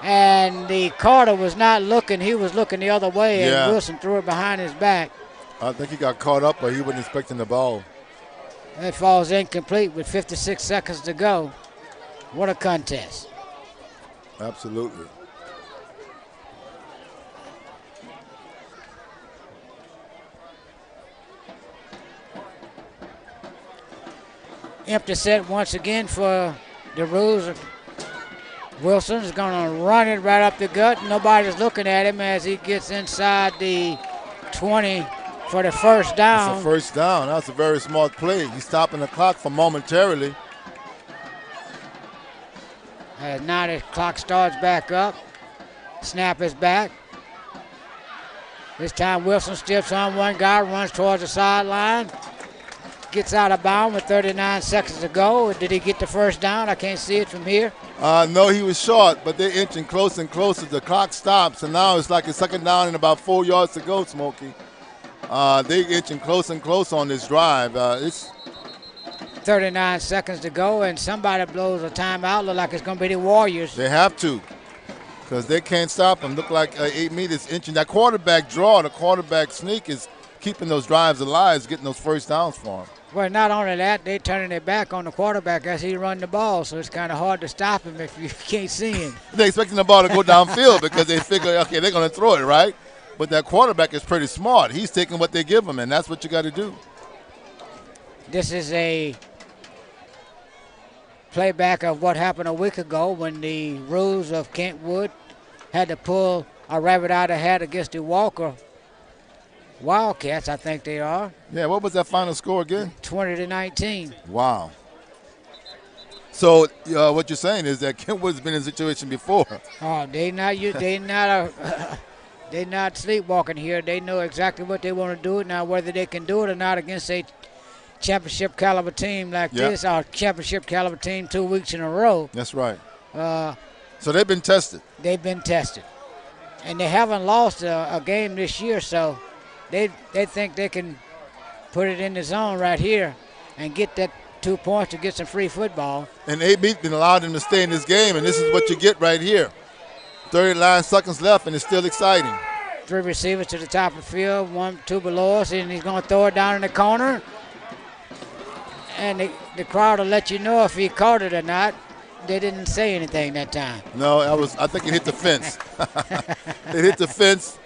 And the Carter was not looking. He was looking the other way, and Wilson threw it behind his back. I think he got caught up, but he wasn't expecting the ball. It falls incomplete with 56 seconds to go. What a contest. Absolutely. Empty set once again for the Roos. Wilson's going to run it right up the gut. Nobody's looking at him as he gets inside the 20 for the first down. That's a first down. That's a very smart play. He's stopping the clock for momentarily. Now the clock starts back up. Snap is back. This time Wilson steps on one guy, runs towards the sideline. Gets out of bounds with 39 seconds to go. Did he get the first down? I can't see it from here. No, he was short, but they're inching closer and closer. The clock stops, and now it's like a second down and about 4 yards to go, Smokey. They're inching closer and closer on this drive. It's 39 seconds to go, and somebody blows a timeout. Look like it's going to be the Warriors. They have to, because they can't stop them. Look like 8 meters inching. That quarterback draw, the quarterback sneak is keeping those drives alive, getting those first downs for them. Well, not only that, they're turning their back on the quarterback as he run the ball, so it's kind of hard to stop him if you can't see him. They're expecting the ball to go downfield because they figure, okay, they're going to throw it, right? But that quarterback is pretty smart. He's taking what they give him, and that's what you got to do. This is a playback of what happened a week ago when the Roos of Kentwood had to pull a rabbit out of the hat against the Walker Wildcats, I think they are. Yeah, what was that final score again? 20-19. Wow. So what you're saying is that Kentwood's been in a situation before. Oh, they're not sleepwalking here. They know exactly what they want to do. Now, whether they can do it or not against a championship caliber team like this, or championship caliber team 2 weeks in a row. That's right. So they've been tested. They've been tested. And they haven't lost a game this year, so they think they can put it in the zone right here and get that 2 points to get some free football. And AMITE been allowed them to stay in this game, and this is what you get right here. 39 seconds left, and it's still exciting. 3 receivers to the top of the field, 1, 2 below us, and he's going to throw it down in the corner. And the crowd will let you know if he caught it or not. They didn't say anything that time. No, I think it hit the fence. It hit the fence.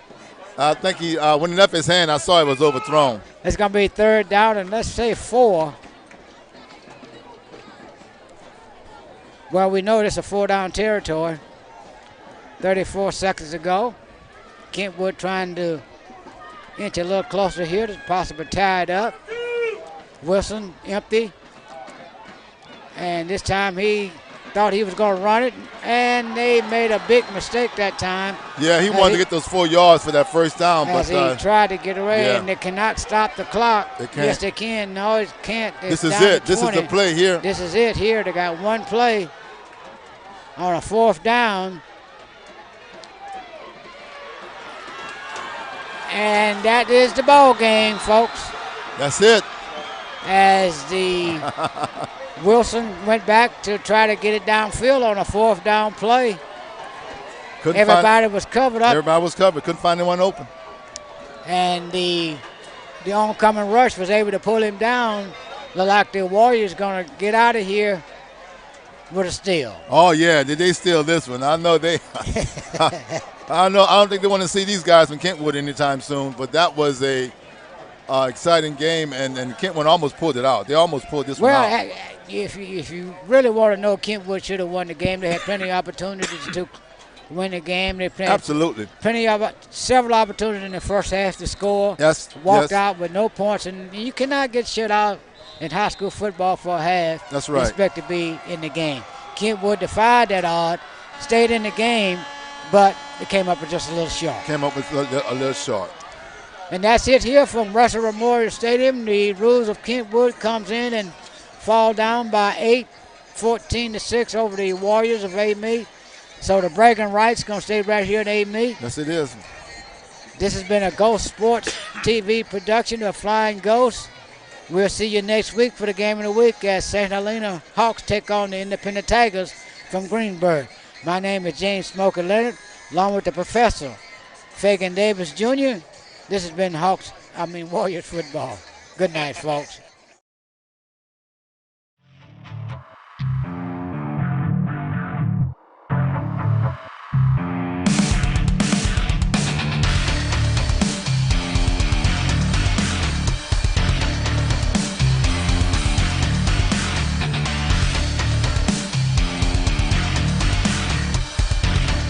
I think when it left his hand, I saw it was overthrown. It's going to be 3rd down, and let's say 4. Well, we know this is a 4-down territory. 34 seconds to go. Kentwood trying to inch a little closer here to possibly tie it up. Wilson empty. And this time he thought he was going to run it, and they made a big mistake that time. Yeah, he wanted to get those 4 yards for that first down. As but he tried to get away, and they cannot stop the clock. They can't. Yes, they can. No, it can't. It's this is it. This is the play here. This is it here. They got one play on a 4th down. And that is the ball game, folks. That's it. As the Wilson went back to try to get it downfield on a 4th down play. Everybody was covered up. Everybody was covered. Couldn't find anyone open. And the oncoming rush was able to pull him down. Look like the Warriors going to get out of here with a steal. Oh, yeah. Did they steal this one? I know they I don't think they want to see these guys from Kentwood anytime soon, but that was a exciting game, and Kentwood almost pulled it out. They almost pulled this one out. Well, if you really want to know, Kentwood should have won the game. They had plenty of opportunities to win the game. They had Absolutely. Several opportunities in the first half to score. Yes. Walked out with no points, and you cannot get shut out in high school football for a half. That's right. Expect to be in the game. Kentwood defied that odd, stayed in the game, but it came up with just a little short. Came up with a little short. And that's it here from Russell Memorial Stadium. The Roos of Kentwood comes in and fall down by 8, 14-6 over the Warriors of AMITE. So the bragging rights going to stay right here in AMITE. Yes, it is. This has been a Ghost Sports TV production of Flying Ghosts. We'll see you next week for the game of the week as St. Helena Hawks take on the Independent Tigers from Greenburgh. My name is James Smoker Leonard, along with the professor, Fagan Davis Jr. This has been Warriors football. Good night, folks.